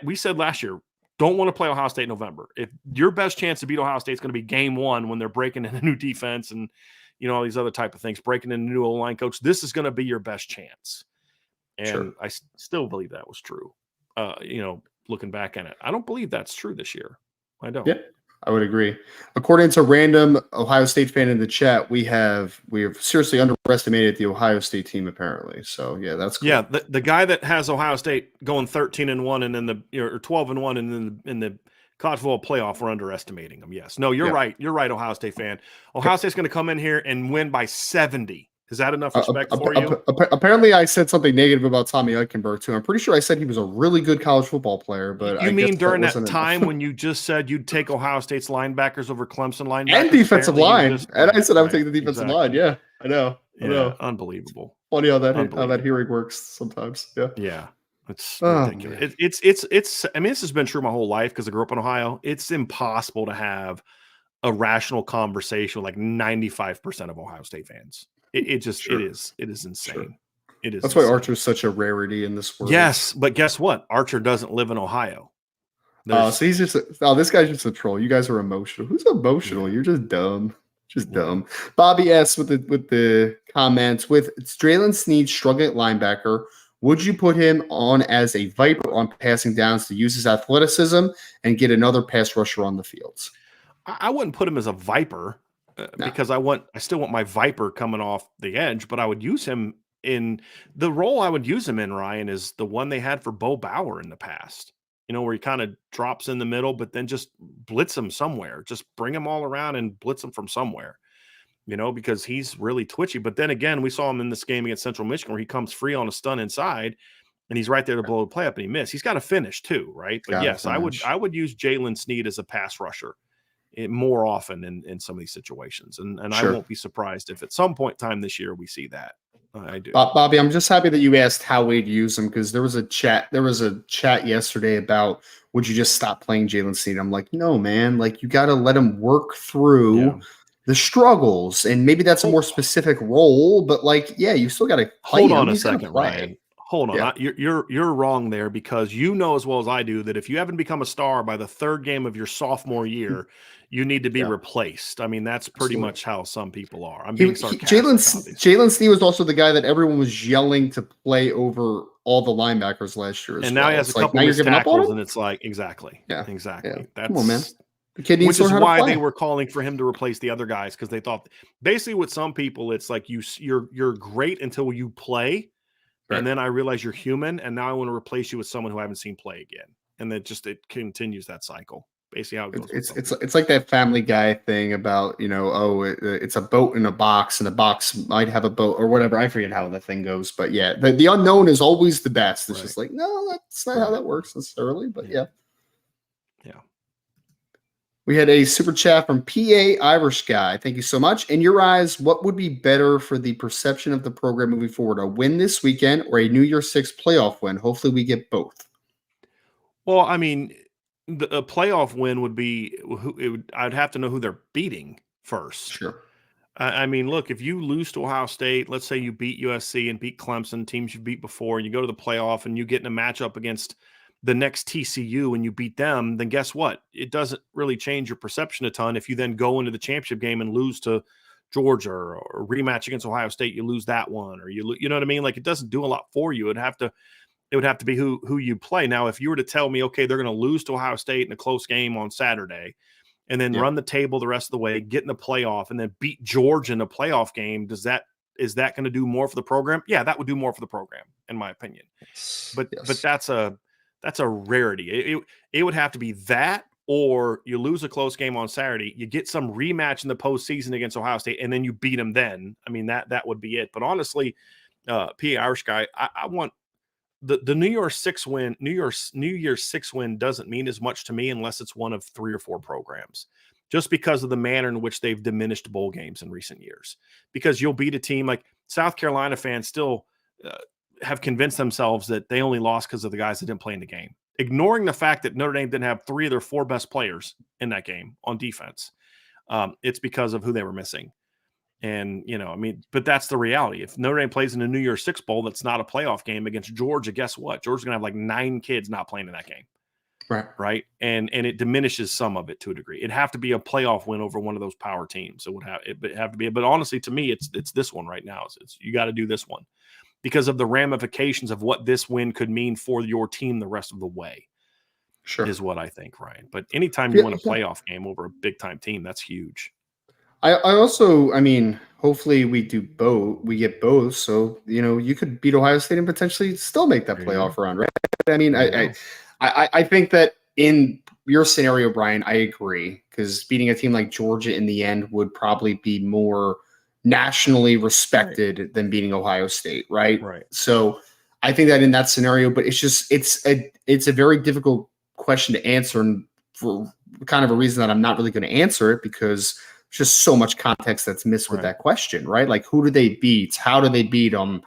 we said last year, don't want to play Ohio State in November. If your best chance to beat Ohio State is going to be game one when they're breaking in a new defense and all these other type of things, breaking in a new O-line coach, this is going to be your best chance. And I still believe that was true. Looking back at it, I don't believe that's true this year. I don't. Yeah, I would agree. According to random Ohio State fan in the chat, we have seriously underestimated the Ohio State team apparently. So yeah, that's cool. Yeah. The guy that has Ohio State going 13-1 and then or 12-1 and then in the college football playoff, we're underestimating them. Yes. No, you're right. You're right, Ohio State fan. Ohio State's going to come in here and win by 70. Is that enough respect for you? Apparently, I said something negative about Tommy Eichenberg, too. I'm pretty sure I said he was a really good college football player. But you mean during that time when you just said you'd take Ohio State's linebackers over Clemson linebackers? And defensive line. And I said I would take the defensive line. Yeah, I know. Unbelievable. Funny how that hearing works sometimes. Yeah. Yeah. It's ridiculous. It's I mean, this has been true my whole life because I grew up in Ohio. It's impossible to have a rational conversation with like 95% of Ohio State fans. It is insane. Sure. It is. That's why Archer's such a rarity in this world. Yes, but guess what? Archer doesn't live in Ohio. So he's just this guy's just a troll. You guys are emotional. Who's emotional? You're just dumb. Dumb. Bobby S with the comments with Draylen Sneed struggling at linebacker. Would you put him on as a Viper on passing downs to use his athleticism and get another pass rusher on the field? I wouldn't put him as a Viper. Because I still want my Viper coming off the edge, but I would use him in the role I would use him in, Ryan, is the one they had for Bo Bauer in the past, where he kind of drops in the middle, but then just blitz him somewhere, just bring him all around and blitz him from somewhere, because he's really twitchy. But then again, we saw him in this game against Central Michigan where he comes free on a stun inside and he's right there to blow the play up and he missed. He's got to finish too, right? But yes, I would use Jalen Sneed as a pass rusher more often in some of these situations. And I won't be surprised if at some point in time this year we see that. I do. Bobby, I'm just happy that you asked how we'd use him because there was a chat yesterday about would you just stop playing Jalen Sneed? I'm like, no, man, like you got to let him work through the struggles and maybe that's a more specific role, but like, yeah, you still got to hold on a second, Ryan. hold on. You're wrong there, because you know as well as I do that if you haven't become a star by the third game of your sophomore year, you need to be replaced. I mean, that's pretty much how some people are. I'm being sarcastic, obviously. Jalen Sneed was also the guy that everyone was yelling to play over all the linebackers last year. And now he has a couple missed tackles, and it's like, exactly. Yeah. That's, come on, man. The kid which is why they were calling for him to replace the other guys, because they thought basically with some people it's like you're great until you play, and then I realize you're human, and now I want to replace you with someone who I haven't seen play again, and then it continues that cycle. Basically, how it goes. It's like that Family Guy thing about it's a boat in a box, and the box might have a boat or whatever. I forget how the thing goes, but yeah, the unknown is always the best. It's just like, no, that's not how that works necessarily, but yeah. We had a super chat from PA Irish Guy. Thank you so much. In your eyes, what would be better for the perception of the program moving forward? A win this weekend or a New Year's Six playoff win? Hopefully we get both. Well, I mean, a playoff win would be I'd have to know who they're beating first. Sure. I mean, look, if you lose to Ohio State, let's say you beat USC and beat Clemson, teams you've beat before, and you go to the playoff and you get in a matchup against the next TCU and you beat them, then guess what? It doesn't really change your perception a ton. If you then go into the championship game and lose to Georgia, or rematch against Ohio State, you lose that one, or you know what I mean? Like, it doesn't do a lot for you. It would have to be who you play. Now, if you were to tell me, okay, they're going to lose to Ohio State in a close game on Saturday, and then run the table the rest of the way, get in the playoff, and then beat Georgia in a playoff game, is that going to do more for the program? Yeah, that would do more for the program, in my opinion. But that's a rarity. It would have to be that, or you lose a close game on Saturday, you get some rematch in the postseason against Ohio State, and then you beat them then. I mean, that would be it. But honestly, PA Irish Guy, I want the New Year's Six win. New Year's Six win doesn't mean as much to me unless it's one of 3 or 4 programs, just because of the manner in which they've diminished bowl games in recent years. Because you'll beat a team like South Carolina fans still have convinced themselves that they only lost because of the guys that didn't play in the game, ignoring the fact that Notre Dame didn't have 3 of their 4 best players in that game on defense. It's because of who they were missing. And, I mean, but that's the reality. If Notre Dame plays in a New Year's Six bowl that's not a playoff game against Georgia, guess what? Georgia's going to have like 9 kids not playing in that game. Right. And it diminishes some of it to a degree. It'd have to be a playoff win over one of those power teams. It would have to be. But honestly, to me, it's this one right now. You got to do this one, because of the ramifications of what this win could mean for your team the rest of the way. Sure. Is what I think, Ryan. But anytime you win a playoff game over a big-time team, that's huge. I also, I mean, hopefully we get both. So, you could beat Ohio State and potentially still make that playoff run, right? I mean, I think that in your scenario, Brian, I agree, because beating a team like Georgia in the end would probably be more nationally respected than beating Ohio State, right? So I think that in that scenario, but it's a very difficult question to answer, and for kind of a reason that I'm not really going to answer it, because there's just so much context that's missed with that question, right? Like, who do they beat? How do they beat them?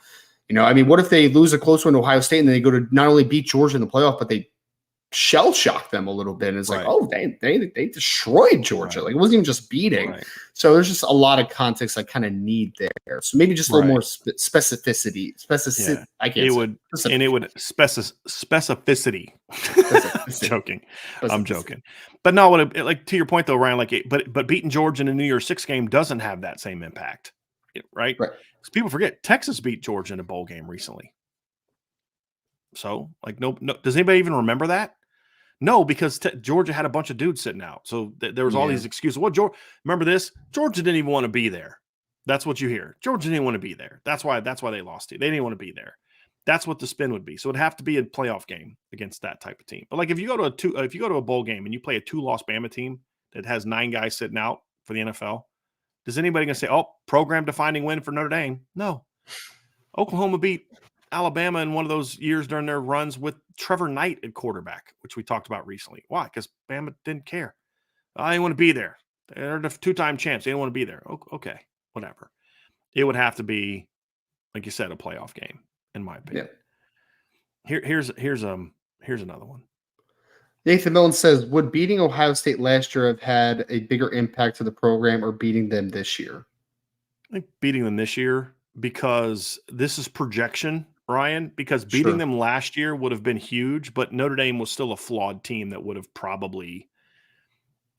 I mean, what if they lose a close one to Ohio State and then they go to not only beat Georgia in the playoff, but they shell shock them a little bit, and it's like, oh, they destroyed Georgia. Like, it wasn't even just beating. So there's just a lot of context I kind of need there. So maybe just a little more specificity. I can't. It would specificity. I'm joking. But no, like, to your point though, Ryan, but beating Georgia in a New Year's Six game doesn't have that same impact, right? Because people forget Texas beat Georgia in a bowl game recently. So, like, no, does anybody even remember that? No, because Georgia had a bunch of dudes sitting out. So there was all these excuses. Well, remember this? Georgia didn't even want to be there. That's what you hear. Georgia didn't want to be there. That's why they lost it. They didn't want to be there. That's what the spin would be. So it'd have to be a playoff game against that type of team. But like, if you go to a bowl game and you play a 2-loss Bama team that has 9 guys sitting out for the NFL, is anybody going to say, "Oh, program defining win for Notre Dame"? No. Oklahoma beat Alabama in one of those years during their runs with Trevor Knight at quarterback, which we talked about recently. Why? Because Bama didn't care. I didn't want to be there. They're the 2-time champs. They didn't want to be there. Okay, whatever. It would have to be, like you said, a playoff game, in my opinion. Here's another one. Nathan Millen says, would beating Ohio State last year have had a bigger impact to the program, or beating them this year? I think beating them this year, because this is projection. Ryan, because beating Sure. them last year would have been huge, but Notre Dame was still a flawed team that would have probably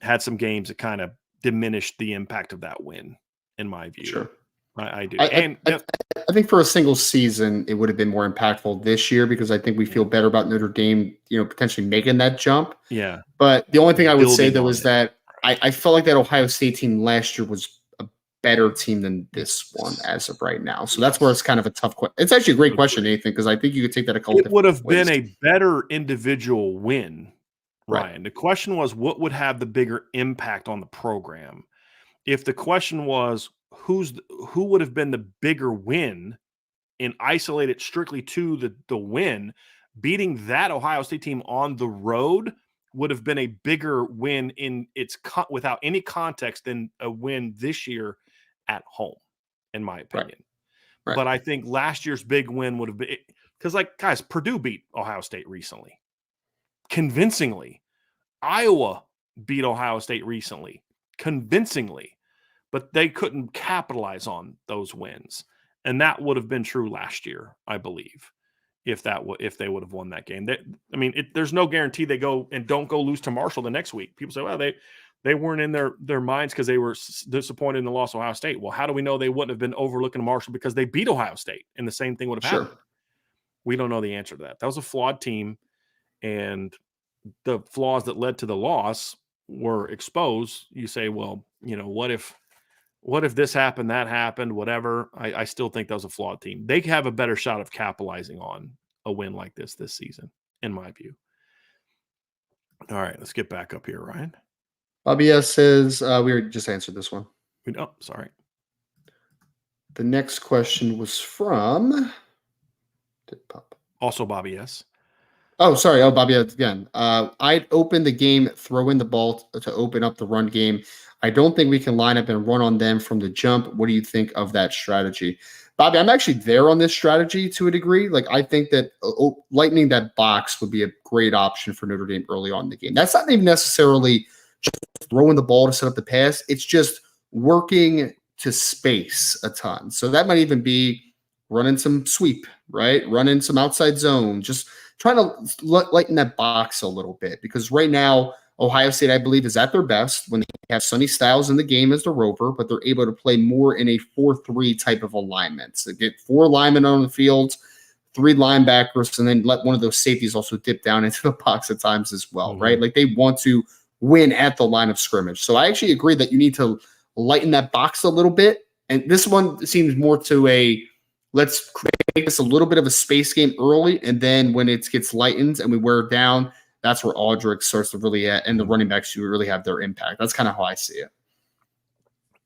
had some games that kind of diminished the impact of that win, in my view. Sure. I do. I, And I, I I think for a single season, it would have been more impactful this year because I think we feel better about Notre Dame, potentially making that jump. yeah, But the only thing I would say building though on is it. that I felt like that Ohio State team last year was a better team than this one Yes. as of right now. So that's where it's kind of a tough question. It's actually a great question, Agreed. Nathan, because I think you could take that a couple It would different have been ways. a better individual win, Right. Ryan. The question was, what would have the bigger impact on the program? If the question was, who would have been the bigger win and isolate it strictly to the win, beating that Ohio State team on the road would have been a bigger win in without any context than a win this year at home, in my Right. opinion. Right. But I think last year's big win would have been because, guys, Purdue beat Ohio State recently, convincingly. Iowa beat Ohio State recently, convincingly, but they couldn't capitalize on those wins. And that would have been true last year, I believe, if they would have won that game. There's no guarantee they go and don't go lose to Marshall the next week. People say, well, they weren't in their minds because they were disappointed in the loss of Ohio State. Well, how do we know they wouldn't have been overlooking Marshall because they beat Ohio State and the same thing would have Sure. happened? We don't know the answer to that. That was a flawed team, and the flaws that led to the loss were exposed. You say, well, what if this happened, that happened, whatever. I still think that was a flawed team. They have a better shot of capitalizing on a win like this season, in my view. All right, let's get back up here, Ryan. Bobby S says, we just answered this one. Oh, sorry. The next question was from Also Bobby S. Oh, sorry. Oh, Bobby again. I'd open the game, throw in the ball to open up the run game. I don't think we can line up and run on them from the jump. What do you think of that strategy? Bobby, I'm actually there on this strategy to a degree. Like, I think that lightening that box would be a great option for Notre Dame early on in the game. That's not even necessarily just throwing the ball to set up the pass. It's just working to space a ton. So that might even be running some sweep, right? Running some outside zone, just trying to lighten that box a little bit because right now Ohio State, I believe, is at their best when they have Sonny Styles in the game as the rover, but they're able to play more in a 4-3 type of alignment. So get 4 linemen on the field, 3 linebackers, and then let one of those safeties also dip down into the box at times as well, right? Like they want to win at the line of scrimmage. So I actually agree that you need to lighten that box a little bit. And this one seems more to a let's make this a little bit of a space game early, and then when it gets lightened and we wear it down, that's where Aldrich starts to really and the running backs who really have their impact. That's kind of how I see it.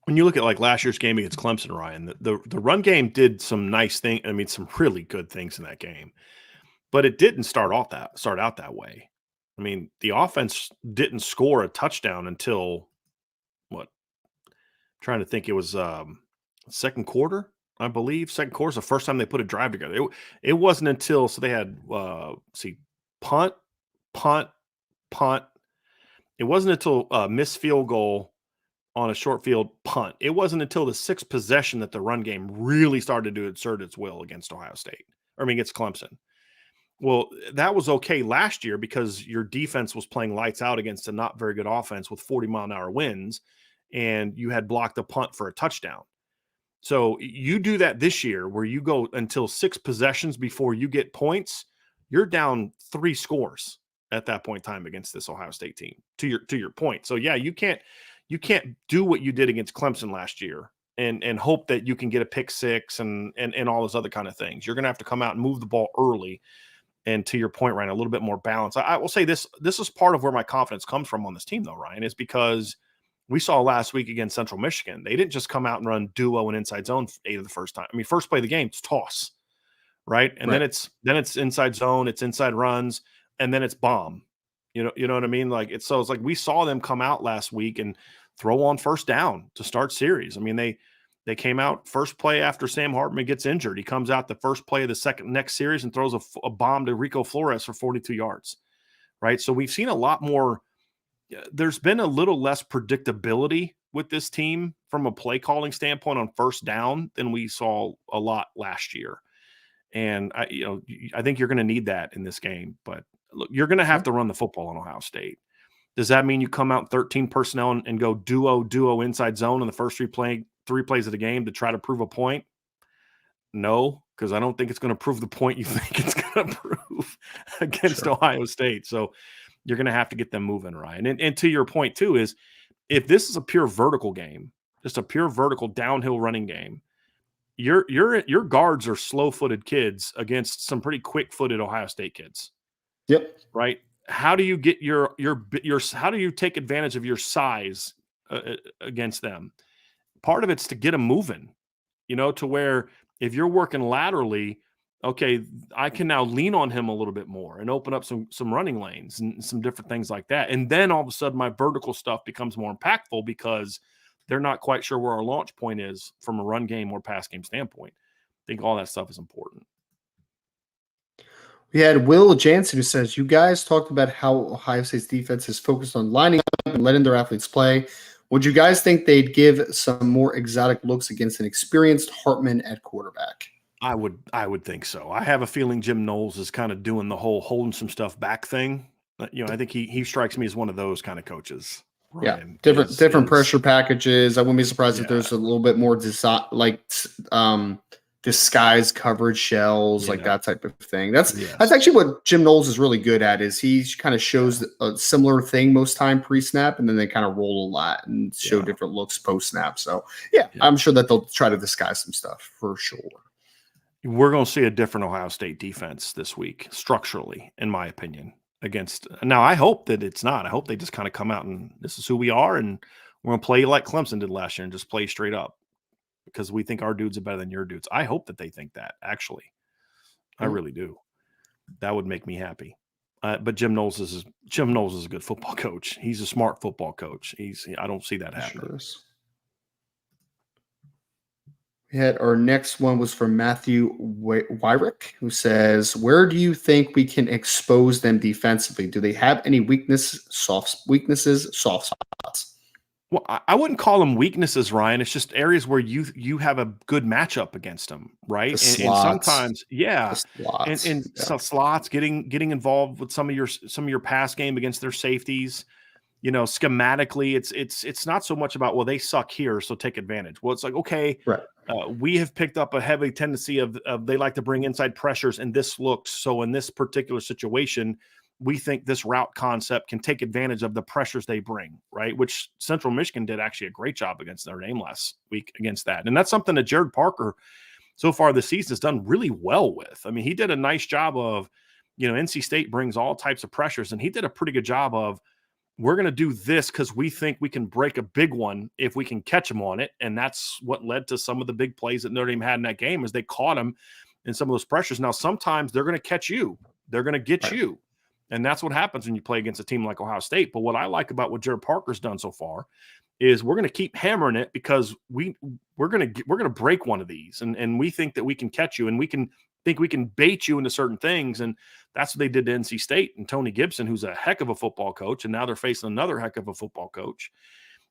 When you look at last year's game against Clemson, Ryan, the run game did some nice things. Some really good things in that game, but it didn't start out that way. The offense didn't score a touchdown until what? I'm trying to think, it was second quarter. I believe second quarter is the first time they put a drive together. It wasn't until they had punt. It wasn't until missed field goal on a short field punt. It wasn't until the 6th possession that the run game really started to assert its will against Ohio State. Against Clemson. Well, that was okay last year because your defense was playing lights out against a not very good offense with 40-mile-an-hour winds, and you had blocked a punt for a touchdown. So you do that this year where you go until 6 possessions before you get points, you're down 3 scores at that point in time against this Ohio State team, to your point. So yeah, you can't do what you did against Clemson last year and hope that you can get a pick 6 and all those other kind of things. You're going to have to come out and move the ball early. And to your point, Ryan, a little bit more balance. I will say this is part of where my confidence comes from on this team though, Ryan, is because we saw last week against Central Michigan, they didn't just come out and run duo and inside zone 8 of the first time. First play of the game, it's toss, right? And then it's inside zone, it's inside runs, and then it's bomb. You know what I mean? It's like we saw them come out last week and throw on first down to start series. They came out first play after Sam Hartman gets injured. He comes out the first play of the next series and throws a bomb to Rico Flores for 42 yards, right? So we've seen a lot more. There's been a little less predictability with this team from a play calling standpoint on first down than we saw a lot last year. And I think you're going to need that in this game. But look, you're going to have to run the football on Ohio State. Does that mean you come out 13 personnel and go duo inside zone in the first three plays of the game to try to prove a point? No, because I don't think it's going to prove the point you think it's going to prove against Ohio State. So you're going to have to get them moving, Ryan. And to your point too is, if this is a pure vertical game, just a pure vertical downhill running game, your guards are slow-footed kids against some pretty quick-footed Ohio State kids. Yep. Right. How do you get how do you take advantage of your size against them? Part of it's to get them moving, to where if you're working laterally, okay, I can now lean on him a little bit more and open up some running lanes and some different things like that. And then all of a sudden my vertical stuff becomes more impactful because they're not quite sure where our launch point is from a run game or pass game standpoint. I think all that stuff is important. We had Will Jansen who says, you guys talked about how Ohio State's defense is focused on lining up and letting their athletes play. Would you guys think they'd give some more exotic looks against an experienced Hartman at quarterback? I would think so. I have a feeling Jim Knowles is kind of doing the whole holding some stuff back thing. I think he strikes me as one of those kind of coaches. Ryan, different pressure packages. I wouldn't be surprised if there's a little bit more disguise coverage shells, like that type of thing. That's actually what Jim Knowles is really good at. Is he kind of shows a similar thing most time pre-snap, and then they kind of roll a lot and show different looks post-snap. So I'm sure that they'll try to disguise some stuff for sure. We're going to see a different Ohio State defense this week, structurally, in my opinion. Now, I hope that it's not. I hope they just kind of come out and this is who we are, and we're going to play like Clemson did last year and just play straight up because we think our dudes are better than your dudes. I hope that they think that, actually. I really do. That would make me happy. But Jim Knowles is a good football coach. He's a smart football coach. I don't see that happening. Sure. We had our next one was from Matthew Wyrick, who says, where do you think we can expose them defensively? Do they have any soft spots? Well, I wouldn't call them weaknesses, Ryan. It's just areas where you have a good matchup against them, right? And sometimes, slots, getting involved with some of your pass game against their safeties. Schematically, it's not so much about, well, they suck here, so take advantage. Well, it's like, okay, right. We have picked up a heavy tendency of they like to bring inside pressures, and this looks so in this particular situation, we think this route concept can take advantage of the pressures they bring, right? Which Central Michigan did actually a great job against Notre Dame last week against that. And that's something that Jared Parker so far this season has done really well with. I mean, he did a nice job of, NC State brings all types of pressures, and he did a pretty good job of, we're going to do this because we think we can break a big one if we can catch them on it. And that's what led to some of the big plays that Notre Dame had in that game, is they caught him in some of those pressures. Now, sometimes they're going to catch you. They're going to get you. And that's what happens when you play against a team like Ohio State. But what I like about what Jared Parker's done so far is we're going to keep hammering it because we're going to break one of these. And we think that we can catch you, and we can bait you into certain things. And that's what they did to NC State and Tony Gibson, who's a heck of a football coach. And now they're facing another heck of a football coach.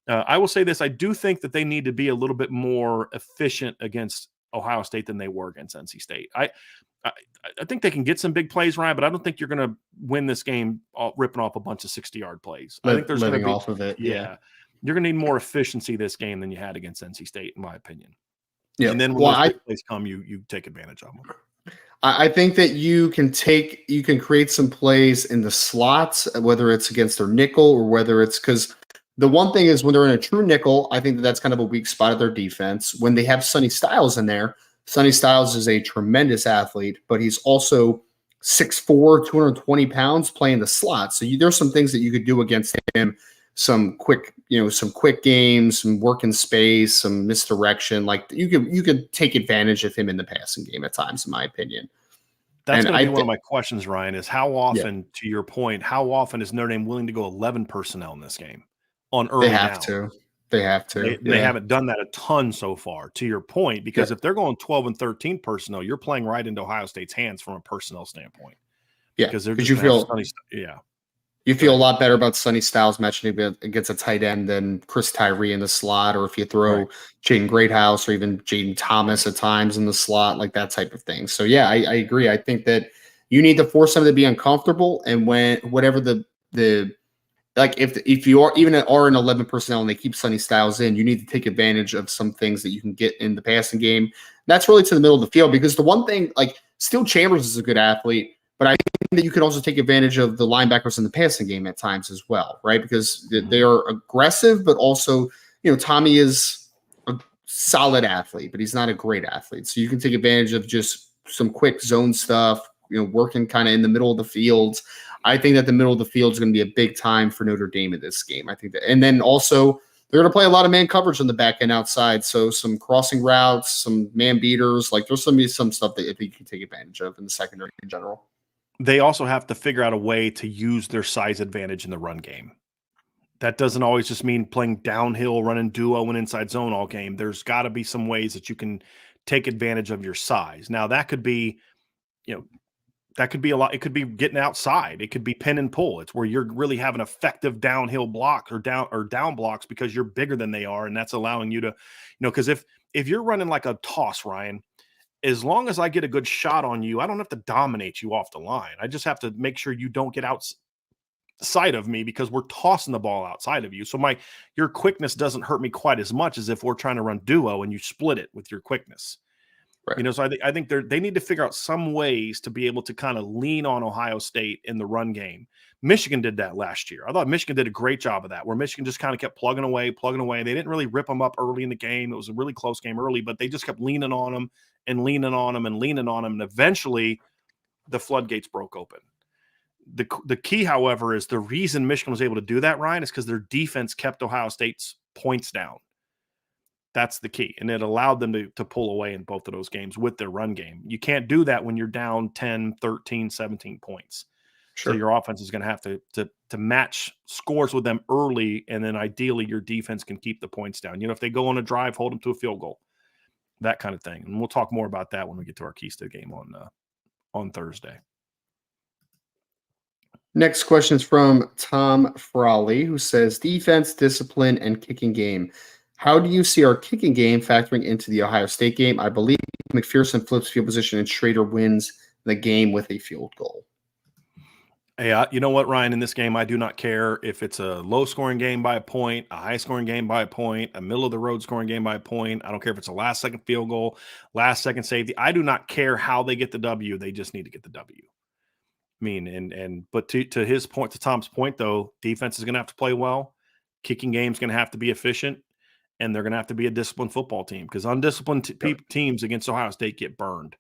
I will say this. I do think that they need to be a little bit more efficient against Ohio State than they were against NC State. I think they can get some big plays, Ryan, but I don't think you're going to win this game ripping off a bunch of 60-yard plays. I think there's going to be off of it. Yeah. You're going to need more efficiency this game than you had against NC State, in my opinion. Yeah. And then when those big plays come, you take advantage of them. I think that you can create some plays in the slots, whether it's against their nickel or whether it's because the one thing is when they're in a true nickel, I think that's kind of a weak spot of their defense. When they have Sonny Styles in there, Sonny Styles is a tremendous athlete, but he's also 6'4", 220 pounds playing the slot. So there's some things that you could do against him. Some quick games, some work in space, some misdirection. Like you could take advantage of him in the passing game at times, in my opinion. That's going to be one of my questions, Ryan, is how often, to your point, how often is Notre Dame willing to go 11 personnel in this game on early down? They have to. They haven't done that a ton so far, to your point, because if they're going 12 and 13 personnel, you're playing right into Ohio State's hands from a personnel standpoint. Yeah, because they're you feel You feel a lot better about Sonny Styles matching against a tight end than Chris Tyree in the slot, or if you throw Jaden Greathouse or even Jaden Thomas at times in the slot, like that type of thing. So yeah, I agree. I think that you need to force them to be uncomfortable, and when whatever the like if you are even are in 11 personnel and they keep Sonny Styles in, you need to take advantage of some things that you can get in the passing game. That's really to the middle of the field, because the one thing, like, Steele Chambers is a good athlete, but I think that you could also take advantage of the linebackers in the passing game at times as well, right? Because they are aggressive, but also, Tommy is a solid athlete, but he's not a great athlete. So you can take advantage of just some quick zone stuff, working kind of in the middle of the field. I think that the middle of the field is going to be a big time for Notre Dame in this game. I think that, and then also they're going to play a lot of man coverage on the back end outside. So some crossing routes, some man beaters, like there's going to be some stuff that I think you can take advantage of in the secondary in general. They also have to figure out a way to use their size advantage in the run game. That doesn't always just mean playing downhill, running duo and inside zone all game. There's got to be some ways that you can take advantage of your size. Now that could be, that could be a lot. It could be getting outside. It could be pin and pull. It's where you're really having effective downhill block or down blocks because you're bigger than they are. And that's allowing you to, because if you're running like a toss, Ryan, as long as I get a good shot on you, I don't have to dominate you off the line. I just have to make sure you don't get outside of me because we're tossing the ball outside of you. So your quickness doesn't hurt me quite as much as if we're trying to run duo and you split it with your quickness. Right. So I think they need to figure out some ways to be able to kind of lean on Ohio State in the run game. Michigan did that last year. I thought Michigan did a great job of that, where Michigan just kind of kept plugging away. They didn't really rip them up early in the game. It was a really close game early, but they just kept leaning on them and leaning on them and leaning on them. And eventually the floodgates broke open. The key, however, is the reason Michigan was able to do that, Ryan, is because their defense kept Ohio State's points down. That's the key. And it allowed them to pull away in both of those games with their run game. You can't do that when you're down 10, 13, 17 points. Sure. So your offense is going to have to match scores with them early, and then ideally your defense can keep the points down. If they go on a drive, hold them to a field goal, that kind of thing. And we'll talk more about that when we get to our Keystone game on Thursday. Next question is from Tom Frawley, who says, defense, discipline, and kicking game. How do you see our kicking game factoring into the Ohio State game? I believe McPherson flips field position and Schrader wins the game with a field goal. Hey, you know what, Ryan? In this game, I do not care if it's a low-scoring game by a point, a high-scoring game by a point, a middle-of-the-road scoring game by a point. I don't care if it's a last-second field goal, last-second safety. I do not care how they get the W. They just need to get the W. I mean, but to his point, to Tom's point, though, defense is going to have to play well. Kicking game is going to have to be efficient. And they're going to have to be a disciplined football team, because undisciplined teams against Ohio State get burned.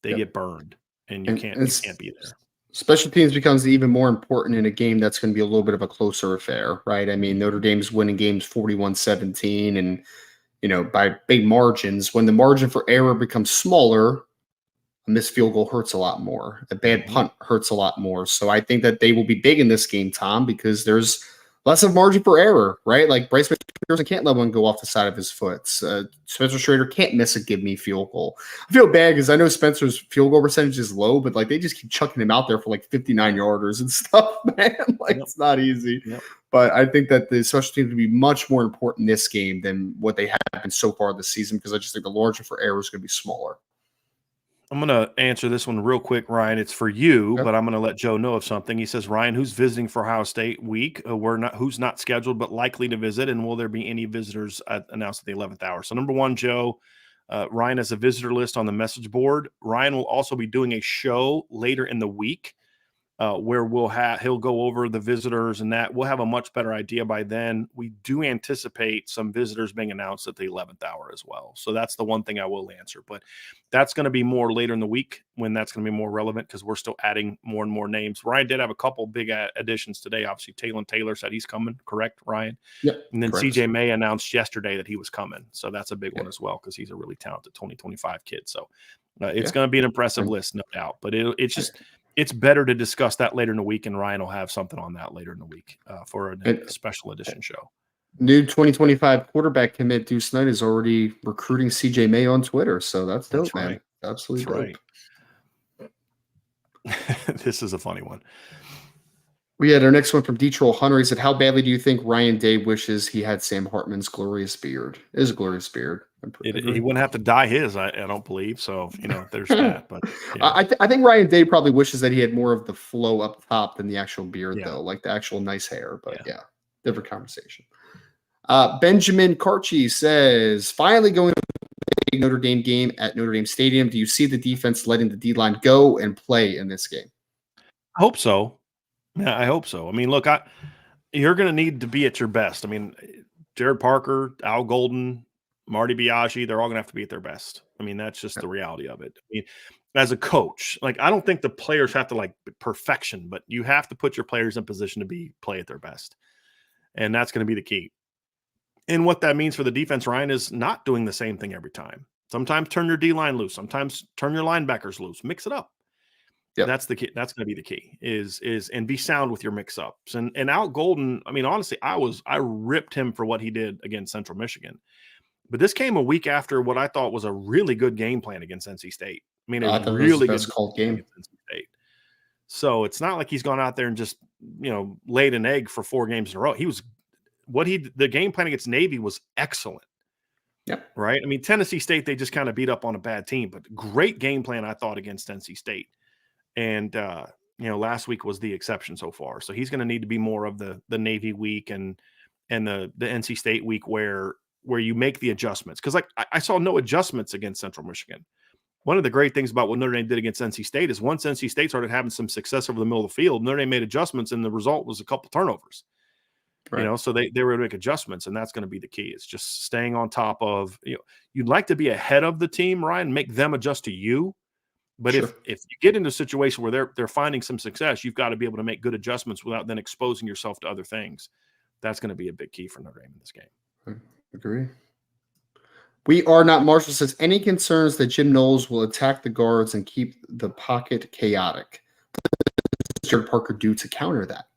They get burned, and you can't be there. Special teams becomes even more important in a game that's going to be a little bit of a closer affair, right? I mean, Notre Dame's winning games 41-17 and, by big margins. When the margin for error becomes smaller, a missed field goal hurts a lot more. A bad punt hurts a lot more. So I think that they will be big in this game, Tom, because there's less of margin for error, right? Like Bryce McPherson can't let one go off the side of his foot. Spencer Schrader can't miss a give me field goal. I feel bad because I know Spencer's field goal percentage is low, but they just keep chucking him out there for 59-yarders and stuff, man. It's not easy. Yep. But I think that the special teams will be much more important in this game than what they have been so far this season, because I just think the margin for error is going to be smaller. I'm going to answer this one real quick, Ryan. It's for you, but I'm going to let Joe know of something. He says, Ryan, who's visiting for Ohio State week? Who's not scheduled but likely to visit, and will there be any visitors announced at the 11th hour? So number one, Joe, Ryan has a visitor list on the message board. Ryan will also be doing a show later in the week where he'll go over the visitors, and that we'll have a much better idea by then. We do anticipate some visitors being announced at the 11th hour as well. So that's the one thing I will answer, but that's going to be more later in the week when that's going to be more relevant, because we're still adding more and more names. Ryan did have a couple big additions today. Obviously, Taylor said he's coming, correct, Ryan? Yep. And then CJ May announced yesterday that he was coming. So that's a big one as well, because he's a really talented 2025 kid. So it's going to be an impressive list, no doubt. But it's better to discuss that later in the week, and Ryan will have something on that later in the week for a special edition show. New 2025 quarterback commit Deuce Knight is already recruiting CJ May on Twitter, so that's dope, man. Right. Absolutely dope. Right. This is a funny one. We had our next one from D-Troll Hunter. He said, how badly do you think Ryan Day wishes he had Sam Hartman's glorious beard? It is a glorious beard. He wouldn't have to dye his, I don't believe. So, there's that. But yeah. I think Ryan Day probably wishes that he had more of the flow up top than the actual beard, Yeah. though, like the actual nice hair. But yeah different conversation. Benjamin Carchi says, finally going to the Notre Dame game at Notre Dame Stadium. Do you see the defense letting the D-line go and play in this game? I hope so. Yeah, I hope so. I mean, look, you're going to need to be at your best. I mean, Jared Parker, Al Golden, Marty Biaggi, they're all going to have to be at their best. I mean, that's just the reality of it. I mean, as a coach, like, I don't think the players have to like perfection, but you have to put your players in position to play at their best. And that's going to be the key. And what that means for the defense, Ryan, is not doing the same thing every time. Sometimes turn your D-line loose. Sometimes turn your linebackers loose. Mix it up. Yep. That's the key. That's going to be the key is and be sound with your mix-ups. And Al Golden, I mean, honestly, I ripped him for what he did against Central Michigan. But this came a week after what I thought was a really good game plan against NC State. I mean, I thought it was the best called game against NC State. So it's not like he's gone out there and just, laid an egg for 4 games in a row. The game plan against Navy was excellent. Yep. Right. I mean, Tennessee State, they just kind of beat up on a bad team, but great game plan, I thought, against NC State. And, last week was the exception so far. So he's going to need to be more of the Navy week and the NC State week where you make the adjustments. Because I saw no adjustments against Central Michigan. One of the great things about what Notre Dame did against NC State is once NC State started having some success over the middle of the field, Notre Dame made adjustments, and the result was a couple turnovers. Right. So they were to make adjustments, and that's going to be the key. It's just staying on top of, you'd like to be ahead of the team, Ryan, make them adjust to you. But if you get into a situation where they're finding some success, you've got to be able to make good adjustments without then exposing yourself to other things. That's going to be a big key for Notre Dame in this game. I agree. We are not. Marshall says, any concerns that Jim Knowles will attack the guards and keep the pocket chaotic? What does Jared Parker do to counter that?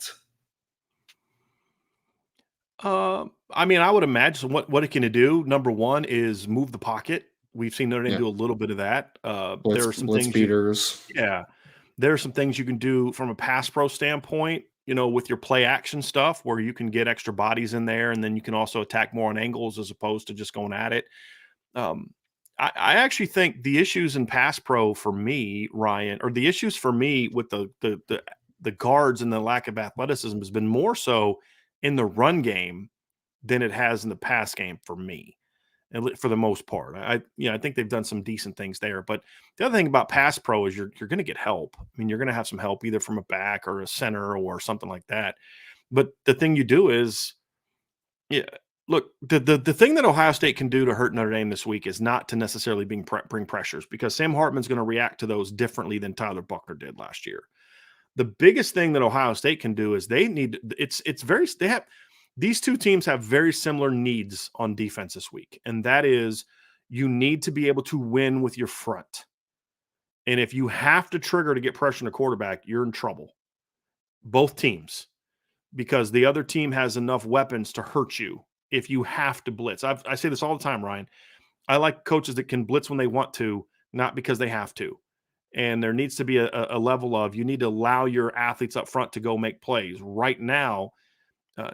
I mean, I would imagine what it can do. Number one is move the pocket. We've seen Notre Dame do a little bit of that. There are some things. Beaters. There are some things you can do from a pass pro standpoint, with your play action stuff where you can get extra bodies in there, and then you can also attack more on angles as opposed to just going at it. I actually think the issues in pass pro for me, Ryan, or the issues for me with the guards and the lack of athleticism has been more so in the run game than it has in the pass game for me. And for the most part, I think they've done some decent things there. But the other thing about pass pro is you're going to get help. I mean, you're going to have some help either from a back or a center or something like that. But the thing you do is, look, the thing that Ohio State can do to hurt Notre Dame this week is not to necessarily bring pressures, because Sam Hartman's going to react to those differently than Tyler Buckner did last year. The biggest thing that Ohio State can do is these two teams have very similar needs on defense this week, and that is you need to be able to win with your front. And if you have to trigger to get pressure on the quarterback, you're in trouble. Both teams, because the other team has enough weapons to hurt you if you have to blitz. I say this all the time, Ryan. I like coaches that can blitz when they want to, not because they have to. And there needs to be a level of, you need to allow your athletes up front to go make plays. Right now,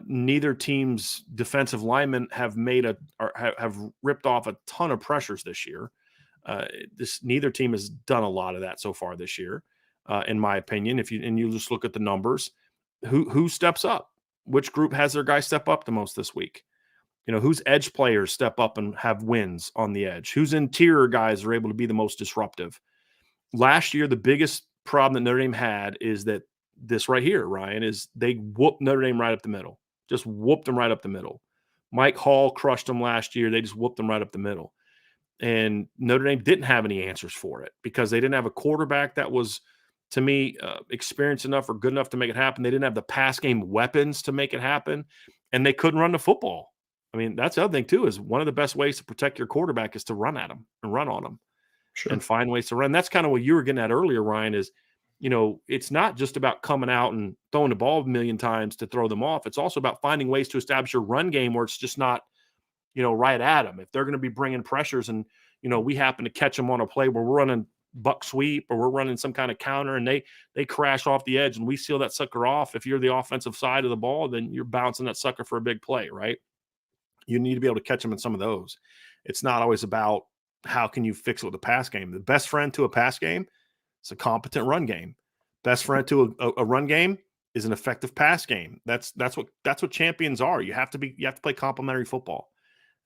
neither team's defensive linemen have have ripped off a ton of pressures this year. Neither team has done a lot of that so far this year, in my opinion. If you just look at the numbers, who steps up? Which group has their guy step up the most this week? Whose edge players step up and have wins on the edge? Whose interior guys are able to be the most disruptive? Last year, the biggest problem that Notre Dame had is that this right here, Ryan, is they whooped Notre Dame right up the middle. Just whooped them right up the middle. Mike Hall crushed them last year. They just whooped them right up the middle. And Notre Dame didn't have any answers for it because they didn't have a quarterback that was, to me, experienced enough or good enough to make it happen. They didn't have the pass game weapons to make it happen, and they couldn't run the football. I mean, that's the other thing, too, is one of the best ways to protect your quarterback is to run at them and run on them and find ways to run. That's kind of what you were getting at earlier, Ryan, is, it's not just about coming out and throwing the ball a million times to throw them off. It's also about finding ways to establish your run game where it's just not, right at them. If they're going to be bringing pressures and, we happen to catch them on a play where we're running buck sweep or we're running some kind of counter and they crash off the edge and we seal that sucker off, if you're the offensive side of the ball, then you're bouncing that sucker for a big play, right? You need to be able to catch them in some of those. It's not always about how can you fix it with a pass game. The best friend to a pass game is a competent run game. Best friend to a run game is an effective pass game. That's what champions are. You have to play complementary football.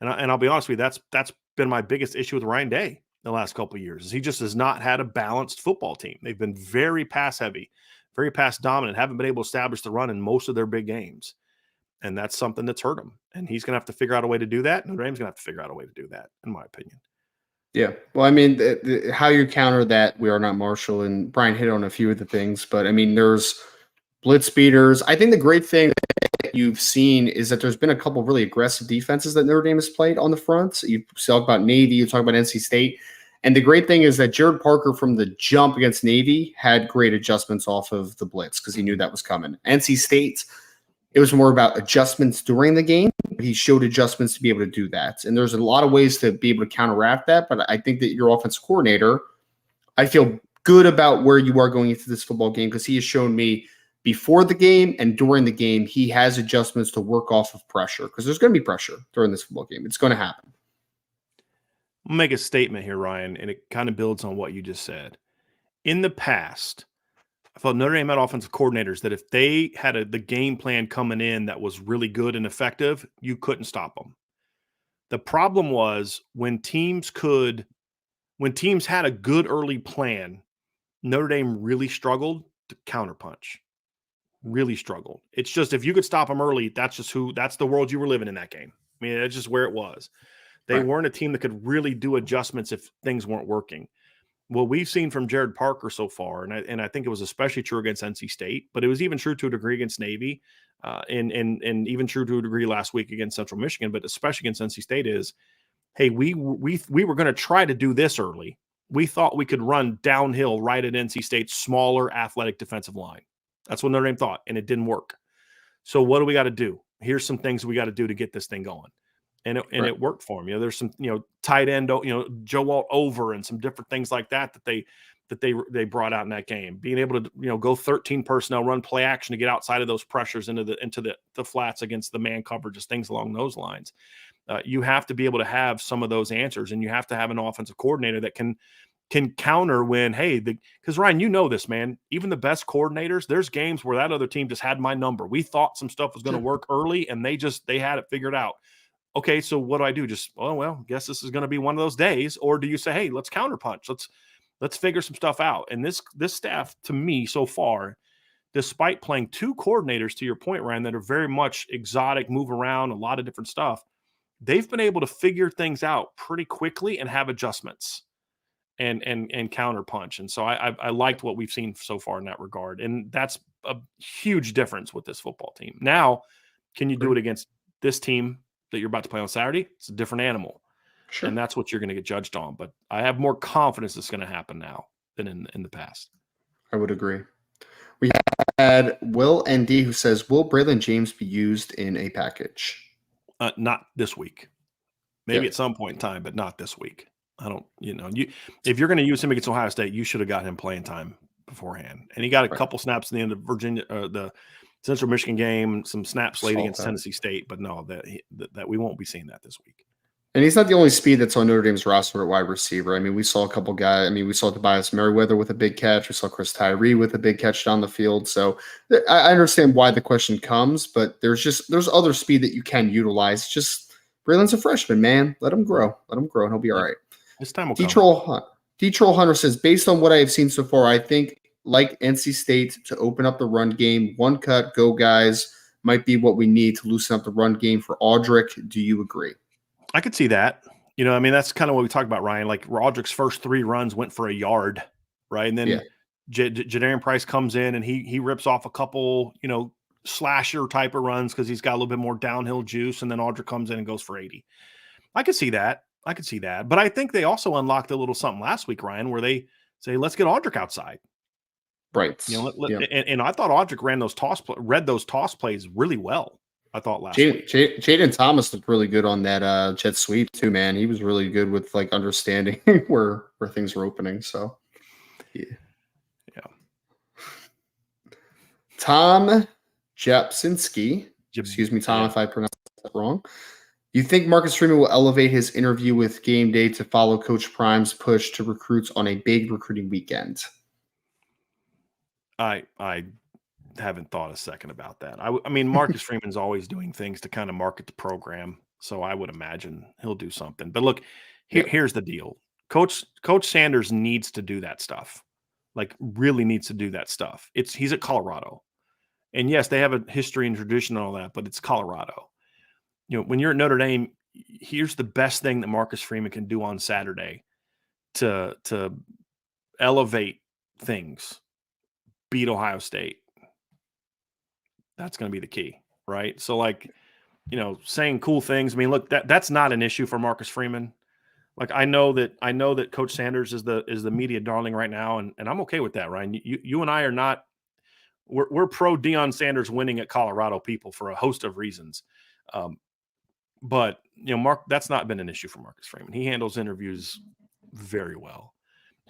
And I'll be honest with you, that's been my biggest issue with Ryan Day the last couple of years. Is he just has not had a balanced football team. They've been very pass heavy, very pass dominant, haven't been able to establish the run in most of their big games. And that's something that's hurt him. And he's going to have to figure out a way to do that. And Notre Dame's going to have to figure out a way to do that, in my opinion. Yeah. Well, I mean, how you counter that, we are not Marshall, and Brian hit on a few of the things, but I mean, there's blitz beaters. I think the great thing that you've seen is that there's been a couple of really aggressive defenses that Notre Dame has played on the front. You talk about Navy, you talk about NC State. And the great thing is that Jared Parker from the jump against Navy had great adjustments off of the blitz because he knew that was coming. NC State, it was more about adjustments during the game. He showed adjustments to be able to do that. And there's a lot of ways to be able to counteract that. But I think that your offensive coordinator, I feel good about where you are going into this football game because he has shown me before the game and during the game, he has adjustments to work off of pressure because there's going to be pressure during this football game. It's going to happen. I'll make a statement here, Ryan, and it kind of builds on what you just said. In the past, I felt Notre Dame had offensive coordinators that if they had the game plan coming in that was really good and effective, you couldn't stop them. The problem was when teams had a good early plan, Notre Dame really struggled to counterpunch. Really struggled. It's just if you could stop them early, that's the world you were living in that game. I mean, that's just where it was. They weren't a team that could really do adjustments if things weren't working. What we've seen from Jared Parker so far, and I think it was especially true against NC State, but it was even true to a degree against Navy, and even true to a degree last week against Central Michigan, but especially against NC State is, hey, we were going to try to do this early. We thought we could run downhill right at NC State's smaller athletic defensive line. That's what Notre Dame thought, and it didn't work. So what do we got to do? Here's some things we got to do to get this thing going. And it worked for him. There's some, tight end, Joe Walt over and some different things like that they brought out in that game. Being able to, go 13 personnel, run play action to get outside of those pressures into the flats against the man coverages, things along those lines. You have to be able to have some of those answers, and you have to have an offensive coordinator that can counter when, because Ryan, you know this, man, even the best coordinators, there's games where that other team just had my number. We thought some stuff was going to work early and they had it figured out. Okay, so what do I do? Just, guess this is going to be one of those days. Or do you say, hey, let's counterpunch. Let's figure some stuff out. And this staff, to me, so far, despite playing two coordinators, to your point, Ryan, that are very much exotic, move around, a lot of different stuff, they've been able to figure things out pretty quickly and have adjustments and counterpunch. And so I liked what we've seen so far in that regard. And that's a huge difference with this football team. Now, can you do it against this team that you're about to play on Saturday? It's a different animal. Sure. And that's what you're going to get judged on. But I have more confidence it's going to happen now than in the past. I would agree. We had Will ND who says, will Braylon James be used in a package? Not this week. Maybe at some point in time, but not this week. I don't, if you're going to use him against Ohio State, you should have got him playing time beforehand. And he got a couple snaps in the end of the Central Michigan game, some snaps late against Tennessee State, but no, that we won't be seeing that this week. And he's not the only speed that's on Notre Dame's roster at wide receiver. I mean, we saw a couple guys. I mean, we saw Tobias Merriweather with a big catch. We saw Chris Tyree with a big catch down the field. So I understand why the question comes, but there's other speed that you can utilize. Just Braylon's a freshman, man. Let him grow, and he'll be all right. This time will come. D-Troll Hunter says, based on what I have seen so far, I think like NC State to open up the run game, one cut, go guys might be what we need to loosen up the run game for Audric. Do you agree? I could see that. That's kind of what we talked about, Ryan. Like Audric's first 3 runs went for a yard, right? And then Jadarian Price comes in and he rips off a couple, slasher type of runs because he's got a little bit more downhill juice. And then Audric comes in and goes for 80. I could see that. But I think they also unlocked a little something last week, Ryan, where they say, let's get Audric outside. Right. And I thought Audric read those toss plays really well. I thought last week. Jaden Thomas looked really good on that jet sweep too, man. He was really good with understanding where things were opening. So Yeah. Yeah. Tom Japsinski. Jib- Excuse me, Tom, yeah. if I pronounced that wrong. You think Marcus Freeman will elevate his interview with Game Day to follow Coach Prime's push to recruits on a big recruiting weekend? I haven't thought a second about that. I mean, Marcus Freeman's always doing things to kind of market the program, so I would imagine he'll do something. But look, Yep. here's the deal. Coach Sanders needs to do that stuff. Like, really needs to do that stuff. He's at Colorado. And yes, they have a history and tradition and all that, but it's Colorado. You know, when you're at Notre Dame, here's the best thing that Marcus Freeman can do on Saturday to elevate things. Beat Ohio State. That's going to be the key, right? So, like, you know, saying cool things. I mean, look, that's not an issue for Marcus Freeman. Like, I know that Coach Sanders is the media darling right now, and I'm okay with that, Ryan. You and I are not. We're pro Deion Sanders winning at Colorado people for a host of reasons. But, you know, that's not been an issue for Marcus Freeman. He handles interviews very well.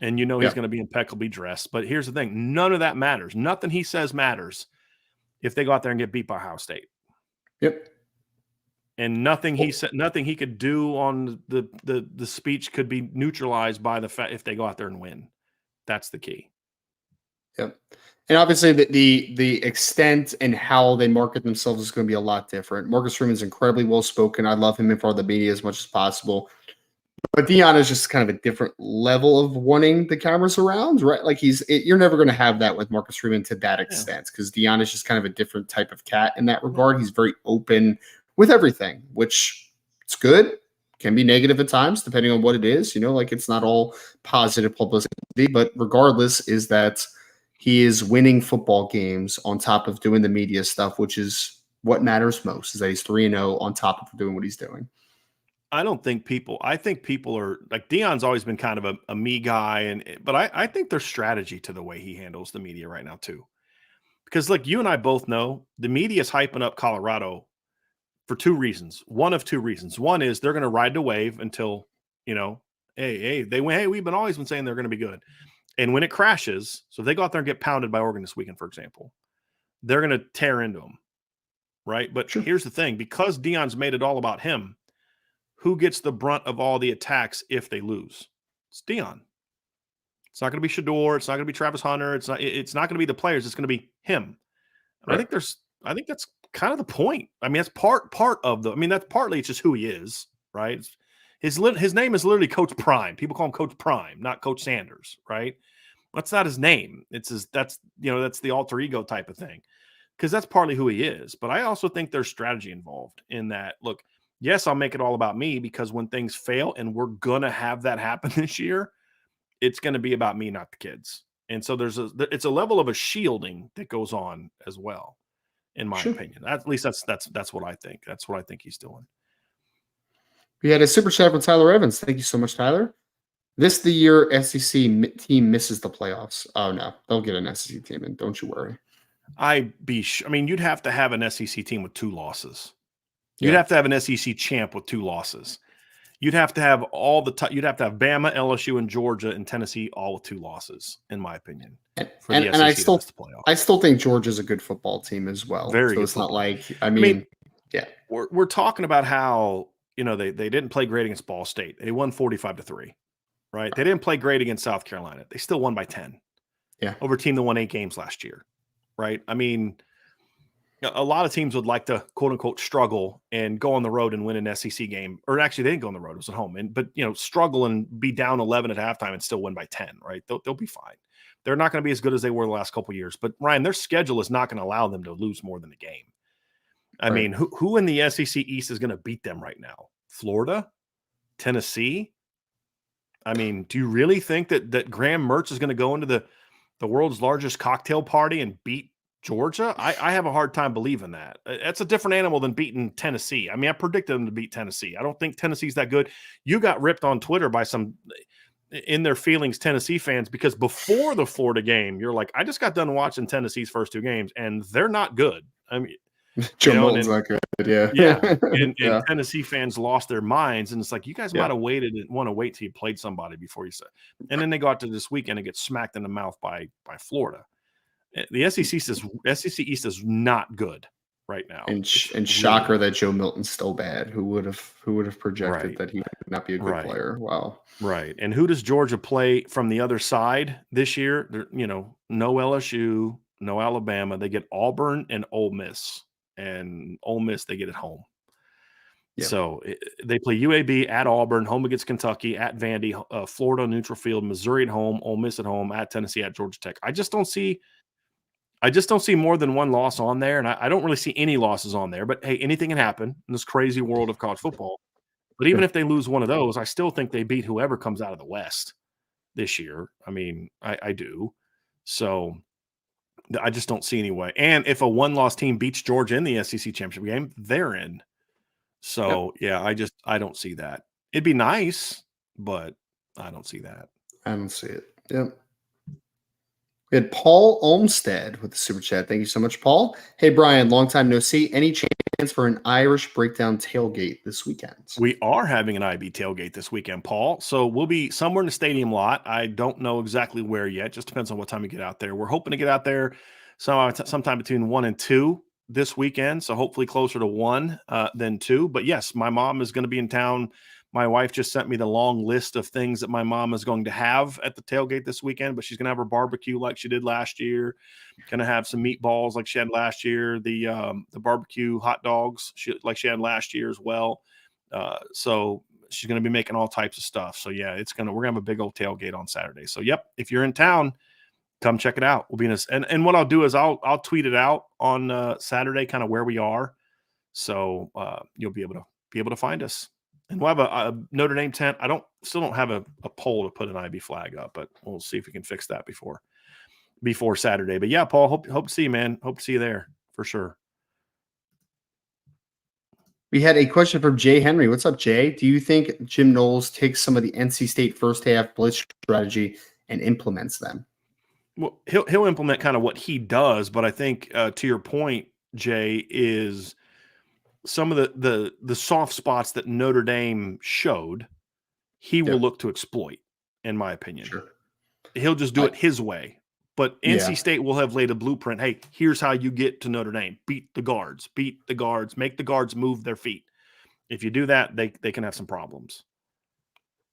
And you know he's going to be impeccably dressed. But here's the thing. None of that matters. Nothing he says matters if they go out there and get beat by Ohio State. Yep. And nothing he said, nothing he could do on the speech could be neutralized by the fact if they go out there and win. That's the key. Yep. And obviously the extent and how they market themselves is going to be a lot different. Marcus Freeman is incredibly well spoken. I love him in front of the media as much as possible. But Deion is just kind of a different level of wanting the cameras around, right? Like you're never going to have that with Marcus Freeman to that extent because Deion is just kind of a different type of cat in that regard. He's very open with everything, which it's good. Can be negative at times, depending on what it is. You know, like it's not all positive publicity, but regardless, is that he is winning football games on top of doing the media stuff, which is what matters most. Is that he's 3-0 on top of doing what he's doing. I think people are like Deion's always been kind of a me guy, but I think there's strategy to the way he handles the media right now too. Because like you and I both know, the media is hyping up Colorado for two reasons. One of two reasons. One is they're going to ride the wave until, you know, hey, we've always been saying they're going to be good. And when it crashes, so if they go out there and get pounded by Oregon this weekend, for example, they're going to tear into them, right? But here's the thing. Because Deion's made it all about him, who gets the brunt of all the attacks if they lose? It's Deion. It's not going to be Shador. It's not going to be Travis Hunter. It's not going to be the players. It's going to be him. Right. I think that's kind of the point. I mean, that's part of that's partly it's just who he is, right? His name is literally Coach Prime. People call him Coach Prime, not Coach Sanders, right? That's not his name. That's the alter ego type of thing. Because that's partly who he is. But I also think there's strategy involved in that. Look, yes, I'll make it all about me because when things fail, and we're going to have that happen this year, it's going to be about me, not the kids. And so it's a level of a shielding that goes on as well, in my opinion. At least that's what I think. That's what I think he's doing. We had a super chat from Tyler Evans. Thank you so much, Tyler. This the year SEC team misses the playoffs. Oh, no. They'll get an SEC team in. Don't you worry. You'd have to have an SEC team with 2 losses. You'd have to have an SEC champ with 2 losses. You'd have to have you'd have to have Bama, LSU, and Georgia and Tennessee all with 2 losses, in my opinion. I still think Georgia's a good football team as well. Very good. It's not like we're talking about how they didn't play great against Ball State. They won 45-3, right? They didn't play great against South Carolina. They still won by 10. Yeah, over a team that won 8 games last year, right? I mean, a lot of teams would like to quote unquote struggle and go on the road and win an SEC game, or actually they didn't go on the road; it was at home. But struggle and be down 11 at halftime and still win by 10, right? They'll be fine. They're not going to be as good as they were the last couple of years. But Ryan, their schedule is not going to allow them to lose more than a game. I mean, who in the SEC East is going to beat them right now? Florida, Tennessee. I mean, do you really think that Graham Mertz is going to go into the world's largest cocktail party and beat Georgia? I have a hard time believing that. That's a different animal than beating Tennessee. I mean, I predicted them to beat Tennessee. I don't think Tennessee's that good. You got ripped on Twitter by some in their feelings Tennessee fans because before the Florida game, you're like, I just got done watching Tennessee's first 2 games, and they're not good. I mean, Joe Milton's not good. Yeah. Yeah, and Yeah. Tennessee fans lost their minds, and it's like, you guys might Yeah. have waited and want to wait till you played somebody before you said. And then they go out to this weekend and get smacked in the mouth by Florida. The SEC East is not good right now. And Really shocker that Joe Milton's still bad. Who would have projected right, that he would not be a good player? Wow. right. And who does Georgia play from the other side this year? No LSU, no Alabama. They get Auburn and Ole Miss, and Ole Miss they get at home. Yeah. So they play UAB at Auburn, home against Kentucky, at Vandy, Florida neutral field, Missouri at home, Ole Miss at home, at Tennessee, at Georgia Tech. I just don't see more than one loss on there, and I don't really see any losses on there. But hey, anything can happen in this crazy world of college football. But even if they lose one of those, I still think they beat whoever comes out of the West this year. I mean, I do. So I just don't see any way. And if a one-loss team beats Georgia in the SEC championship game, they're in. So, yeah, I don't see that. It'd be nice, but I don't see that. I don't see it. Yep. We had Paul Olmstead with the super chat. Thank you so much, Paul. Hey, Brian, long time no see. Any chance for an Irish breakdown tailgate this weekend? We are having an IB tailgate this weekend, Paul. So we'll be somewhere in the stadium lot. I don't know exactly where yet. Just depends on what time we get out there. We're hoping to get out there sometime between 1 and 2 this weekend. So hopefully closer to 1 than 2. But yes, my mom is going to be in town. My wife just sent me the long list of things that my mom is going to have at the tailgate this weekend, but she's going to have her barbecue like she did last year. Going to have some meatballs like she had last year. The barbecue hot dogs like she had last year as well. So she's going to be making all types of stuff. So yeah, we're going to have a big old tailgate on Saturday. So yep, if you're in town, come check it out. We'll be in this, and what I'll do is I'll tweet it out on Saturday, kind of where we are. So you'll be able to find us. And we'll have a Notre Dame tent. Still don't have a pole to put an IB flag up, but we'll see if we can fix that before Saturday. But yeah, Paul, hope to see you, man. Hope to see you there for sure. We had a question from Jay Henry. What's up, Jay? Do you think Jim Knowles takes some of the NC State first half blitz strategy and implements them? Well, he'll implement kind of what he does, but I think to your point, Jay, is some of the soft spots that Notre Dame showed, he will look to exploit, in my opinion. Sure. He'll just do it his way. But NC State will have laid a blueprint. Hey, here's how you get to Notre Dame. Beat the guards, make the guards move their feet. If you do that, they can have some problems.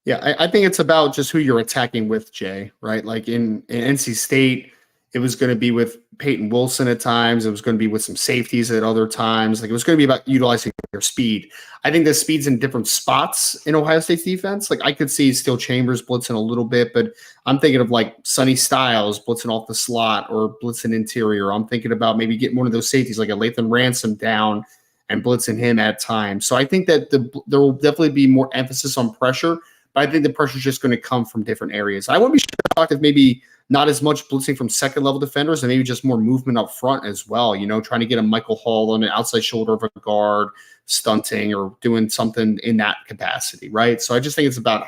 Yeah, I think it's about just who you're attacking with, Jay, right? Like in NC State, it was going to be with Peyton Wilson at times. It was going to be with some safeties at other times. Like it was going to be about utilizing their speed. I think the speed's in different spots in Ohio State's defense. Like I could see Steel Chambers blitzing a little bit, but I'm thinking of like Sonny Styles blitzing off the slot or blitzing interior. I'm thinking about maybe getting one of those safeties like a Lathan Ransom down and blitzing him at times. So I think that there will definitely be more emphasis on pressure, but I think the pressure is just going to come from different areas. I wouldn't be shocked if maybe not as much blitzing from second level defenders and maybe just more movement up front as well, trying to get a Michael Hall on the outside shoulder of a guard, stunting or doing something in that capacity, right? So I just think it's about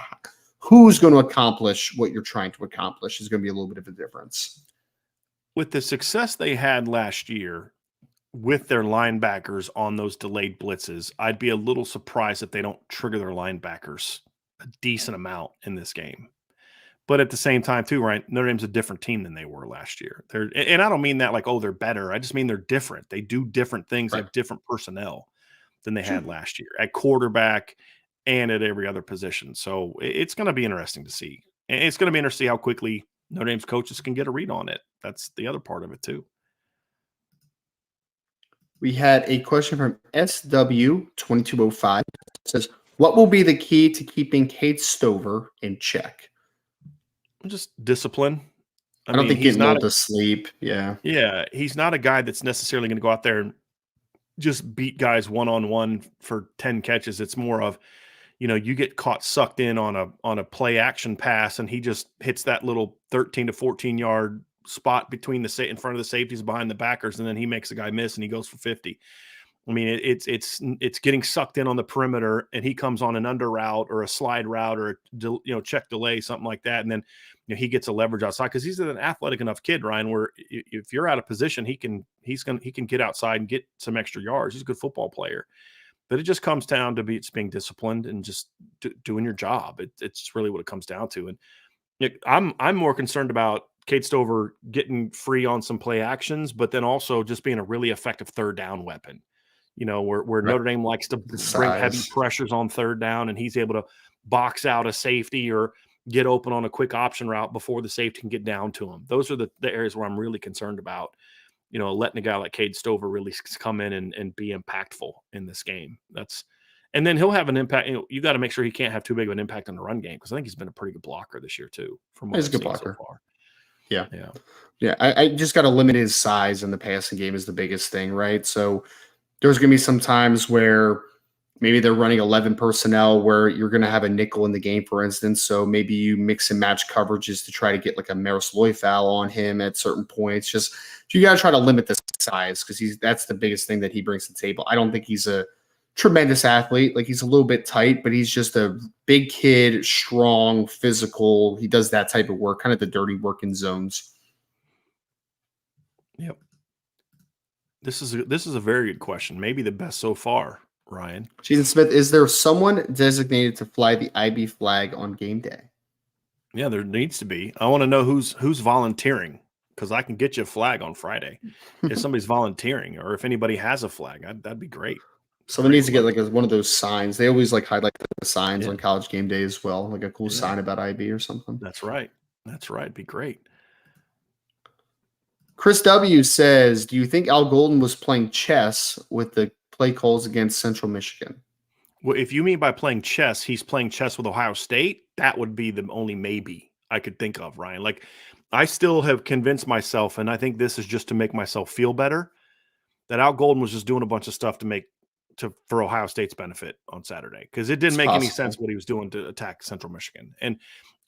who's going to accomplish what you're trying to accomplish is going to be a little bit of a difference. With the success they had last year with their linebackers on those delayed blitzes, I'd be a little surprised if they don't trigger their linebackers a decent amount in this game. But at the same time, too, right, Notre Dame's a different team than they were last year. And I don't mean that like, oh, they're better. I just mean they're different. They do different things. Right. They have different personnel than they had last year at quarterback and at every other position. So it's going to be interesting to see. And it's going to be interesting to see how quickly Notre Dame's coaches can get a read on it. That's the other part of it, too. We had a question from SW2205. It says, what will be the key to keeping Kate Stover in check? Just discipline. I don't think he's not to sleep. Yeah. Yeah. He's not a guy that's necessarily going to go out there and just beat guys one-on-one for 10 catches. It's more of, you get caught sucked in on a play action pass and he just hits that little 13 to 14 yard spot between in front of the safeties behind the backers. And then he makes a guy miss and he goes for 50. I mean, it's getting sucked in on the perimeter and he comes on an under route or a slide route or check delay, something like that. And then, he gets a leverage outside because he's an athletic enough kid, Ryan, where if you're out of position, he can get outside and get some extra yards. He's a good football player. But it just comes down to being disciplined and just doing your job. It's really what it comes down to. And I'm more concerned about Cade Stover getting free on some play actions, but then also just being a really effective third down weapon. Where Right. Notre Dame likes to bring heavy pressures on third down, and he's able to box out a safety or get open on a quick option route before the safety can get down to him. Those are the areas where I'm really concerned about, letting a guy like Cade Stover really come in and be impactful in this game. And then he'll have an impact. You got to make sure he can't have too big of an impact on the run game, because I think he's been a pretty good blocker this year too. From what He's I've a good seen blocker so far. Yeah. I just got to limit his size in the passing game is the biggest thing, right? So there's going to be some times where maybe they're running 11 personnel where you're going to have a nickel in the game, for instance. So maybe you mix and match coverages to try to get like a Maris Loy foul on him at certain points. Just you got to try to limit the size, because that's the biggest thing that he brings to the table. I don't think he's a tremendous athlete. Like, he's a little bit tight, but he's just a big kid, strong, physical. He does that type of work, kind of the dirty work in zones. Yep. This is a very good question. Maybe the best so far, Ryan. Jason Smith, is there someone designated to fly the IB flag on game day? Yeah, there needs to be. I want to know who's volunteering, because I can get you a flag on Friday if somebody's volunteering, or if anybody has a flag. That'd be great. Someone needs to get like one of those signs. They always like highlight the signs on College game day as well, like a cool sign about IB or something. That's right. It'd be great. Chris W says, do you think Al Golden was playing chess with the play calls against Central Michigan? Well, if you mean by playing chess, he's playing chess with Ohio State, that would be the only maybe I could think of, Ryan. Like, I still have convinced myself, and I think this is just to make myself feel better, that Al Golden was just doing a bunch of stuff for Ohio State's benefit on Saturday, because it didn't make any sense what he was doing to attack Central Michigan. And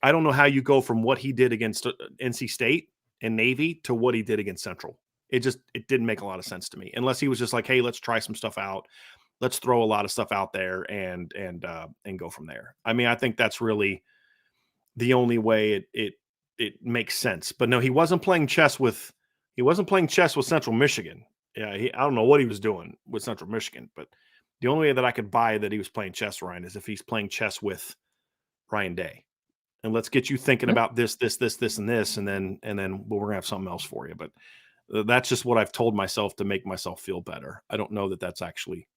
I don't know how you go from what he did against NC State and Navy to what he did against Central. It didn't make a lot of sense to me, unless he was just like, hey, let's try some stuff out. Let's throw a lot of stuff out there and go from there. I mean, I think that's really the only way it makes sense. But no, he wasn't playing chess with Central Michigan. Yeah, I don't know what he was doing with Central Michigan, but the only way that I could buy that he was playing chess, Ryan, is if he's playing chess with Ryan Day. And let's get you thinking about this, and this, and then we're gonna have something else for you. But that's just what I've told myself to make myself feel better. I don't know that that's actually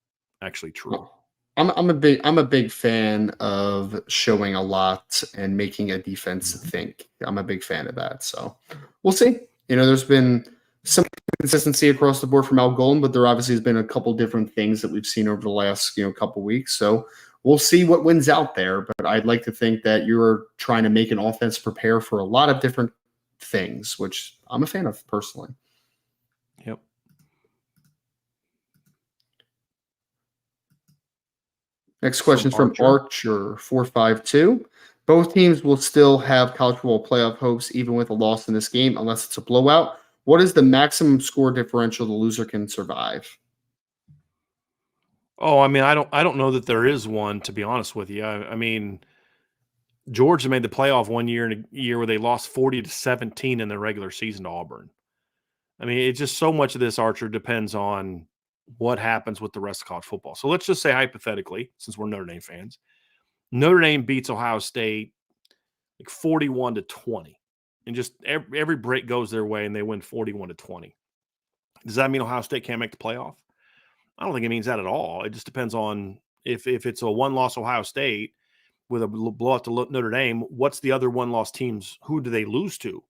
true. I'm a big fan of showing a lot and making a defense think. I'm a big fan of that. So we'll see. There's been some consistency across the board from Al Golden, but there obviously has been a couple different things that we've seen over the last couple weeks. So we'll see what wins out there. But I'd like to think that you're trying to make an offense prepare for a lot of different things, which I'm a fan of personally. Yep. Next question is from Archer452. Both teams will still have college football playoff hopes even with a loss in this game, unless it's a blowout. What is the maximum score differential the loser can survive? Oh, I mean, I don't know that there is one, to be honest with you. I mean, Georgia made the playoff one year in a year where they lost 40-17 in the regular season to Auburn. I mean, it's just so much of this, Archer, depends on what happens with the rest of college football. So let's just say hypothetically, since we're Notre Dame fans, Notre Dame beats Ohio State like 41-20, and just every break goes their way and they win 41-20. Does that mean Ohio State can't make the playoff? I don't think it means that at all. It just depends on if it's a one-loss Ohio State with a blowout to Notre Dame, what's the other one-loss teams? Who do they lose to?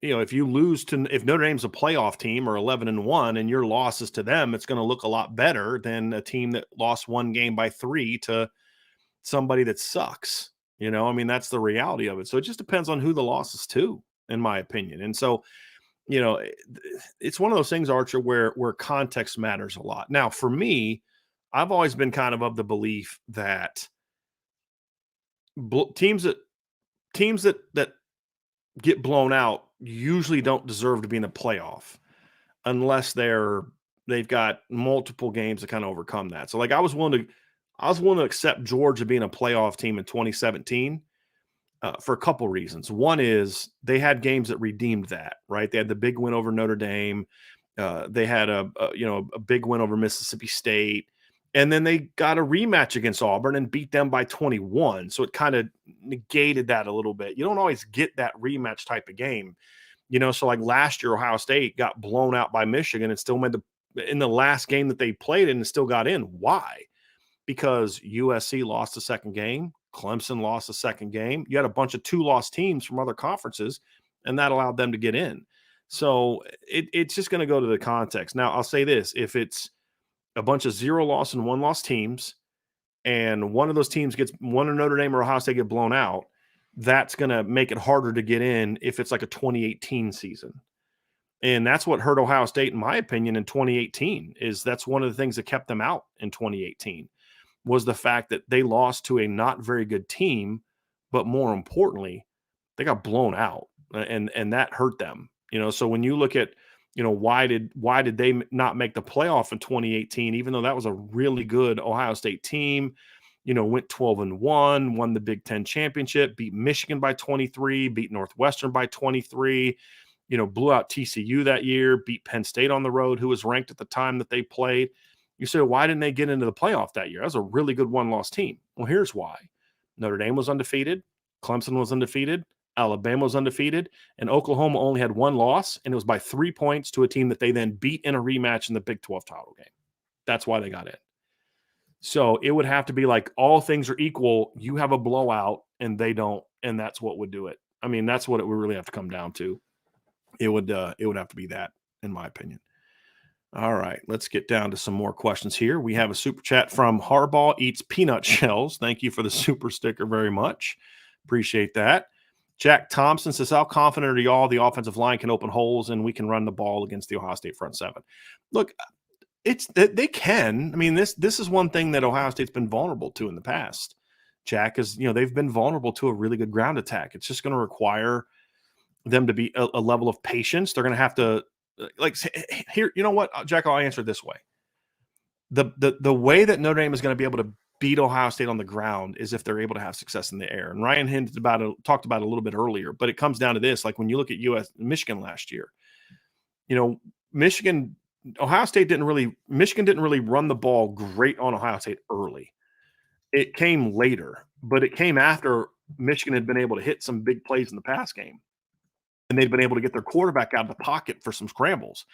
If Notre Dame's a playoff team or 11-1 and your loss is to them, it's going to look a lot better than a team that lost one game by 3 to somebody that sucks. I mean, that's the reality of it. So it just depends on who the loss is to, in my opinion. And so, it's one of those things, Archer, where context matters a lot. Now, for me, I've always been kind of the belief that teams that get blown out usually don't deserve to be in the playoff unless they've got multiple games to kind of overcome that. So, like, I was willing to accept Georgia being a playoff team in 2017 for a couple reasons. One is they had games that redeemed that, right? They had the big win over Notre Dame. They had a big win over Mississippi State. And then they got a rematch against Auburn and beat them by 21. So it kind of negated that a little bit. You don't always get that rematch type of game. So like last year, Ohio State got blown out by Michigan and still in the last game that they played in and still got in. Why? Because USC lost the second game. Clemson lost the second game. You had a bunch of 2-loss teams from other conferences, and that allowed them to get in. So it's just going to go to the context. Now, I'll say this. If it's a bunch of 0-loss and 1-loss teams, and one of those teams one of Notre Dame or Ohio State get blown out, that's going to make it harder to get in if it's like a 2018 season. And that's what hurt Ohio State, in my opinion, in 2018, is that's one of the things that kept them out in 2018 was the fact that they lost to a not very good team, but more importantly, they got blown out, and that hurt them. So when you look at, why did they not make the playoff in 2018, even though that was a really good Ohio State team, went 12-1, won the Big Ten championship, beat Michigan by 23, beat Northwestern by 23, blew out TCU that year, beat Penn State on the road, who was ranked at the time that they played. You say, why didn't they get into the playoff that year? That was a really good 1-loss team. Well, here's why. Notre Dame was undefeated. Clemson was undefeated. Alabama was undefeated. And Oklahoma only had 1 loss, and it was by 3 points to a team that they then beat in a rematch in the Big 12 title game. That's why they got in. So it would have to be like all things are equal. You have a blowout, and they don't, and that's what would do it. I mean, that's what it would really have to come down to. It would have to be that, in my opinion. All right, let's get down to some more questions here. We have a super chat from Harbaugh Eats Peanut Shells. Thank you for the super sticker very much. Appreciate that. Jack Thompson says, how confident are y'all the offensive line can open holes and we can run the ball against the Ohio State front seven? Look, they can. I mean, this is one thing that Ohio State's been vulnerable to in the past. Jack is, they've been vulnerable to a really good ground attack. It's just going to require them to be a level of patience. They're going to have to, like, here, you know what, Jack, I'll answer it this way. The way that Notre Dame is going to be able to beat Ohio State on the ground is if they're able to have success in the air. And Ryan talked about it a little bit earlier, but it comes down to this. Like when you look at Michigan last year, Ohio State Michigan didn't really run the ball great on Ohio State early. It came later, but it came after Michigan had been able to hit some big plays in the pass game. And they'd been able to get their quarterback out of the pocket for some scrambles.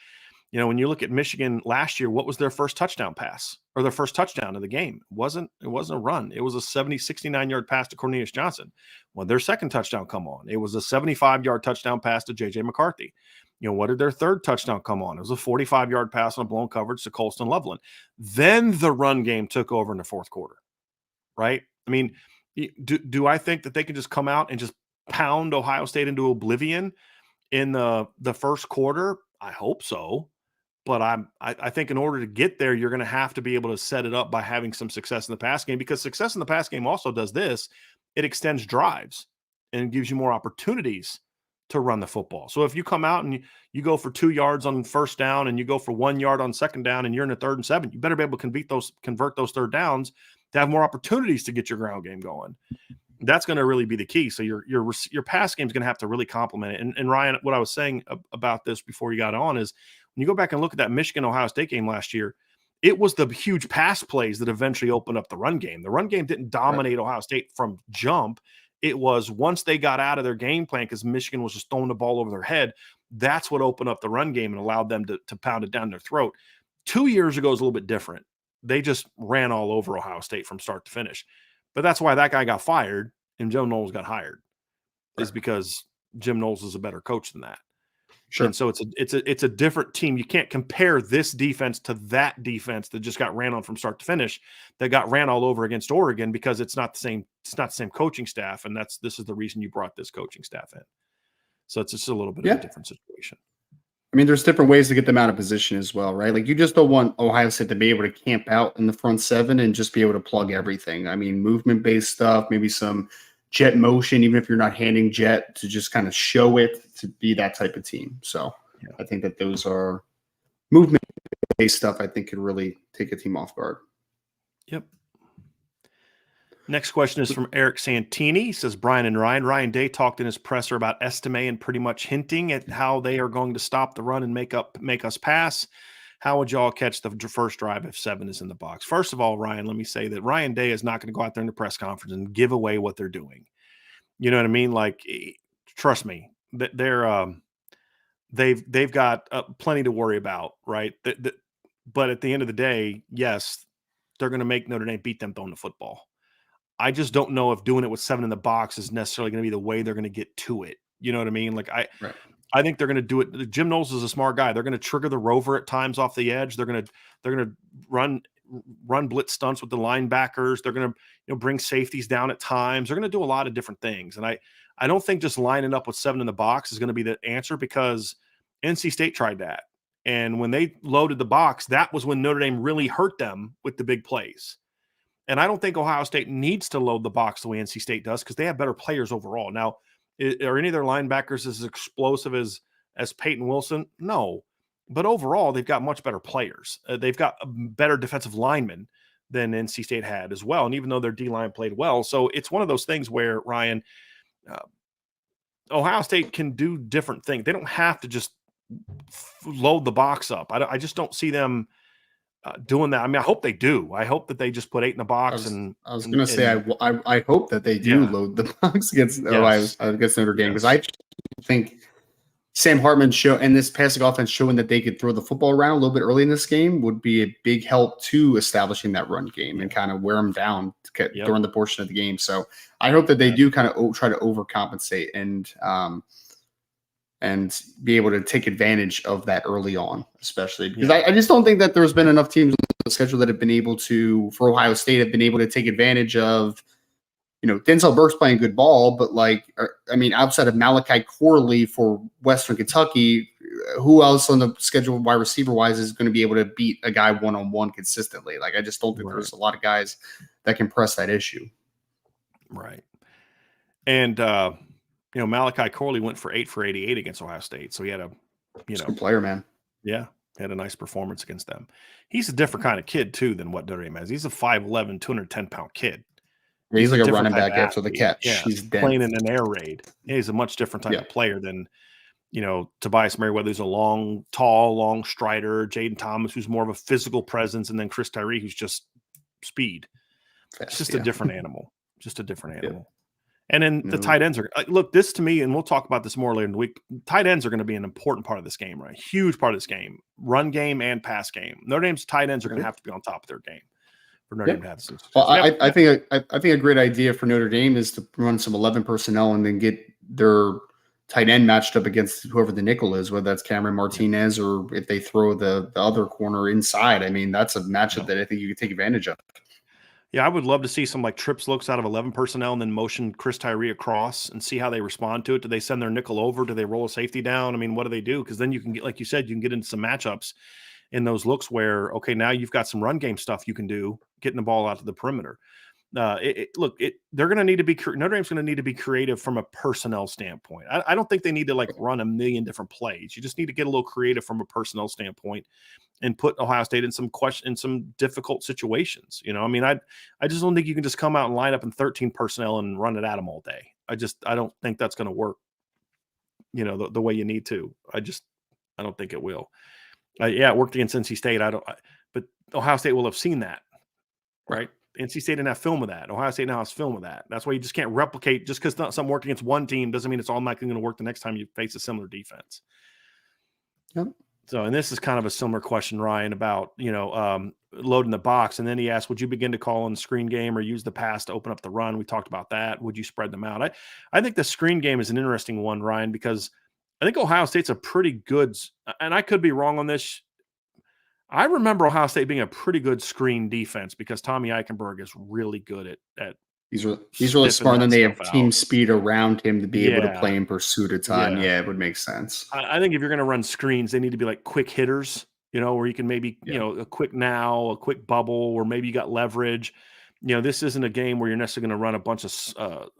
When you look at Michigan last year, what was their first touchdown pass or their first touchdown of the game? It wasn't a run. It was a 69-yard pass to Cornelius Johnson. When their second touchdown come on, it was a 75-yard touchdown pass to J.J. McCarthy. What did their third touchdown come on? It was a 45-yard pass on a blown coverage to Colston Loveland. Then the run game took over in the fourth quarter, right? I mean, do I think that they can just come out and just pound Ohio State into oblivion in the first quarter? I hope so. But I think in order to get there, you're going to have to be able to set it up by having some success in the pass game, because success in the pass game also does this. It extends drives and gives you more opportunities to run the football. So if you come out and you go for 2 yards on first down and you go for 1 yard on second down and you're in a 3rd and 7, you better be able to convert those third downs to have more opportunities to get your ground game going. That's going to really be the key. So your pass game is going to have to really complement it. And Ryan, what I was saying about this before you got on is when you go back and look at that Michigan-Ohio State game last year, it was the huge pass plays that eventually opened up the run game. The run game didn't dominate Ohio State from jump. It was once they got out of their game plan because Michigan was just throwing the ball over their head, that's what opened up the run game and allowed them to pound it down their throat. 2 years ago is a little bit different. They just ran all over Ohio State from start to finish. But that's why that guy got fired and Joe Knowles got hired, is because Jim Knowles is a better coach than that. Sure. And so it's a different team. You can't compare this defense to that defense that just got ran on from start to finish, that got ran all over against Oregon, because it's not the same. It's not the same coaching staff, and this is the reason you brought this coaching staff in. So it's just a little bit of a different situation. I mean, there's different ways to get them out of position as well, right? Like, you just don't want Ohio State to be able to camp out in the front seven and just be able to plug everything. I mean, movement-based stuff, maybe some jet motion, even if you're not handing jet, to just kind of show it, to be that type of team. So I think that those are movement-based stuff I think could really take a team off guard. Yep. Next question is from Eric Santini. He says, Brian and Ryan Day talked in his presser about Estime and pretty much hinting at how they are going to stop the run and make us pass. How would y'all catch the first drive if 7 is in the box? First of all, Ryan, let me say that Ryan Day is not going to go out there in the press conference and give away what they're doing. You know what I mean? Like, trust me, they've got plenty to worry about, right? But at the end of the day, yes, they're going to make Notre Dame beat them throwing the football. I just don't know if doing it with 7 in the box is necessarily going to be the way they're going to get to it. You know what I mean? Like I think they're going to do it. Jim Knowles is a smart guy. They're going to trigger the rover at times off the edge. They're going to run blitz stunts with the linebackers. They're going to bring safeties down at times. They're going to do a lot of different things. And I don't think just lining up with 7 in the box is going to be the answer, because NC State tried that. And when they loaded the box, that was when Notre Dame really hurt them with the big plays. And I don't think Ohio State needs to load the box the way NC State does, because they have better players overall. Now, are any of their linebackers as explosive as Peyton Wilson? No. But overall, they've got much better players. They've got better defensive linemen than NC State had as well. And even though their D-line played well. So it's one of those things where, Ryan, Ohio State can do different things. They don't have to just load the box up. I just don't see them doing that. I mean, I hope they do. I hope that they just put 8 in the box. I was going to say, I hope that they do load the box against Notre Dame, because I think Sam Hartman and this passing offense showing that they could throw the football around a little bit early in this game would be a big help to establishing that run game and kind of wear them down during the portion of the game. So I hope that they do kind of try to overcompensate and be able to take advantage of that early on, especially because I just don't think that there's been enough teams on the schedule that have been able to, for Ohio State, have been able to take advantage of, Denzel Burke's playing good ball, but outside of Malachi Corley for Western Kentucky, who else on the schedule wide receiver wise is going to be able to beat a guy one-on-one consistently? Like, I just don't think there's a lot of guys that can press that issue. Right. And, Malachi Corley went for 8 for 88 against Ohio State. So he had a, good player, man. Yeah. Had a nice performance against them. He's a different kind of kid too than what Notre Dame has. He's a 5'11", 210-pound kid. He's like a running back after the catch. Yeah, he's playing in an air raid. He's a much different type of player than, Tobias Merriweather, who's a tall, long strider. Jaden Thomas, who's more of a physical presence. And then Chris Tyree, who's just speed. It's just a different animal. Just a different animal. And then the tight ends are look, this to me, and we'll talk about this more later in the week. Tight ends are going to be an important part of this game, right? Huge part of this game, run game and pass game. Notre Dame's tight ends are going to have to be on top of their game for Notre Dame to have this. Well, I think a great idea for Notre Dame is to run some 11 personnel and then get their tight end matched up against whoever the nickel is, whether that's Cameron Martinez or if they throw the other corner inside. I mean, that's a matchup that I think you could take advantage of. Yeah, I would love to see some trips looks out of 11 personnel and then motion Chris Tyree across and see how they respond to it. Do they send their nickel over? Do they roll a safety down? I mean, what do they do? Because then you can get, like you said, you can get into some matchups in those looks where, okay, now you've got some run game stuff you can do, getting the ball out to the perimeter. They're going to need to be Notre Dame's going to need to be creative from a personnel standpoint. I don't think they need to run a million different plays. You just need to get a little creative from a personnel standpoint and put Ohio State in some difficult situations. I just don't think you can just come out and line up in 13 personnel and run it at them all day. I don't think that's going to work. The way you need to. I don't think it will. It worked against NC State. But Ohio State will have seen that, right? NC State didn't have film of that. Ohio State now has film of that. That's why you just can't replicate. Just because something worked against one team doesn't mean it's automatically going to work the next time you face a similar defense. Yep. So, and this is kind of a similar question, Ryan, about, loading the box. And then he asked, would you begin to call in the screen game or use the pass to open up the run? We talked about that. Would you spread them out? I think the screen game is an interesting one, Ryan, because I think Ohio State's a pretty good, and I could be wrong on this. I remember Ohio State being a pretty good screen defense because Tommy Eichenberg is really good at he's really smart, and they have team speed around him to be able to play in pursuit of time. Yeah, it would make sense. I think if you're going to run screens, they need to be like quick hitters, where you can maybe, a quick now, a quick bubble, or maybe you got leverage. This isn't a game where you're necessarily going to run a bunch of,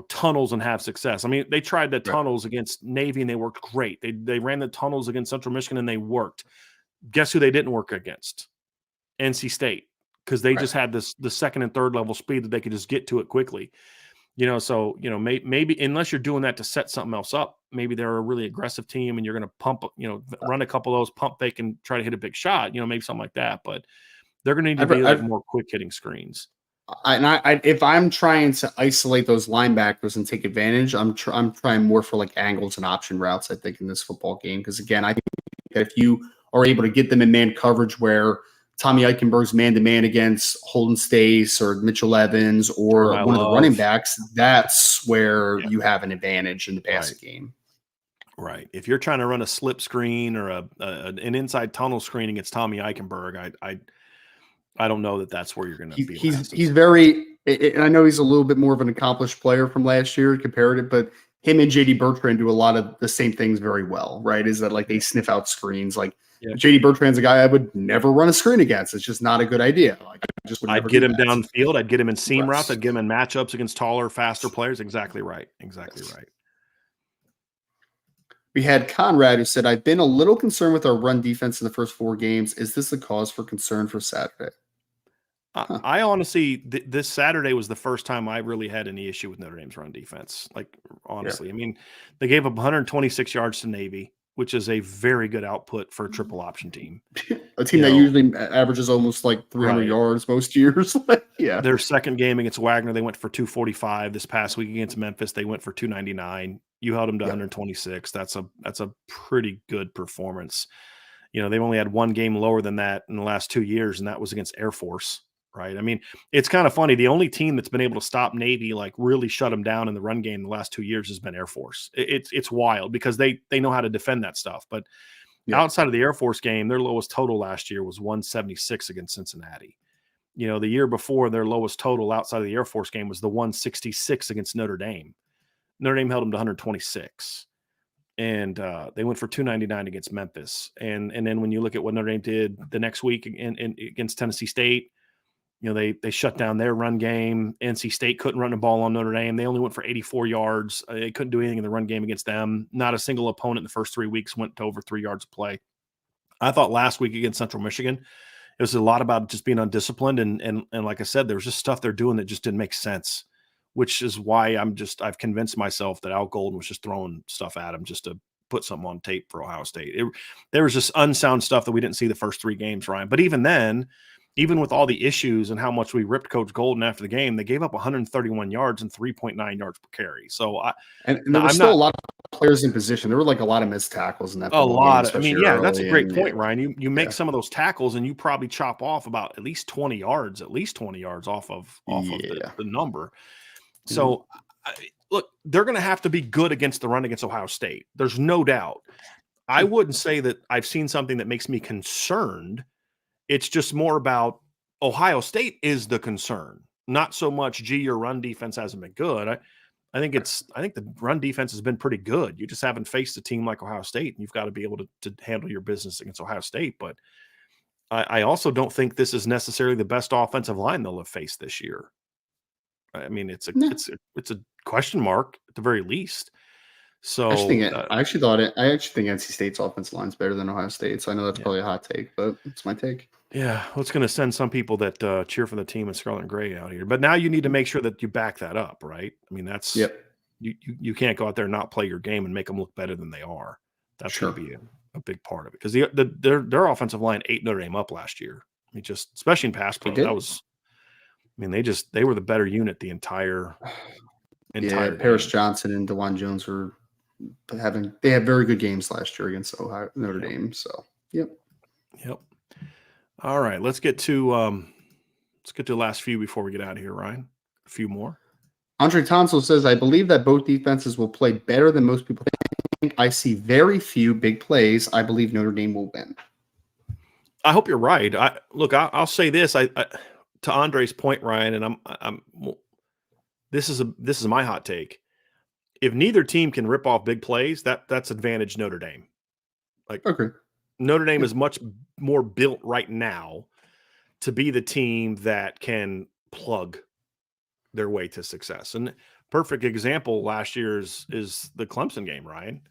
tunnels and have success. I mean, they tried the tunnels against Navy and they worked great. They ran the tunnels against Central Michigan and they worked. Guess who they didn't work against? NC State. because they just had the second and third level speed that they could just get to it quickly. So maybe unless you're doing that to set something else up, maybe they're a really aggressive team and you're going to pump, run a couple of those pump fake and try to hit a big shot, maybe something like that. But they're going to need to be like more quick hitting screens. If I'm trying to isolate those linebackers and take advantage, I'm trying more for like angles and option routes, I think, in this football game. Because again, I think that if you are able to get them in man coverage where Tommy Eichenberg's man-to-man against Holden Stace or Mitchell Evans or one of the running backs, that's where you have an advantage in the passing game. Right. If you're trying to run a slip screen or an inside tunnel screen against Tommy Eichenberg, I don't know that that's where you're going to be. He's very – and I know he's a little bit more of an accomplished player from last year comparative, but him and J.D. Bertrand do a lot of the same things very well, right? Is that like they sniff out screens. Like J.D. Bertrand's a guy I would never run a screen against. It's just not a good idea. Like I'd get him downfield. I'd get him in seam routes. I'd get him in matchups against taller, faster players. Exactly right. We had Conrad who said, I've been a little concerned with our run defense in the first 4 games. Is this a cause for concern for Saturday? I honestly, this Saturday was the first time I really had any issue with Notre Dame's run defense. Like, honestly, I mean, they gave up 126 yards to Navy, which is a very good output for a triple option team. A team that usually averages almost like 300 yards most years. Their second game against Wagner, they went for 245. This past week against Memphis, they went for 299. You held them to 126. That's a pretty good performance. They've only had one game lower than that in the last 2 years, and that was against Air Force. Right. I mean, it's kind of funny. The only team that's been able to stop Navy, like really shut them down in the run game the last 2 years has been Air Force. It's wild because they know how to defend that stuff. But outside of the Air Force game, their lowest total last year was 176 against Cincinnati. The year before, their lowest total outside of the Air Force game was the 166 against Notre Dame. Notre Dame held them to 126. And they went for 299 against Memphis. And then when you look at what Notre Dame did the next week against Tennessee State, they shut down their run game. NC State couldn't run the ball on Notre Dame. They only went for 84 yards. They couldn't do anything in the run game against them. Not a single opponent in the first 3 weeks went to over 3 yards of play. I thought last week against Central Michigan, it was a lot about just being undisciplined. And like I said, there was just stuff they're doing that just didn't make sense, which is why I've convinced myself that Al Golden was just throwing stuff at him just to put something on tape for Ohio State. There was just unsound stuff that we didn't see the first 3 games, Ryan. But even then, even with all the issues and how much we ripped Coach Golden after the game, they gave up 131 yards and 3.9 yards per carry. So there were still a lot of players in position. There were like a lot of missed tackles in that. A lot. That's a great point, Ryan. You make some of those tackles and you probably chop off about at least 20 yards off of the number. So look, they're going to have to be good against the run against Ohio State. There's no doubt. I wouldn't say that I've seen something that makes me concerned. It's just more about Ohio State is the concern, not so much, your run defense hasn't been good. I think the run defense has been pretty good. You just haven't faced a team like Ohio State, and you've got to be able to handle your business against Ohio State. But I also don't think this is necessarily the best offensive line they'll have faced this year. I mean, it's a question mark at the very least. So I actually think NC State's offensive line is better than Ohio State. So I know that's probably a hot take, but it's my take. Yeah, well, it's going to send some people that cheer for the team in Scarlet and Gray out here. But now you need to make sure that you back that up, right? I mean, that's you can't go out there and not play your game and make them look better than they are. That's going to be a big part of it because their offensive line ate Notre Dame up last year. I mean, just especially in pass pro, that was. I mean, they were the better unit the entire. Paris Johnson and DeJuan Jones they had very good games last year against Notre Dame. So yep. All right, let's get to the last few before we get out of here, Ryan. A few more. Andre Tonsil says, I believe that both defenses will play better than most people think. I see very few big plays. I believe Notre Dame will win. I hope you're right. I'll say this. To Andre's point, Ryan, and this is my hot take. If neither team can rip off big plays, that's advantage Notre Dame. Notre Dame is much more built right now to be the team that can plug their way to success. And perfect example last year is the Clemson game, Ryan.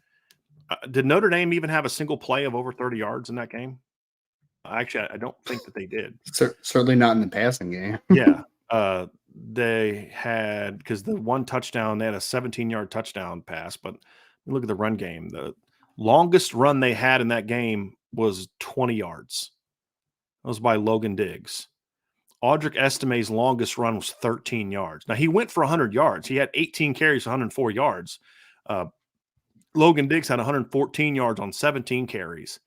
Did Notre Dame even have a single play of over 30 yards in that game? Actually, I don't think that they did. Certainly not in the passing game. Yeah. They had, because the one touchdown, they had a 17-yard touchdown pass, but look at the run game. The longest run they had in that game was 20 yards. That was by Logan Diggs. Audric Estime's longest run was 13 yards. Now, he went for 100 yards. He had 18 carries, 104 yards. Logan Diggs had 114 yards on 17 carries.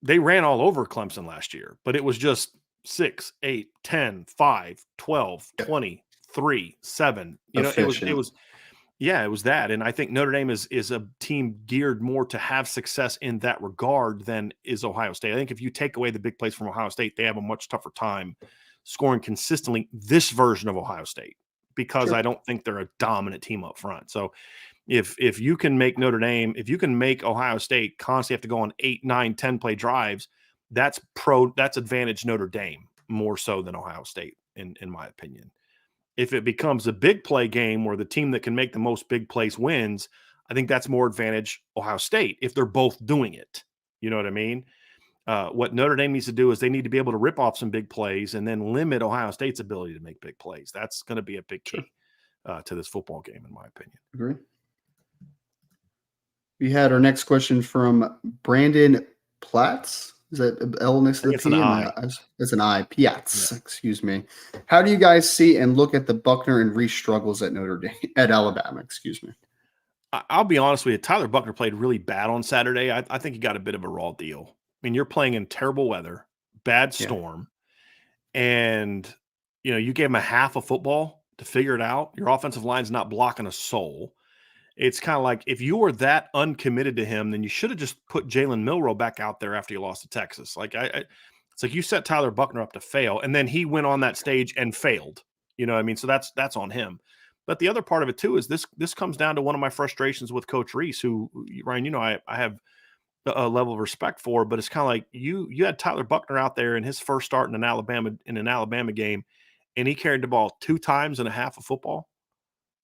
They ran all over Clemson last year, but it was just 6, 8, 10, 5, 12, 20, 3, 7. You know, it was that. And I think Notre Dame is a team geared more to have success in that regard than is Ohio State. I think if you take away the big plays from Ohio State, they have a much tougher time scoring consistently this version of Ohio State, because I don't think they're a dominant team up front. So if you can make Notre Dame, if you can make Ohio State constantly have to go on 8, 9, 10 play drives, that's advantage Notre Dame more so than Ohio State, in my opinion. If it becomes a big play game where the team that can make the most big plays wins, I think that's more advantage Ohio State if they're both doing it. You know what I mean? What Notre Dame needs to do is they need to be able to rip off some big plays and then limit Ohio State's ability to make big plays. That's going to be a big key to this football game, in my opinion. Agree. We had our next question from Brandon Platts. Is that an L next to the P? It's an I. It's an I. Piats, excuse me. How do you guys see and look at the Buckner and Reese struggles at at Alabama? Excuse me. I'll be honest with you. Tyler Buckner played really bad on Saturday. I think he got a bit of a raw deal. I mean, you're playing in terrible weather, bad storm, and you gave him a half of football to figure it out. Your offensive line's not blocking a soul. It's kind of like, if you were that uncommitted to him, then you should have just put Jalen Milroe back out there after you lost to Texas. Like it's like you set Tyler Buckner up to fail, and then he went on that stage and failed. You know what I mean? So that's on him. But the other part of it too is this comes down to one of my frustrations with Coach Reese, who, Ryan, I have a level of respect for, but it's kind of like you had Tyler Buckner out there in his first start in an Alabama game, and he carried the ball 2 times and a half of football.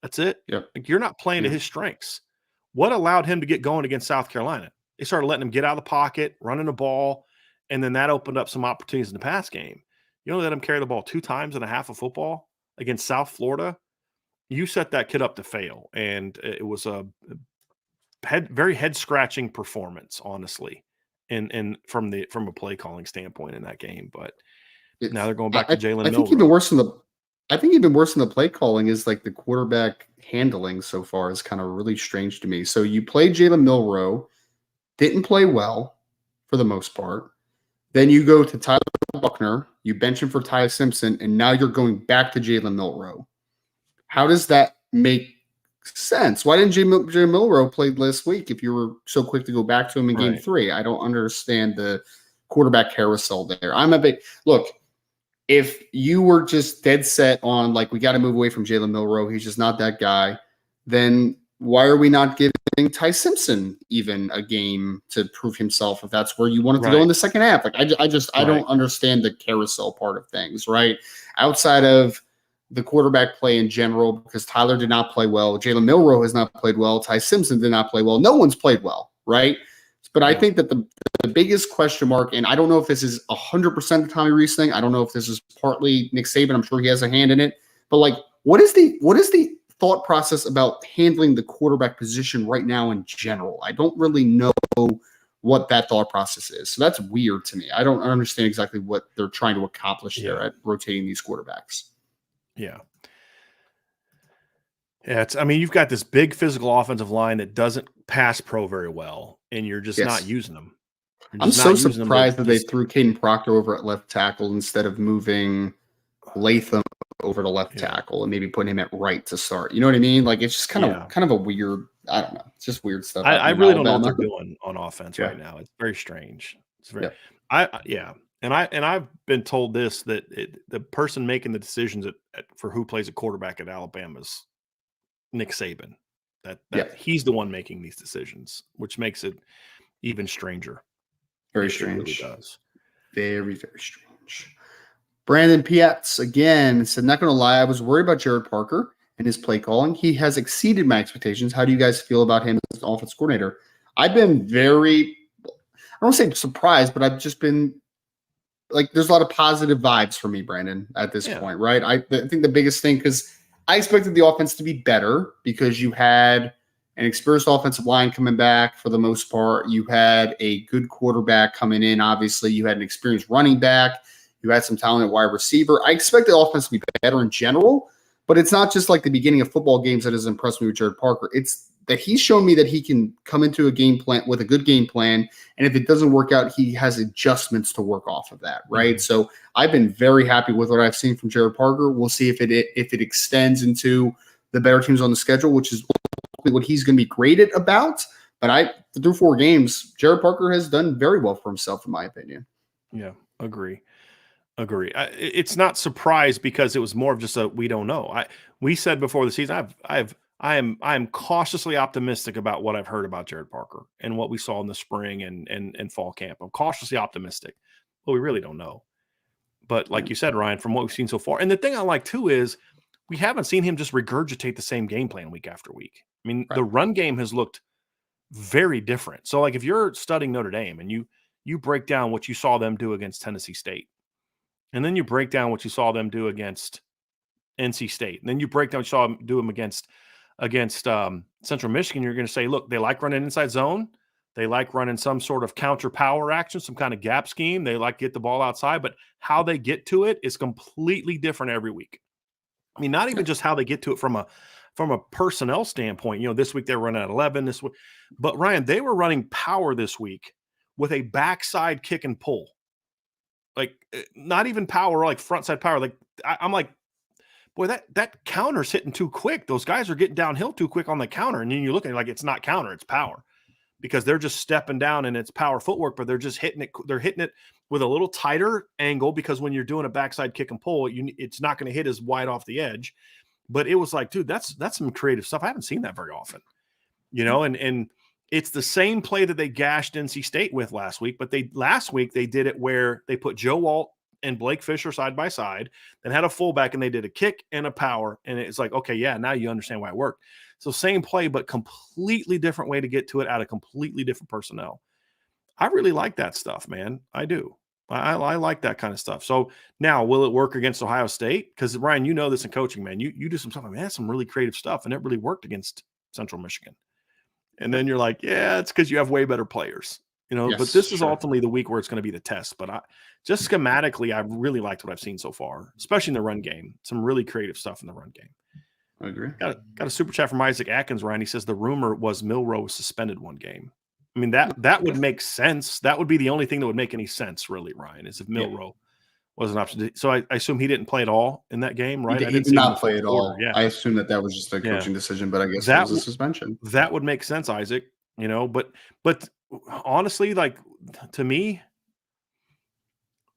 That's it. Yep. Like, you're not playing to his strengths. What allowed him to get going against South Carolina? They started letting him get out of the pocket, running the ball, and then that opened up some opportunities in the pass game. You only let him carry the ball 2 times and a half of football against South Florida. You set that kid up to fail, and it was a very head-scratching performance, honestly, and from a play calling standpoint in that game. But now they're going back to Jalen Milroe. I think even worse than the play calling is like the quarterback handling so far is kind of really strange to me. So you played Jalen Milroe, didn't play well for the most part. Then you go to Tyler Buckner, you bench him for Ty Simpson, and now you're going back to Jalen Milroe. How does that make sense? Why didn't Jalen Milroe play last week if you were so quick to go back to him in game 3? I don't understand the quarterback carousel there. Look, if you were just dead set on, like, we got to move away from Jalen Milroe, he's just not that guy, then why are we not giving Ty Simpson even a game to prove himself if that's where you wanted to go in the second half? Like, I don't understand the carousel part of things, right? Outside of the quarterback play in general, because Tyler did not play well. Jalen Milroe has not played well. Ty Simpson did not play well. No one's played well, right? But I think that the biggest question mark, and I don't know if this is 100% the Tommy Rees thing. I don't know if this is partly Nick Saban. I'm sure he has a hand in it. But, like, what is the thought process about handling the quarterback position right now in general? I don't really know what that thought process is. So that's weird to me. I don't understand exactly what they're trying to accomplish there at rotating these quarterbacks. Yeah. Yeah, you've got this big physical offensive line that doesn't pass pro very well, and you're just not using them. I'm so surprised that they threw Caden Proctor over at left tackle instead of moving Latham over to left tackle and maybe putting him at right to start. You know what I mean? Like, it's just kind of a weird, I don't know. It's just weird stuff. I really don't know what they're doing on offense right now. It's very strange. It's very, And I've been told this, that the person making the decisions for who plays a quarterback at Alabama is Nick Saban. That he's the one making these decisions, which makes it even stranger. Very strange. It really does. Very, very strange. Brandon Piatz again said, not going to lie, I was worried about Jared Parker and his play calling. He has exceeded my expectations. How do you guys feel about him as an offense coordinator? I've been very, I don't say surprised, but I've just been like, there's a lot of positive vibes for me, Brandon, at this point, right? I think the biggest thing, because I expected the offense to be better because you had an experienced offensive line coming back for the most part. You had a good quarterback coming in. Obviously, you had an experienced running back. You had some talent at wide receiver. I expect the offense to be better in general, but it's not just like the beginning of football games that has impressed me with Jared Parker. It's that he's shown me that he can come into a game plan with a good game plan. And if it doesn't work out, he has adjustments to work off of that, right? So I've been very happy with what I've seen from Jared Parker. We'll see if it extends into the better teams on the schedule, which is what he's going to be graded about. But through 4 games, Jared Parker has done very well for himself, in my opinion. Yeah, agree. It's not surprise because it was more of just we don't know. We said before the season, I am cautiously optimistic about what I've heard about Jared Parker and what we saw in the spring and fall camp. I'm cautiously optimistic, but we really don't know. But like you said, Ryan, from what we've seen so far, and the thing I like too is we haven't seen him just regurgitate the same game plan week after week. I mean, the run game has looked very different. So like if you're studying Notre Dame and you break down what you saw them do against Tennessee State, and then you break down what you saw them do against NC State, and then you break down what you saw them do them against Central Michigan, you're going to say, look, they like running inside zone. They like running some sort of counter power action, some kind of gap scheme. They like to get the ball outside, but how they get to it is completely different every week. I mean, not even just how they get to it from a personnel standpoint. You know, this week they were running at 11. This week, but Ryan, they were running power this week with a backside kick and pull. Like not even power, like front side power. Like I'm like, boy, that counter's hitting too quick. Those guys are getting downhill too quick on the counter. And then you look at it like it's not counter, it's power. Because they're just stepping down and it's power footwork, but they're just hitting it. They're hitting it with a little tighter angle because when you're doing a backside kick and pull, it's not going to hit as wide off the edge. But it was like, dude, that's some creative stuff. I haven't seen that very often, you know, and it's the same play that they gashed NC State with last week, but last week they did it where they put Joe Alt and Blake Fisher side by side, then had a fullback and they did a kick and a power. And it's like, okay, yeah, now you understand why it worked. So same play, but completely different way to get to it out of completely different personnel. I really like that stuff, man. I do. I like that kind of stuff. So now will it work against Ohio State? Because Ryan, you know this in coaching, man. You do some stuff, man, some really creative stuff, and it really worked against Central Michigan. And then you're like, yeah, it's because you have way better players. You know, but this is ultimately the week where it's going to be the test. But just schematically, I've really liked what I've seen so far, especially in the run game. Some really creative stuff in the run game. I agree. Got a super chat from Isaac Atkins, Ryan. He says the rumor was Milroe was suspended one game. I mean, that would make sense. That would be the only thing that would make any sense, really, Ryan, is if Milroe was an option. So I assume he didn't play at all in that game, right? He did not play at all. Yeah. I assume that was just a coaching decision, but I guess that was a suspension. That would make sense, Isaac. You know, but honestly, like to me,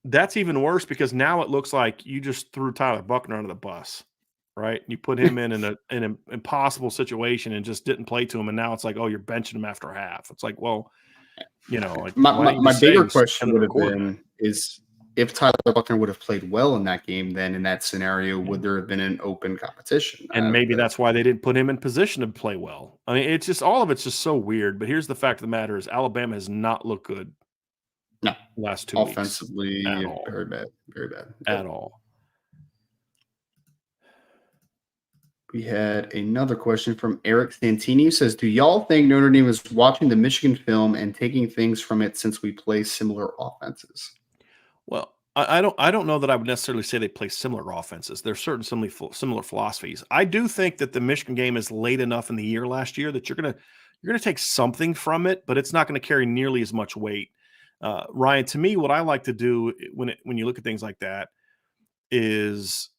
that's even worse because now it looks like you just threw Tyler Buckner under the bus, right? You put him in an impossible situation and just didn't play to him, and now it's like, oh, you're benching him after half. It's like, well, you know, like, my bigger question would have been is if Tyler Buckner would have played well in that game, then in that scenario, would there have been an open competition? And maybe that's why they didn't put him in position to play well. I mean, it's just all of it's just so weird. But here's the fact of the matter is Alabama has not looked good. No, last 2 offensively, weeks. Very bad. Very bad. At all. We had another question from Eric Santini, who says, do y'all think Notre Dame is watching the Michigan film and taking things from it since we play similar offenses? Well, I don't know that I would necessarily say they play similar offenses. There's certain similar philosophies. I do think that the Michigan game is late enough in the year last year that you're gonna take something from it, but it's not going to carry nearly as much weight. Ryan, to me, what I like to do when you look at things like that is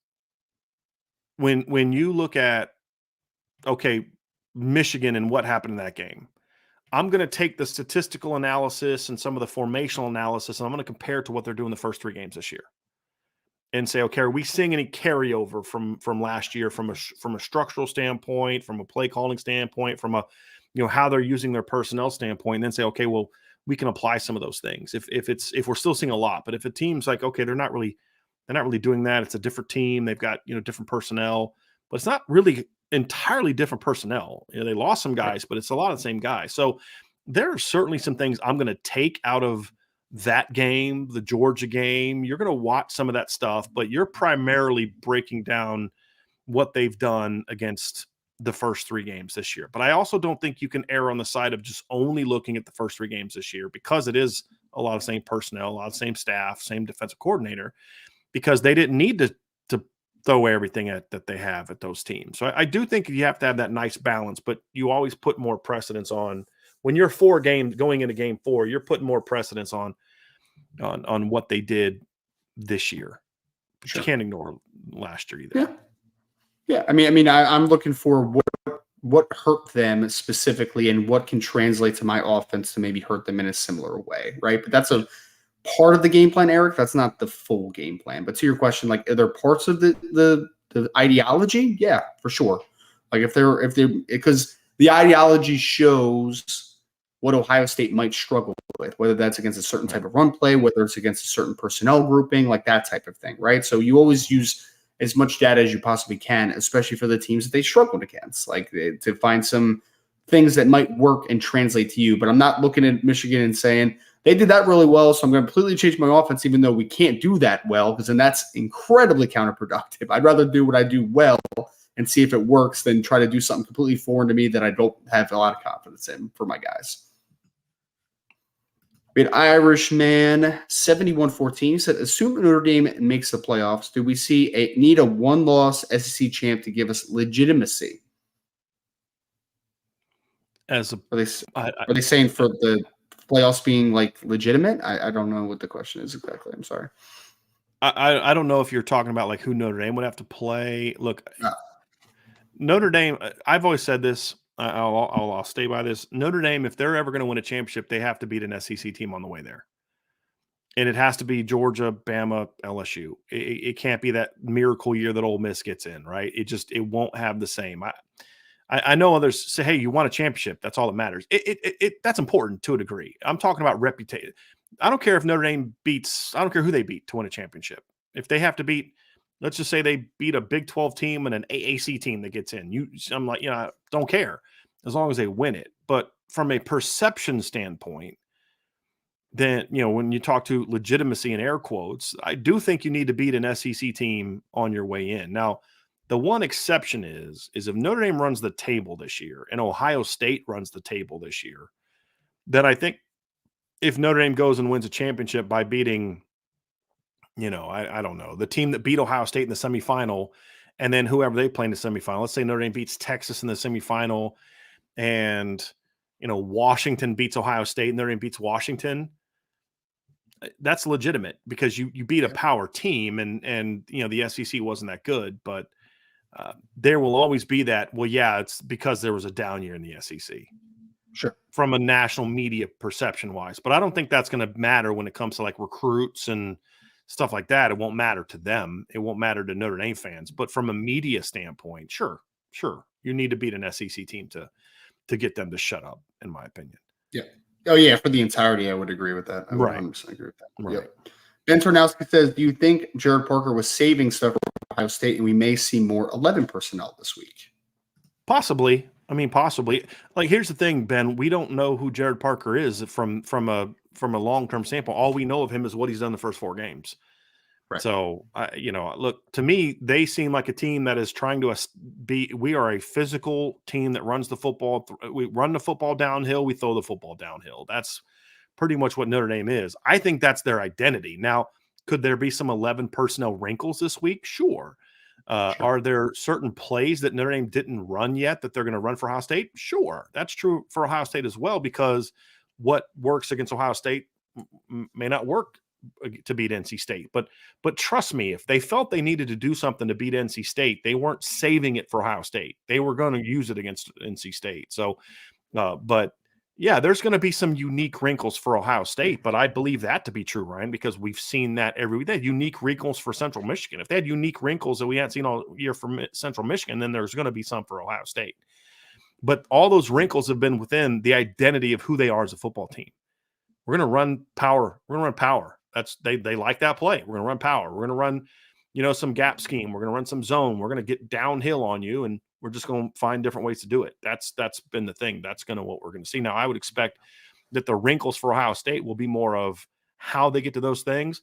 when you look at Michigan and what happened in that game. I'm going to take the statistical analysis and some of the formational analysis, and I'm going to compare it to what they're doing the first 3 games this year, and say, okay, are we seeing any carryover from last year from a structural standpoint, from a play calling standpoint, from a how they're using their personnel standpoint, and then say, okay, well, we can apply some of those things if we're still seeing a lot, but if a team's like, okay, they're not really doing that, it's a different team, they've got different personnel, but it's not really entirely different personnel. They lost some guys, but it's a lot of the same guys. So there are certainly some things I'm going to take out of that game, the Georgia game. You're going to watch some of that stuff, but you're primarily breaking down what they've done against the first 3 games this year. But I also don't think you can err on the side of just only looking at the first 3 games this year, because it is a lot of same personnel, a lot of same staff, same defensive coordinator, because they didn't need to throw everything that they have at those teams. So I do think you have to have that nice balance, but you always put more precedence on when you're 4 games going into game 4, you're putting more precedence on what they did this year. But Sure. you can't ignore last year either. Yeah. Yeah. I'm looking for what hurt them specifically and what can translate to my offense to maybe hurt them in a similar way. Right. But that's a part of the game plan, Eric. That's not the full game plan. But to your question, like, are there parts of the ideology? Yeah, for sure. Like if they're because the ideology shows what Ohio State might struggle with, whether that's against a certain type of run play, whether it's against a certain personnel grouping, like that type of thing, right? So you always use as much data as you possibly can, especially for the teams that they struggled against, like to find some things that might work and translate to you. But I'm not looking at Michigan and saying they did that really well, so I'm going to completely change my offense, even though we can't do that well, because then that's incredibly counterproductive. I'd rather do what I do well and see if it works than try to do something completely foreign to me that I don't have a lot of confidence in for my guys. We had Irishman 7114 said, assume Notre Dame makes the playoffs. Do we need a one-loss SEC champ to give us legitimacy? Are they saying for the playoffs being like legitimate? I don't know what the question is exactly. I'm sorry. I don't know if you're talking about like who Notre Dame would have to play. Look, Notre Dame, I've always said this. I'll stay by this. Notre Dame, if they're ever going to win a championship, they have to beat an SEC team on the way there. And it has to be Georgia, Bama, LSU. It can't be that miracle year that Ole Miss gets in, right? It won't have the same. I know others say, hey, you want a championship. That's all that matters. That's important to a degree. I'm talking about reputation. I don't care if Notre Dame I don't care who they beat to win a championship. If they have to beat, let's just say they beat a Big 12 team and an AAC team that gets in. I'm like, I don't care as long as they win it. But from a perception standpoint, then, when you talk to legitimacy in air quotes, I do think you need to beat an SEC team on your way in. Now, the one exception is if Notre Dame runs the table this year and Ohio State runs the table this year, then I think if Notre Dame goes and wins a championship by beating, I don't know, the team that beat Ohio State in the semifinal, and then whoever they play in the semifinal, let's say Notre Dame beats Texas in the semifinal, and, Washington beats Ohio State and Notre Dame beats Washington, that's legitimate because you beat a power team and the SEC wasn't that good, but there will always be that, well, yeah, it's because there was a down year in the SEC. Sure. From a national media perception wise, but I don't think that's going to matter when it comes to like recruits and stuff like that. It won't matter to them. It won't matter to Notre Dame fans, but from a media standpoint, sure. You need to beat an SEC team to get them to shut up, in my opinion. Yeah. Oh yeah. For the entirety, I would agree with that. I would 100% agree with that. Right. Yep. Ben Tornowski says, do you think Jared Parker was saving stuff for Ohio State and we may see more 11 personnel this week? Possibly. Possibly. Like, here's the thing, Ben. We don't know who Jared Parker is from a long-term standpoint. All we know of him is what he's done the first 4 games. Right. So, look, to me, they seem like a team that is trying to we are a physical team that runs the football. We run the football downhill. We throw the football downhill. That's pretty much what Notre Dame is. I think that's their identity. Now, could there be some 11 personnel wrinkles this week? Sure. Sure. Are there certain plays that Notre Dame didn't run yet that they're going to run for Ohio State? Sure. That's true for Ohio State as well, because what works against Ohio State may not work to beat NC State. But trust me, if they felt they needed to do something to beat NC State, they weren't saving it for Ohio State. They were going to use it against NC State. So, but yeah, there's going to be some unique wrinkles for Ohio State, but I believe that to be true, Ryan, because we've seen that every week. They had unique wrinkles for Central Michigan. If they had unique wrinkles that we hadn't seen all year from Central Michigan, then there's going to be some for Ohio State. But all those wrinkles have been within the identity of who they are as a football team. We're going to run power. We're going to run power. They like that play. We're going to run power. We're going to run, some gap scheme. We're going to run some zone. We're going to get downhill on you, and We're just going to find different ways to do it. That's been the thing. That's going to what we're going to see. Now, I would expect that the wrinkles for Ohio State will be more of how they get to those things,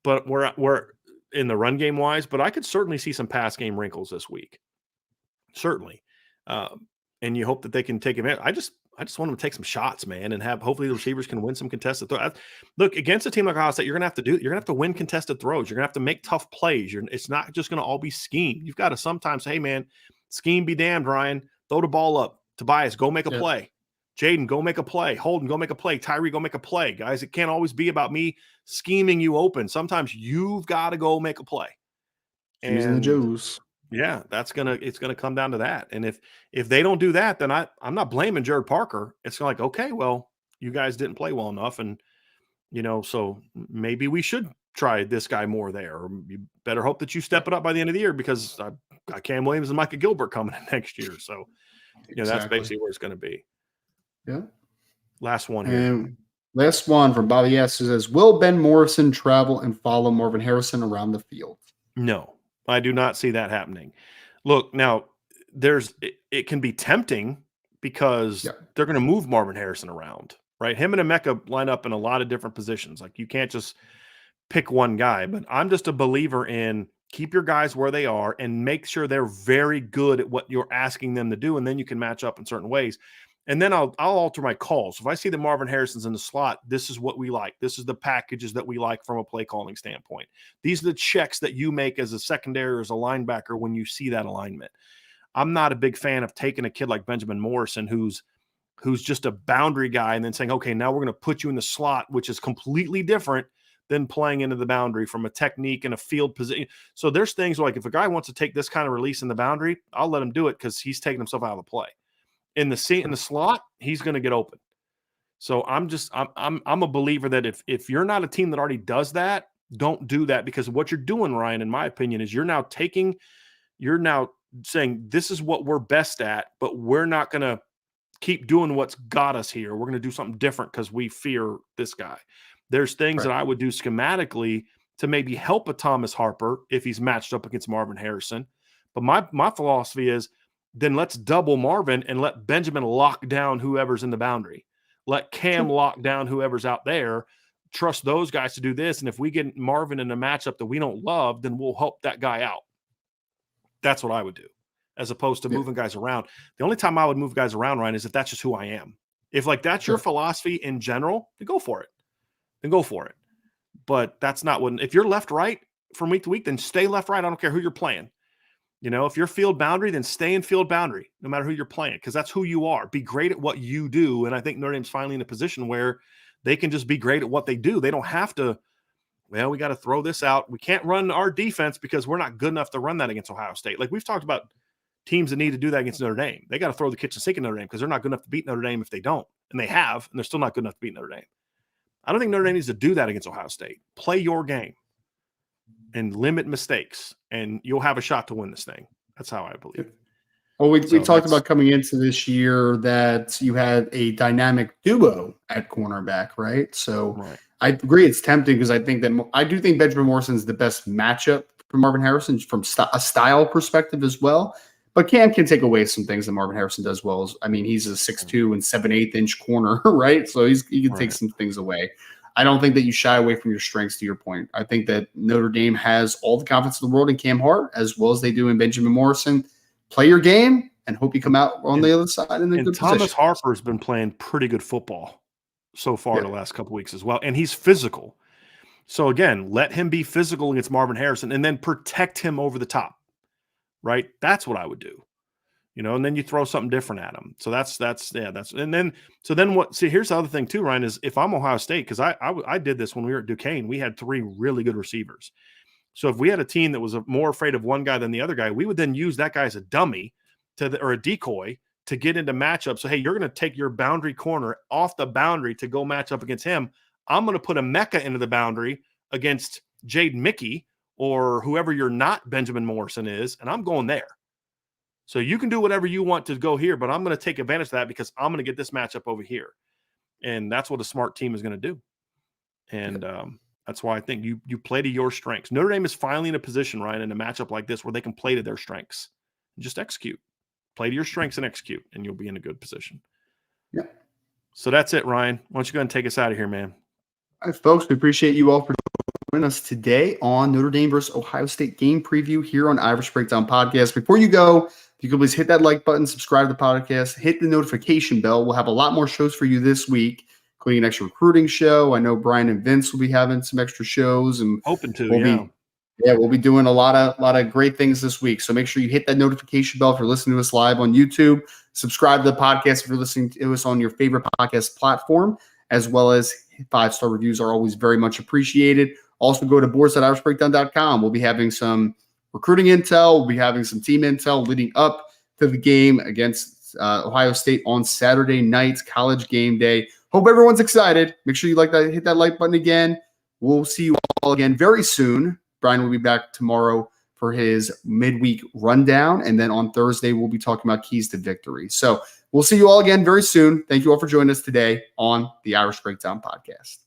but we're in the run game wise, but I could certainly see some pass game wrinkles this week. Certainly. And you hope that they can take advantage. I just want them to take some shots, man, and hopefully the receivers can win some contested throws. Look, against a team like Ohio State, you're going to have to win contested throws. You're going to have to make tough plays. It's not just going to all be scheme. You've got to sometimes say, hey, man, scheme be damned, Ryan. Throw the ball up. Tobias, go make a play. Jaden, go make a play. Holden, go make a play. Tyree, go make a play. Guys, it can't always be about me scheming you open. Sometimes you've got to go make a play. Using the Joes. Yeah, it's gonna come down to that. And if they don't do that, then I'm not blaming Jared Parker. It's like, okay, well, you guys didn't play well enough, and so maybe we should try this guy more there. Or you better hope that you step it up by the end of the year, because I got Cam Williams and Micah Gilbert coming in next year. So that's basically where it's going to be. Yeah. Last one here. And last one from Bobby S. Says, will Ben Morrison travel and follow Marvin Harrison around the field? No. I do not see that happening. Look, now it can be tempting because they're going to move Marvin Harrison around, right? Him and Emeka line up in a lot of different positions. Like, you can't just pick one guy, but I'm just a believer in keep your guys where they are and make sure they're very good at what you're asking them to do. And then you can match up in certain ways. And then I'll alter my calls. If I see that Marvin Harrison's in the slot, this is what we like. This is the packages that we like from a play calling standpoint. These are the checks that you make as a secondary or as a linebacker when you see that alignment. I'm not a big fan of taking a kid like Benjamin Morrison, who's just a boundary guy, and then saying, okay, now we're going to put you in the slot, which is completely different than playing into the boundary from a technique and a field position. So there's things like, if a guy wants to take this kind of release in the boundary, I'll let him do it because he's taking himself out of the play. In the slot, he's going to get open. So I'm a believer that if you're not a team that already does that, don't do that, because what you're doing, Ryan, in my opinion, is you're now saying this is what we're best at, but we're not going to keep doing what's got us here. We're going to do something different because we fear this guy. There's things that I would do schematically to maybe help a Thomas Harper if he's matched up against Marvin Harrison. But my philosophy is, then let's double Marvin and let Benjamin lock down whoever's in the boundary. Let Cam lock down whoever's out there. Trust those guys to do this. And if we get Marvin in a matchup that we don't love, then we'll help that guy out. That's what I would do, as opposed to moving guys around. The only time I would move guys around, Ryan, is if that's just who I am. If that's your philosophy in general, then go for it. But that's not what – if you're left-right from week to week, then stay left-right. I don't care who you're playing. If you're field boundary, then stay in field boundary, no matter who you're playing, because that's who you are. Be great at what you do. And I think Notre Dame's finally in a position where they can just be great at what they do. They don't have to, we got to throw this out. We can't run our defense because we're not good enough to run that against Ohio State. Like, we've talked about teams that need to do that against Notre Dame. They got to throw the kitchen sink at Notre Dame because they're not good enough to beat Notre Dame if they don't. And they have, and they're still not good enough to beat Notre Dame. I don't think Notre Dame needs to do that against Ohio State. Play your game and limit mistakes, and you'll have a shot to win this thing. That's how I believe. Well, we talked about coming into this year that you had a dynamic duo at cornerback, right? So I agree it's tempting, because I do think Benjamin Morrison is the best matchup for Marvin Harrison from a style perspective as well. But Cam can take away some things that Marvin Harrison does well. He's a 6'2" and 7/8 inch corner, right? So he can take some things away. I don't think that you shy away from your strengths, to your point. I think that Notre Dame has all the confidence in the world in Cam Hart, as well as they do in Benjamin Morrison. Play your game and hope you come out on the other side in a good Thomas position. Harper's been playing pretty good football so far the last couple weeks as well, and he's physical. So again, let him be physical against Marvin Harrison, and then protect him over the top. Right? That's what I would do. And then you throw something different at him. So here's the other thing too, Ryan, is if I'm Ohio State, because I did this when we were at Duquesne, we had 3 really good receivers. So if we had a team that was more afraid of one guy than the other guy, we would then use that guy as a dummy or a decoy to get into matchups. So, hey, you're going to take your boundary corner off the boundary to go match up against him. I'm going to put Emeka into the boundary against Jaden Mickey or whoever your not Benjamin Morrison is, and I'm going there. So you can do whatever you want to go here, but I'm going to take advantage of that because I'm going to get this matchup over here. And that's what a smart team is going to do. And that's why I think you play to your strengths. Notre Dame is finally in a position, Ryan, in a matchup like this where they can play to their strengths. Just execute. Play to your strengths and execute, and you'll be in a good position. Yeah. So that's it, Ryan. Why don't you go and take us out of here, man? All right, folks, we appreciate you all for joining us today on Notre Dame versus Ohio State game preview here on Irish Breakdown Podcast. Before you go, if you could please hit that like button, subscribe to the podcast, hit the notification bell. We'll have a lot more shows for you this week, including an extra recruiting show. I know Brian and Vince will be having some extra shows, and Hoping to, we'll be doing a lot of great things this week. So make sure you hit that notification bell if you're listening to us live on YouTube. Subscribe to the podcast if you're listening to us on your favorite podcast platform, as well as 5-star reviews are always very much appreciated. Also, go to boards.irishbreakdown.com. We'll be having some recruiting intel. We'll be having some team intel leading up to the game against Ohio State on Saturday night, college game day. Hope everyone's excited. Make sure you hit that like button again. We'll see you all again very soon. Brian will be back tomorrow for his midweek rundown. And then on Thursday, we'll be talking about keys to victory. So we'll see you all again very soon. Thank you all for joining us today on the Irish Breakdown Podcast.